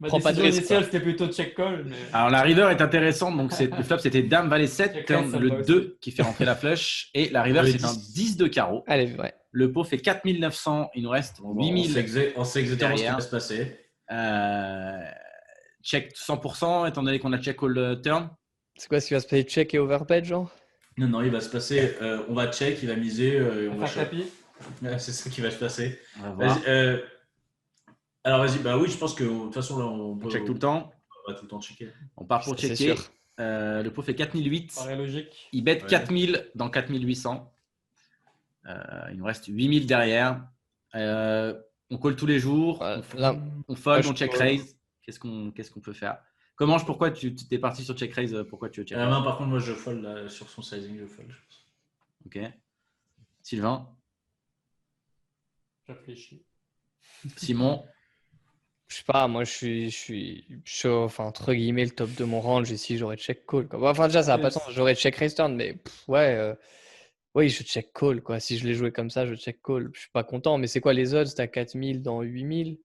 Ma décision initiale, c'était plutôt check call. Mais... Alors, la river est intéressante. Donc, le flop, c'était Dame Valet 7, turn le 2 qui fait rentrer la flush. Et la river, c'est un 10 de carreau. Allez, ouais. Le pot fait 4900. Il nous reste 8000. On sait exactement ce qui va se passer. Check 100%, étant donné qu'on a check all turn. C'est quoi ce qui va se passer? Check et overbet, genre? Non, il va se passer. On va check, il va miser. On va tapis. C'est ça qui va se passer. On va voir. Alors, vas-y. Bah oui, je pense que de toute façon, là, on check tout le temps. On va tout le temps checker. On part pour checker. Le pot fait 4008. Paraît logique. Il bet 4000 dans 4800. Il nous reste 8000 derrière. On call tous les jours. On fold, on check raise. Qu'est-ce qu'on peut faire? Pourquoi tu es parti sur check raise? Pourquoi tu veux check raise? Non, par contre, moi, je fold là, sur son sizing, je fold. Ok. Sylvain? Réfléchis. Simon? Je sais pas, moi je suis chaud, enfin entre guillemets le top de mon range ici, j'aurais check call quoi. Enfin déjà ça n'a pas de sens, j'aurais check raise turn, mais oui je check call quoi. Si je l'ai joué comme ça, je check call. Je suis pas content, mais c'est quoi les odds? T'as 4000 dans 8000?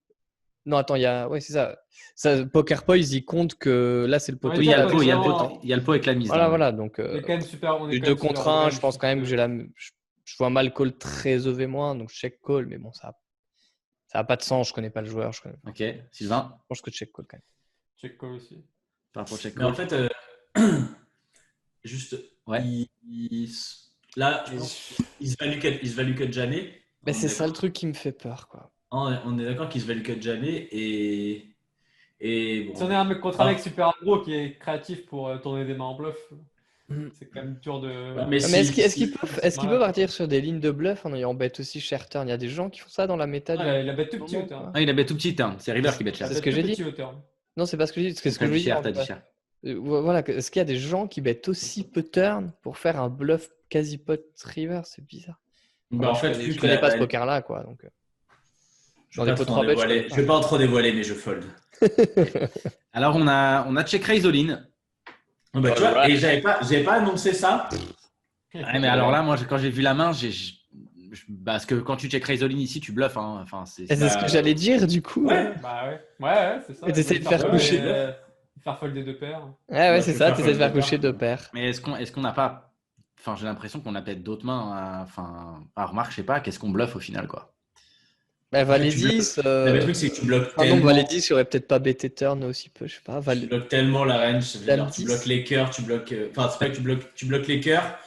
Non attends, c'est ça. Poker Poise il compte que là c'est le poteau. Oui, il y a le pot avec la mise. Voilà donc. On est quand même super. On est 2 contre 1, je pense quand même que j'ai la. je vois mal call très EV-, donc check call, mais bon, ça a pas de sens. Je connais pas le joueur. Ok, Sylvain, Je pense que check call quand même. Check call aussi. par rapport au check Mais en call. fait, juste, Ouais. là, je pense qu'il se value cut jamais. Mais On c'est est ça le d'accord. truc qui me fait peur, quoi. On est d'accord qu'il se value cut jamais et bon. Si on est un mec contre un mec super aggro qui est créatif pour tourner des mains en bluff, c'est quand même dur de. Ouais, Mais est-ce qu'il peut partir sur des lignes de bluff en ayant bet aussi cher turn? Il y a des gens qui font ça dans la méta. Il a bet tout petit au turn. Ah, il a bet tout petit, hein. C'est River qui bet cher. C'est ce que j'ai dit. Non, c'est pas ce que j'ai dit. C'est ce que je veux dire. T'as dit cher. Voilà, est-ce qu'il y a des gens qui bettent aussi peu turn pour faire un bluff quasi pot river? C'est bizarre. Bah, en fait, je connais pas ce poker-là, quoi. Donc, je vais pas en trop dévoiler, mais je fold. Alors, on a check raise all-in. Bah, tu vois, et j'avais pas annoncé ça. Ouais, mais alors là, moi, quand j'ai vu la main, parce que quand tu check raise all-in ici, tu bluffes. Hein. Enfin, c'est ce que j'allais dire, du coup. Ouais, ouais, c'est ça. Et t'essaies de faire coucher. Faire folder deux paires. Ouais, c'est ça, t'essaies de faire coucher deux paires. Mais est-ce qu'on n'a pas. Enfin, j'ai l'impression qu'on a peut-être d'autres mains. Enfin, remarque, je sais pas, qu'est-ce qu'on bluffe au final, quoi. Bah, Valet 10. Le truc, c'est que tu bloques Pardon, tellement. Valet 10, il aurait peut-être pas bêté turn aussi peu, je sais pas. Tu bloques tellement la range. Dame Tu 10. bloques les cœurs, tu bloques. Enfin, c'est pas que tu bloques les cœurs.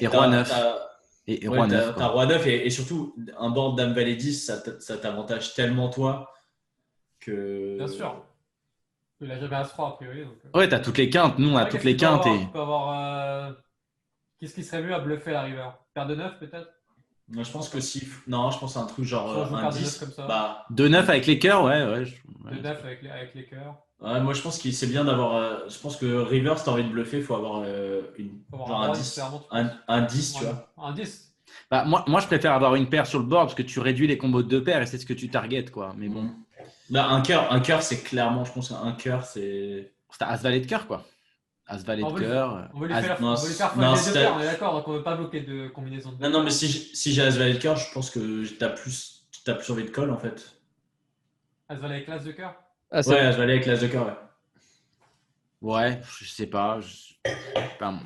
Et Roi 9. Et Roi 9. T'as Roi 9 et surtout, un board Dame Valet 10, ça t'avantage tellement toi que. Bien sûr. Il a jamais As-3 a priori. Donc... Ouais, t'as toutes les quintes. Nous, on a toutes les quintes. Tu peux avoir. Qu'est-ce qui serait mieux à bluffer la river? Paire de 9 peut-être? Moi, je pense que si. Non, je pense à un truc genre un 10. Comme ça. Bah, 2-9 avec les cœurs, ouais. 2-9 avec les cœurs. Ouais, moi, je pense que c'est bien d'avoir. Je pense que river, si t'as envie de bluffer, il faut avoir un 10. Un 10, tu vois. Un 10. Bah, moi, je préfère avoir une paire sur le board parce que tu réduis les combos de deux paires et c'est ce que tu targetes, quoi. Mais bon. Bah, un cœur, c'est clairement, je pense qu'un cœur, c'est. C'est As-Valet de cœur, quoi. As-Valet de cœur. On veut lui faire folder deux paires, on est d'accord, donc on ne veut pas bloquer de combinaison de deux. Non, mais si j'ai As-Valet de cœur, je pense que t'as plus envie de call, en fait. As-Valet avec l'As de cœur? Ouais, As-Valet avec l'As de cœur, ouais. Ouais, je sais pas.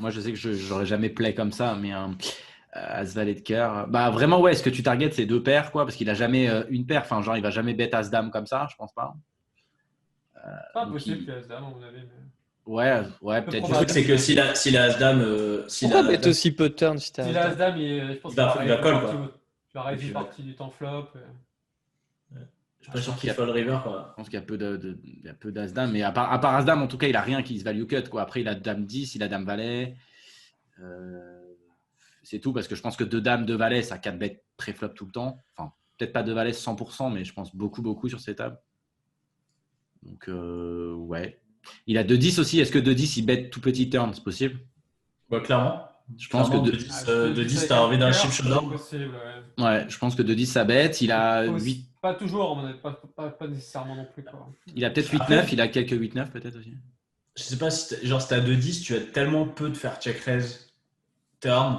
Moi, je sais que j'aurais jamais play comme ça, mais As-Valet de cœur. Bah, vraiment, ouais, ce que tu targetes, c'est deux paires, quoi, parce qu'il a jamais une paire. Enfin, genre, il va jamais bet As-Dame comme ça, je pense pas. Pas impossible qu'il As-Dame, à mon avis. Ouais, peut-être. Le truc, c'est que s'il a As-Dame. Pourquoi bet aussi peu turn si t'as. S'il a As-Dame, je pense qu'il va call, quoi. Tu vas réduire une partie du temps flop. Je suis pas sûr qu'il fold river, quoi. Je pense qu'il y a peu d'As-Dame, mais à part As-Dame, en tout cas, il a rien qui se value cut, quoi. Après, il a Dame 10, il a Dame Valet. C'est tout, parce que je pense que 2 Dames, 2 Valets, ça 4 bêtes pré-flop tout le temps. Enfin, peut-être pas 2 Valets 100%, mais je pense beaucoup sur ces tables. Donc, ouais. Il a 2-10 aussi. Est-ce que 2-10, il bet tout petit turn? C'est possible? Ouais, clairement. Je pense que 2-10, t'as envie d'un chip showdown. Ouais, je pense que 2-10, ça bête. Il a 8. Pas toujours, pas nécessairement non plus, quoi. Il a peut-être 8-9. Il a quelques 8-9 peut-être aussi. Je sais pas si t'as 2-10, tu as tellement peu de faire check raise turn.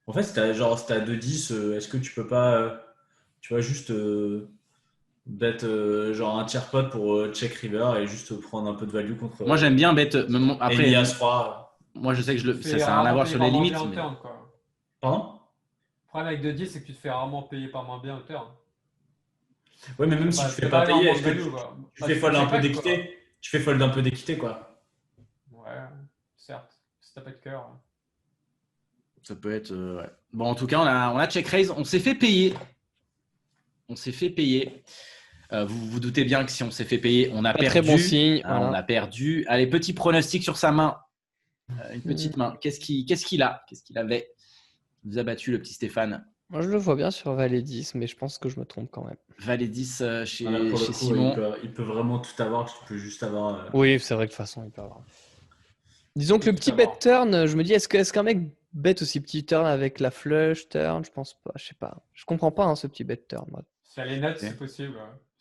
En fait, si t'as 2-10, est-ce que tu peux pas, tu vois, juste bet genre un tiers pot pour check river et juste prendre un peu de value contre. Moi, j'aime bien bet. Après, As-3. Moi, je sais que ça a rien à voir sur les limites. Mais... Turn, Pardon? Le problème avec 2-10, c'est que tu te fais rarement payer par moins bien au turn. Ouais, mais même si tu fais pas payer, est-ce que tu fais fold un peu d'équité? Tu fais fold un peu d'équité, quoi. Ouais, certes. Si t'as pas de cœur. Ça peut être. Ouais. Bon, en tout cas, on a check raise. On s'est fait payer. Vous vous doutez bien que si on s'est fait payer, on a perdu. Très bon signe. On a perdu. Allez, petit pronostic sur sa main. Une petite main. Qu'est-ce qu'il a? Qu'est-ce qu'il avait? Il vous a battu, le petit Stéphane. Moi, je le vois bien sur Valet 10, mais je pense que je me trompe quand même. Valet 10 chez Coup, Simon. Il peut vraiment tout avoir. Tu peux juste avoir. Oui, c'est vrai que de toute façon, il peut avoir. Disons que le petit bet turn, je me dis, est-ce qu'un mec bet aussi petit turn avec la flush turn? Je pense pas. Je sais pas. Je comprends pas ce petit bet turn. Moi. Si elle est nette, c'est possible.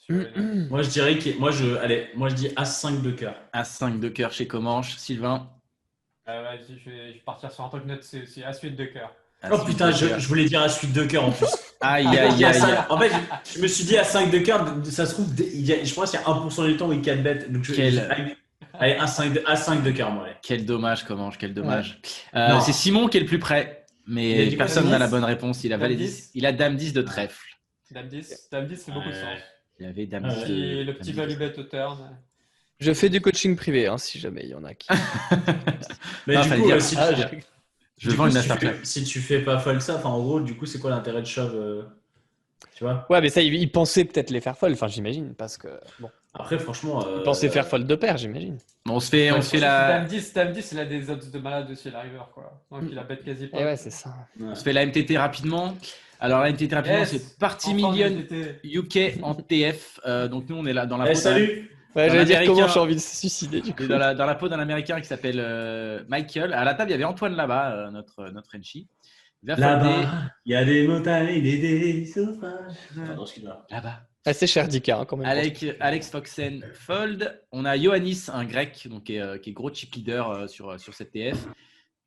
Moi, je dirais que moi je dis As-5 de cœur. As-5 de cœur chez Comanche. Sylvain. Vas-y, je vais partir sur un truc net, c'est As-8 de cœur. Oh putain, je voulais dire As-8 de cœur en plus. Aïe. En fait, je me suis dit As-5 de cœur, ça se trouve, je pense qu'il y a 1% du temps où il 4 bêtes. Donc allez, As-5 de cœur, moi. Allez. Quel dommage, Comanche, quel dommage. C'est Simon qui est le plus près. Mais du personne coup, n'a Dame la bonne réponse. Il a Dame valet 10. 10. Il a Dame 10 de trèfle. Dame 10. Dame 10 fait beaucoup de sens. Il avait Dame Ah 10 ouais. de. Et le Dame petit 10 de value trèfle. bet au turn. Je fais du coaching privé, hein, si jamais il y en a qui. Mais Non, du fallait coup, dire- si, Ah, tu- Je du vends coup, une si tu masterclass. si tu fais pas fold ça, enfin en gros, du coup, c'est quoi l'intérêt de shove tu vois? Ouais, mais ça, il pensait peut-être les faire fold, enfin, j'imagine, parce que bon, Après, franchement, il pensait faire fold de pair, j'imagine. Bon, on se fait Dame la. 10, Dame 10, il a des odds de malade aussi, la river, quoi. Donc il a bet quasi pas. Et ouais, c'est ça. ouais. On se fait la MTT rapidement. Alors, la MTT rapidement, Yes. c'est Party Enfin, Million MTT. UK en TF. Donc, nous, on est là dans la Eh, peau salut! Ouais, Dans j'allais dire comment l'américain- j'ai envie de se suicider, du coup. Et dans la peau d'un Américain qui s'appelle Michael. À la table, il y avait Antoine là-bas, notre Frenchie. Il va folder Là-bas, il y a des montagnes et des sauvages. Pardon, excuse-moi. là-bas. Ah, c'est cher, Dika, hein, quand même. Alex Foxen fold. On a Ioannis, un grec, donc, qui est gros chip leader sur cette TF,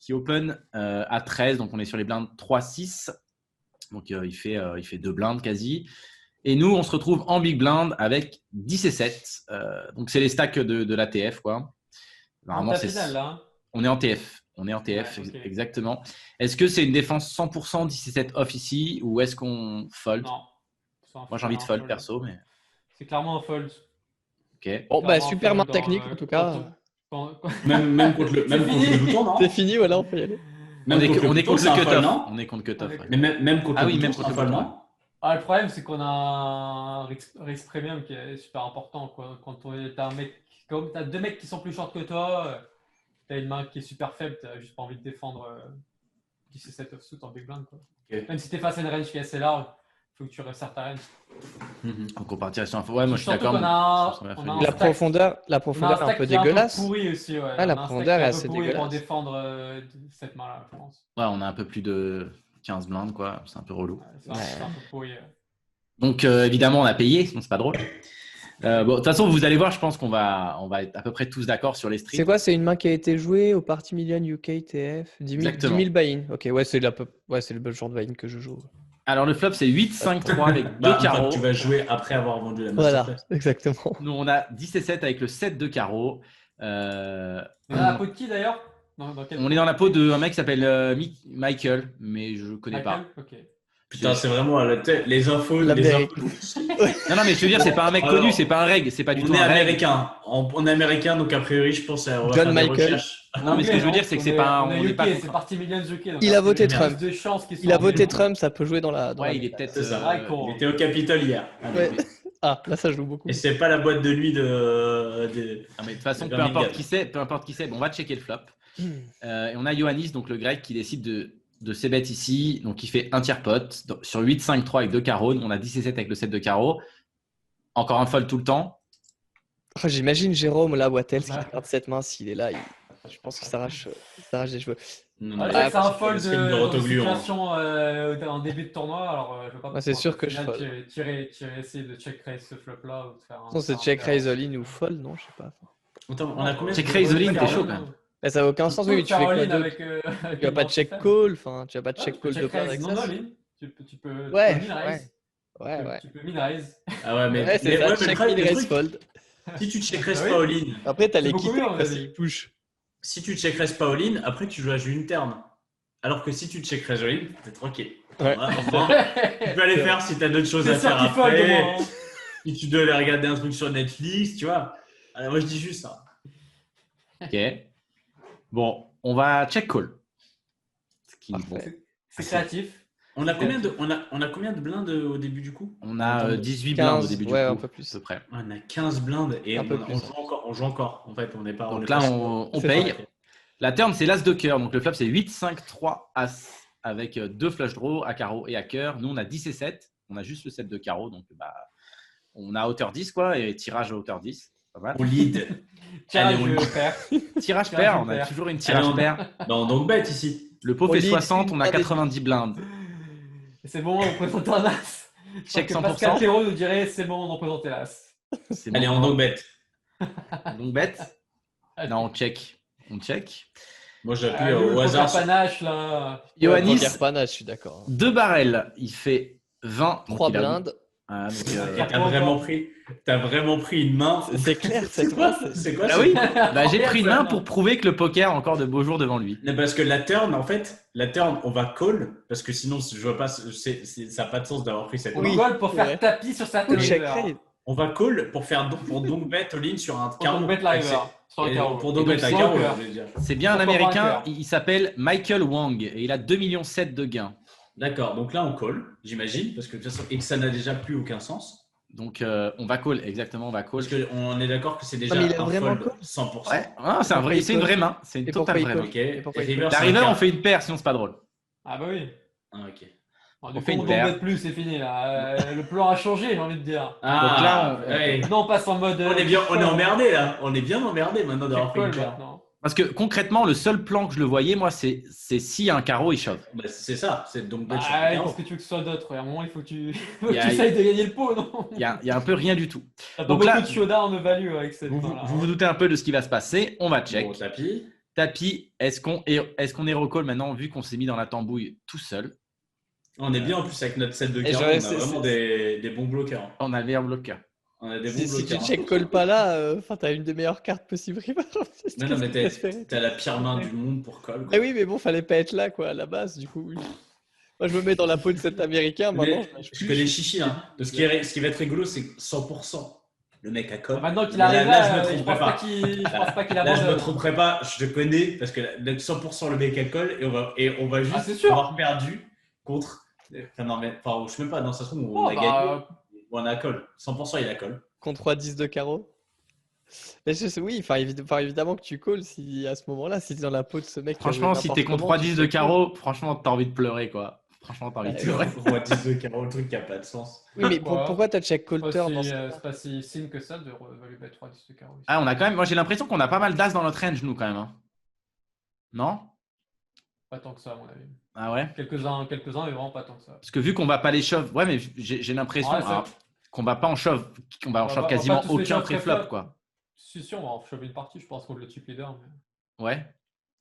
qui open à 13. Donc, on est sur les blindes 3-6. Donc, il fait 2 blindes quasi. Et nous, on se retrouve en big blind avec 10 et 7. Donc, c'est les stacks de la TF, quoi. En finale, là. Hein. On est en TF. On est en TF, Ouais, ok. exactement. Est-ce que c'est une défense 100% 10 et 7 off ici ou est-ce qu'on fold? Non. Moi, j'ai envie de fold perso, mais C'est clairement un fold. ok. Bon, bah, Clairement, super main fold technique, en tout cas. quand- Même contre le fini. bouton, non? C'est fini, voilà, on peut y aller. On est contre bouton, le c'est un fold, cut-off. non? On est contre cut-off. On est- ouais. Mais même contre Ah le oui, bouton, même c'est contre un le fold, bouton, non? Ah, le problème, c'est qu'on a un risk premium qui est super important, quoi. Quand t'as un mec, comme t'as deux mecs qui sont plus short que toi, t'as une main qui est super faible, t'as juste pas envie de défendre 10 et 7 offsuit en big blind, quoi. Ok. Même si t'es face à une range qui est assez large, faut que tu resserres ta range. Donc on partirait sur un fold. Ouais, moi je suis Surtout d'accord. qu'on a- Ça m'a fait on a un dire. La profondeur est un peu dégueulasse. pourri aussi, ouais. Ah, la On a un stack profondeur qui est un assez peu pourri pour dégueulasse. défendre cette main-là, je pense. Ouais, on a un peu plus de 15 blindes, quoi. C'est un peu relou. Ouais, c'est un peu pourri. Donc évidemment, on a payé, sinon c'est pas drôle. Bon, de toute façon, vous allez voir, je pense qu'on va être à peu près tous d'accord sur les C'est streets. quoi? C'est une main qui a été jouée au Party Million UK TF 10 000, Exactement. 10 000 buy-in. Ok, ouais, c'est le genre de buy-in que je joue. Alors le flop, c'est 8-5-3 avec 2 Bah, carreaux. tu vas jouer après avoir vendu la Voilà, masterclass. exactement. Nous, on a 10 et 7 avec le 7 de carreaux. On a la peau de qui d'ailleurs? Dans quel On est dans la peau d'un mec qui s'appelle Michael, mais je connais pas. Ok. Putain, c'est vraiment les infos. L'Amérique. Non, mais je veux dire, c'est pas un mec Alors, connu, c'est pas un reg, c'est pas du On tout est un reg. américain. On est américain, donc a priori, je pense à John Michael. recherches. Non, mais ce que je veux dire, c'est que c'est pas. On est On est UK, pas. c'est parti Millions UK. donc Il a voté il y Trump. plus de chances qu'ils Il soient a en voté Belgique. Trump, ça peut jouer dans la. Ouais, il est peut-être. C'est ça. Ouais, con. Il était au Capitole hier. Ouais. Ah, là, ça joue beaucoup. Et c'est pas la boîte de nuit de. Non, mais de toute façon, de peu importe Birmingham. qui c'est, bon, on va checker le flop. Et on a Ioannis, donc le grec, qui décide de ses bêtes ici. Donc, il fait un tiers pot. Donc, sur 8-5-3 avec 2 carreaux. On a 10 et 7 avec le 7 de carreaux. Encore un fold tout le temps. Oh, j'imagine Jérôme là, Wattels, qui Ouais. regarde cette main, s'il est là, je pense qu'il s'arrache des cheveux. Non, Ah, non, c'est un parce que fold c'est une de rotoglu, hein. situation en début de tournoi. Alors, je veux pas. Ouais, c'est sûr que je fold. Essayer de check raise ce flop là ou de faire. Non, c'est check raise all-in ou fold, non, je sais pas. Attends, on a combien Check de- raise all-in, Ouais, t'es chaud, quand même. Mais ça n'a aucun sens, oui, mais tu fais quoi d'autre? Tu vas pas check call, enfin, tu vas pas check call de part avec Non, ça. non, tu peux. Ouais, min raise. Ouais. Tu peux min raise. Ah ouais, mais, Ouais, c'est mais ça, ouais, mais check le problème, in le raise truc, fold. si tu check raise Ah oui. pas all-in, Après, t'as C'est les beaucoup quitter mieux, on a parce dit. qu'ils push. si tu check raise pas all-in, après tu joues à jouer une turn. Alors que si tu check raise all-in, t'es tranquille. Ouais. Enfin, tu peux aller faire si t'as d'autres choses à C'est sûr faire qu'il fold au après. moins. hein. Si tu dois aller regarder un truc sur Netflix, tu vois. Alors, moi, je dis juste ça. Ok. Bon, on va check call. Ce qui- Parfait. bon, C'est créatif. On a combien de blindes au début du coup? on a 18 15, blindes au début du ouais, coup, un peu plus. à peu près. On a 15 blindes et Un on, peu on plus. joue encore. En fait, on n'est pas. Donc est là, pas- on C'est paye. ça. La turn, c'est l'as de cœur. Donc le flop, c'est 8, 5, 3, as avec 2 flush draws à carreau et à cœur. Nous, on a 10 et 7. On a juste le 7 de carreau. Donc, on a hauteur 10, quoi, et tirage à hauteur 10. Pas mal. On lead. Tiens, Allez, on je y- perds. Tirage Tirage pair, on a pair. toujours une Allez, tirage on- pair. Non, donc bête ici. Le pot On fait lit 60, on a une 90 blindes. C'est bon, on présente un as. Je Check pense que 100%. Pascal Thérault nous dirait c'est bon, on représente l'as. C'est Allez, bon. on donc bête. Donc bête. Non, on check. On check. Moi, j'appuie Ah, au le hasard. poker panache là. Ioannis, Poker panache, je suis d'accord. 2 barrels. Il fait 20. donc 3 il a blindes. Ah, donc, T'as vraiment pris une main. C'est clair, cette fois. C'est quoi Ah ça? oui, j'ai pris une main pour prouver que le poker a encore de beaux jours devant lui. Mais parce que la turn, en fait, on va call, parce que sinon, je vois pas, ça n'a pas de sens d'avoir pris cette On main. call pour faire Ouais. tapis sur sa Ou check river. raise. On va call pour donc bet all-in sur un Pour carreau. donc bet la river. Sur le Et carreau. pour donc bet un sans carreau, cœur. je veux dire. C'est bien un Pourquoi pas un Américain, cœur il s'appelle Michael Wang et il a 2,7 millions de gains. D'accord, donc là on call, j'imagine, parce que de toute façon, et que ça n'a déjà plus aucun sens. Donc on va call, exactement, on va call. Parce qu'on est d'accord que c'est déjà mais il a un vraiment fold call 100%. Ouais, c'est une vraie main, c'est une Et pourquoi totale il vraie call main. Ok. Et pourquoi Et il river, call c'est La un river, quart. on fait une paire, sinon c'est pas drôle. Ah bah oui. Ah, ok. Du fait coup, une on paire. bet plus, c'est fini là. Le plan a changé, j'ai envie de dire. Ah, là, ouais. Maintenant, on passe en mode. On est emmerdé là. On est bien emmerdé maintenant d'avoir fait une call paire. maintenant. Parce que concrètement, le seul plan que je le voyais, moi, c'est si un carreau il shove. Bah, c'est ça, c'est donc bet sur le Ah, carreau. qu'est-ce que tu veux que ce soit d'autre? À un moment, il faut que tu Il y a- essayes de gagner le pot, non? Il y a un peu rien du tout. T'as pas Donc beaucoup là- de chioda en value avec cette Vous main-là. vous doutez un peu de ce qui va se passer. On va check. Bon, tapis. Tapis, est-ce qu'on est recall maintenant, vu qu'on s'est mis dans la tambouille tout seul? On est bien en plus avec notre set de Et carreaux. j'aurais- On a vraiment des bons bloqueurs. On a le meilleur bloqueur. On a des bons Si tu bloqueurs. check call pas là, t'as une des meilleures cartes possibles. Non, mais t'as la pire main du monde pour call. quoi. Ah oui, mais bon, fallait pas être là, quoi, à la base, du coup. Moi, je me mets dans la peau de cet Américain. Maintenant, Mais je connais Chichi. Hein. Ce qui va être rigolo, c'est 100%. Le mec à call. Maintenant qu'il Là, arrive là, là, je me je tromperai pense pas qu'il Là, je me abandonne. tromperai pas, je te connais parce que 100% le mec à call et on va juste Ah, c'est sûr. avoir perdu contre. Enfin, non, mais enfin, je sais même pas, dans sa façon où on Oh, a bah, gagné ou on a call. 100% il a call. contre 3-10 de carreau. Mais oui, enfin, évidemment que tu calls si, à ce moment-là, si t'es dans la peau de ce mec. qui a joué Franchement, si t'es n'importe contre comment, 3-10 tu de check call. carreau, franchement, t'as envie de pleurer, quoi. Franchement, t'as envie de Ouais, pleurer. On voit 10 de carreau, le truc qui a pas de sens. Oui, mais Pourquoi pourquoi t'as check call turn dans ce C'est pas si signe que ça de value bet 3 10 de carreau. Ah, on a quand même. Moi, j'ai l'impression qu'on a pas mal d'as dans notre range, nous, quand même. Hein. Non? Pas tant que ça, à mon avis. Ah ouais? Quelques-uns, mais vraiment pas tant que ça. Parce que vu qu'on va pas les shove, ouais, mais j'ai l'impression Ouais, ça- qu'on va pas en shove, qu'on va en On va shove pas quasiment tous les aucun shove préflop, préflop. quoi. Si, on va en choper une partie, je pense, contre le chip leader, Ouais.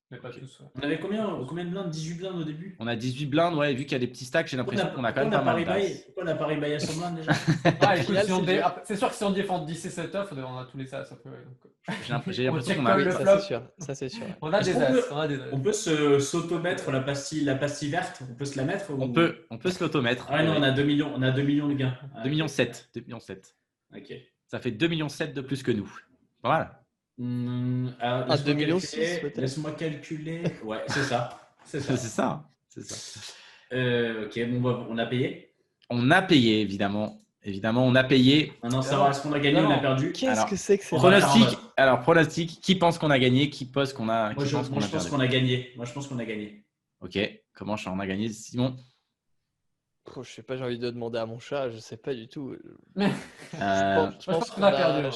mais pas tous. Ouais. On avait combien de blindes? 18 blindes au début? On a 18 blindes, ouais, vu qu'il y a des petits stacks, j'ai l'impression qu'on a quand même pas mal d'as. Pourquoi on a pas rebuy à 100 blindes déjà? Ah, écoute, final, si on c'est dé- dur. après, c'est sûr que si on défend 10 et 7 off, on a tous les as. Ça peut, donc, J'ai l'impression check qu'on a. call Oui, le ça flop. c'est sûr. Ça c'est sûr. on a Est-ce des qu'on as. peut- On a des as. On peut s'auto-mettre la pastille verte? On peut se la mettre ou... On peut se l'automettre. Ah ouais, non, on a 2 millions de gains. 2,7 millions. 2,7 millions. Ok. Ça fait 2,7 millions de plus que nous. Voilà. Alors, Ah, laisse-moi 2 millions calculer, 6, peut-être. Laisse-moi calculer. Ouais, c'est ça. C'est C'est ça. ça. C'est ça. Ok, bon, bah, on a payé. On a payé, évidemment. Évidemment, on a payé. Maintenant, savoir est-ce qu'on a gagné ou on a perdu. Qu'est-ce Alors, que c'est que c'est on va faire Pronostic. Alors, pronostic. Qui pense qu'on a gagné? Qui pense qu'on a, Moi, qui je pense qu'on a pense perdu? qu'on a gagné. Moi, je pense qu'on a gagné. Ok. Comment on a gagné, Simon? Oh, je sais pas, j'ai envie de demander à mon chat, je sais pas du tout. Euh, Je pense qu'on a perdu, hein.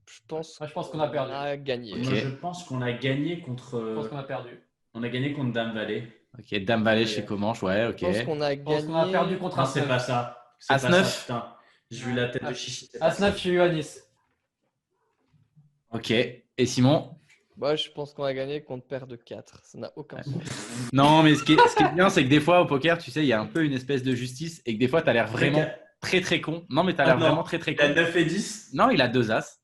Je pense Moi, je pense qu'on a perdu. On a gagné. Ok. Moi, je pense qu'on a gagné Je pense contre. qu'on a perdu. On a gagné contre Dame Valley. Ok, Dame Valet chez Comanche, ouais, ok. Je pense qu'on a Je pense gagné. qu'on a perdu contre Non, c'est As-9. pas ça. C'est As pas 9. ça, putain. J'ai vu la tête de Chichi. c'est pas ça. As-9 chez Ioannis. Ok. Et Simon? Moi, je pense qu'on a gagné contre paire de 4. Ça n'a aucun sens. Non, mais ce qui est bien, c'est que des fois, au poker, tu sais, il y a un peu une espèce de justice et que des fois, tu as l'air vraiment très, très con. Non, mais tu as l'air Ah non. vraiment très, très Il a con. 9 et 10. Non, il a 2 as.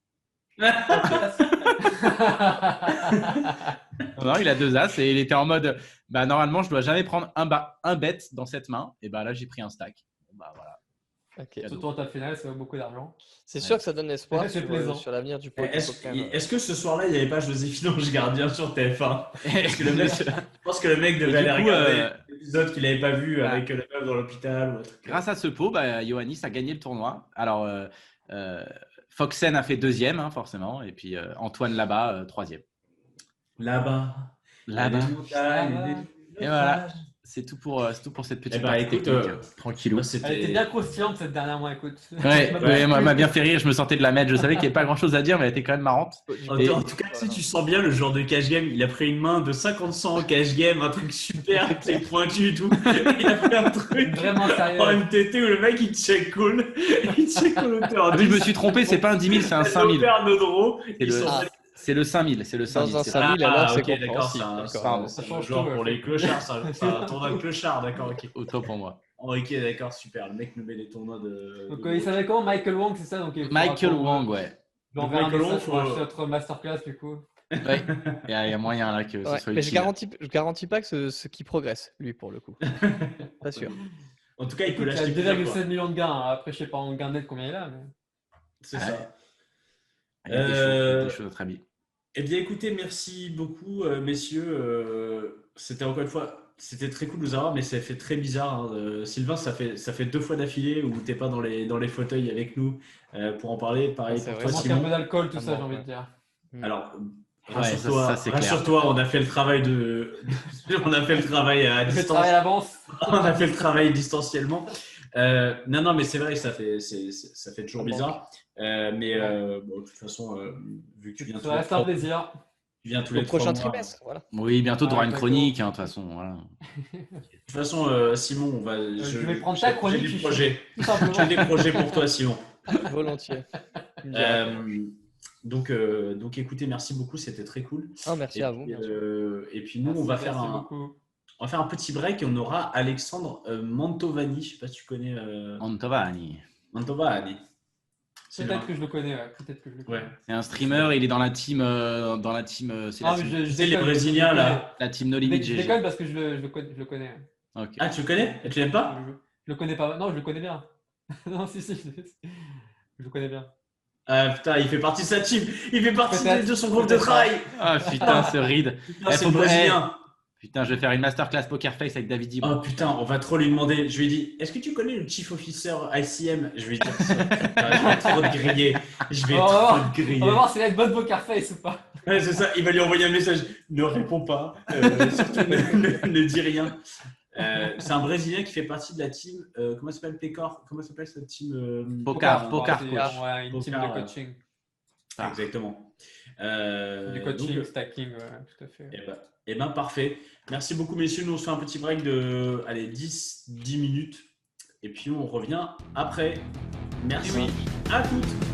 Non, il a 2 as et il était en mode, bah, normalement, je dois jamais prendre un bet dans cette main. Et bah là, j'ai pris un stack. Bon, bah, voilà. Ok. Surtout en table finale, ça vaut beaucoup d'argent. C'est sûr que ça donne espoir Ouais, c'est plaisant. sur l'avenir du poker. Est-ce que ce soir-là, il n'y avait pas Joséphine Ange Gardien sur TF1? Parce que le mec, je pense que le mec devait Et du aller coup, regarder l'épisode qu'il n'avait pas vu ouais. avec la meuf dans l'hôpital. Ou un truc. Grâce à ce pot, bah, Ioannis a gagné le tournoi. Alors, Foxen a fait 2e, hein, forcément. Et puis Antoine là-bas, 3e. Là-bas. Là-bas. les montagnes, Et voilà. C'est tout pour cette petite Eh ben, partie écoute, technique. Tranquillou. Moi, Elle était bien croustillante cette dernière mois, écoute. Ouais, Ouais. moi, elle m'a bien fait rire. Je me sentais de la mettre. Je savais qu'il n'y avait pas grand-chose à dire, mais elle était quand même marrante. En tout cas, si tu sens bien le genre de cash game, il a pris une main de 50 en cash game, un truc super, c'est pointu et tout. Il a fait un truc Vraiment en sérieux. MTT où le mec il check call. Il check call hauteur. Ah oui, je me suis trompé. C'est pas un 10 000, c'est un 5 000. No draw. C'est Ils le- sont- Ah, C'est le 5 000. C'est le 5 000. Dans un c'est 5 pas- 000, alors c'est ok, d'accord, compréhensible. c'est D'accord. Pardon. un Ça change genre tout, pour ouais. les clochards, ça tourne un clochard, d'accord, ok. Autant pour moi. Oh, ok, d'accord, super. Le mec nous met des tournois de. Donc, de il s'appelle comment? Michael Wang, c'est ça? Donc, Michael Wang, ouais. Je vais enverrai un Michael Wang, message pour faut- acheter notre masterclass, du coup. Ouais. Il y a moyen là que ce Ouais, soit mais utile. je garantis pas que ce qui progresse, lui, pour le coup. Pas sûr. En tout cas, il peut Il a l'acheter plusieurs fois. 2,7 millions de gains. Hein. Après, je sais pas en gain net combien il a. Mais... C'est Ouais. ça. Il y a des choses, notre ami. Eh bien, écoutez, merci beaucoup, messieurs. C'était encore une fois, c'était très cool de vous avoir, mais ça fait très bizarre. Hein. Sylvain, ça fait 2 fois d'affilée où t'es pas dans les fauteuils avec nous pour en parler. Pareil Ah, c'est pour vrai. toi, Ça manque un peu Simon. d'alcool, tout Ah, ça, j'ai bon, envie ouais. de dire. Alors, Ouais, ça, c'est clair. rassure-toi, on a fait le travail on a fait le travail à Je vais distance. travailler à l'avance. On a fait le travail distanciellement. Non, mais c'est vrai, ça fait toujours Ça bizarre. Mais bon, de toute façon, vu que tu viens Ça reste un plaisir. tous Au les 3 prochain mois. trimestre, voilà. Oui, bientôt, tu auras une exactement. chronique, hein, de toute façon. Voilà. De toute façon, Simon, je vais prendre ta chronique, J'ai des Chichi. projets. Tout simplement. J'ai des projets pour toi, Simon. Volontiers. Tu me diras. Donc, écoutez, merci beaucoup, c'était très cool. Ah, merci à vous. bien sûr. Et puis nous, Merci, on va faire beaucoup. un petit break et on aura Alexandre Mantovani. Je sais pas si tu connais Antovani. Mantovani. Peut-être que je le connais. Ouais. Peut-être que je le connais. Ouais. C'est un streamer, il est dans la team. C'est Ah, la mais team, Tu sais, les déconne, Brésiliens, je le là. la team No connais. Limit Je GG. déconne parce que je le connais. Ok. Ah, tu le connais? Tu l'aimes pas? Je le connais pas. Non, je le connais bien. Non, si. Je le connais bien. Ah putain, il fait partie de sa team. Il fait partie Peut-être, de son groupe de peut-être travail. Ah putain, ce ride. Putain, c'est faut- le Brésilien. Putain, je vais faire une masterclass Poker Face avec David Dibon. Oh putain, on va trop lui demander. Je lui ai dit, est-ce que tu connais le Chief Officer ICM? Je vais lui dire ça. Putain, je vais trop te griller. Je vais On va trop voir. te griller. On va voir s'il a une bonne poker face ou pas. Ouais, c'est ça, il va lui envoyer un message. Ne réponds pas. Surtout, ne dis rien. C'est un Brésilien qui fait partie de la team. Comment s'appelle Pécor? Comment s'appelle cette team Poker C'est, coach. ouais, une team Poker, de coaching. Ah. Exactement. Du coaching, Donc, stacking, ouais, tout à fait. eh ben, parfait. Merci beaucoup, messieurs. Nous, on se fait un petit break de 10 minutes. Et puis, on revient après. Merci à toutes.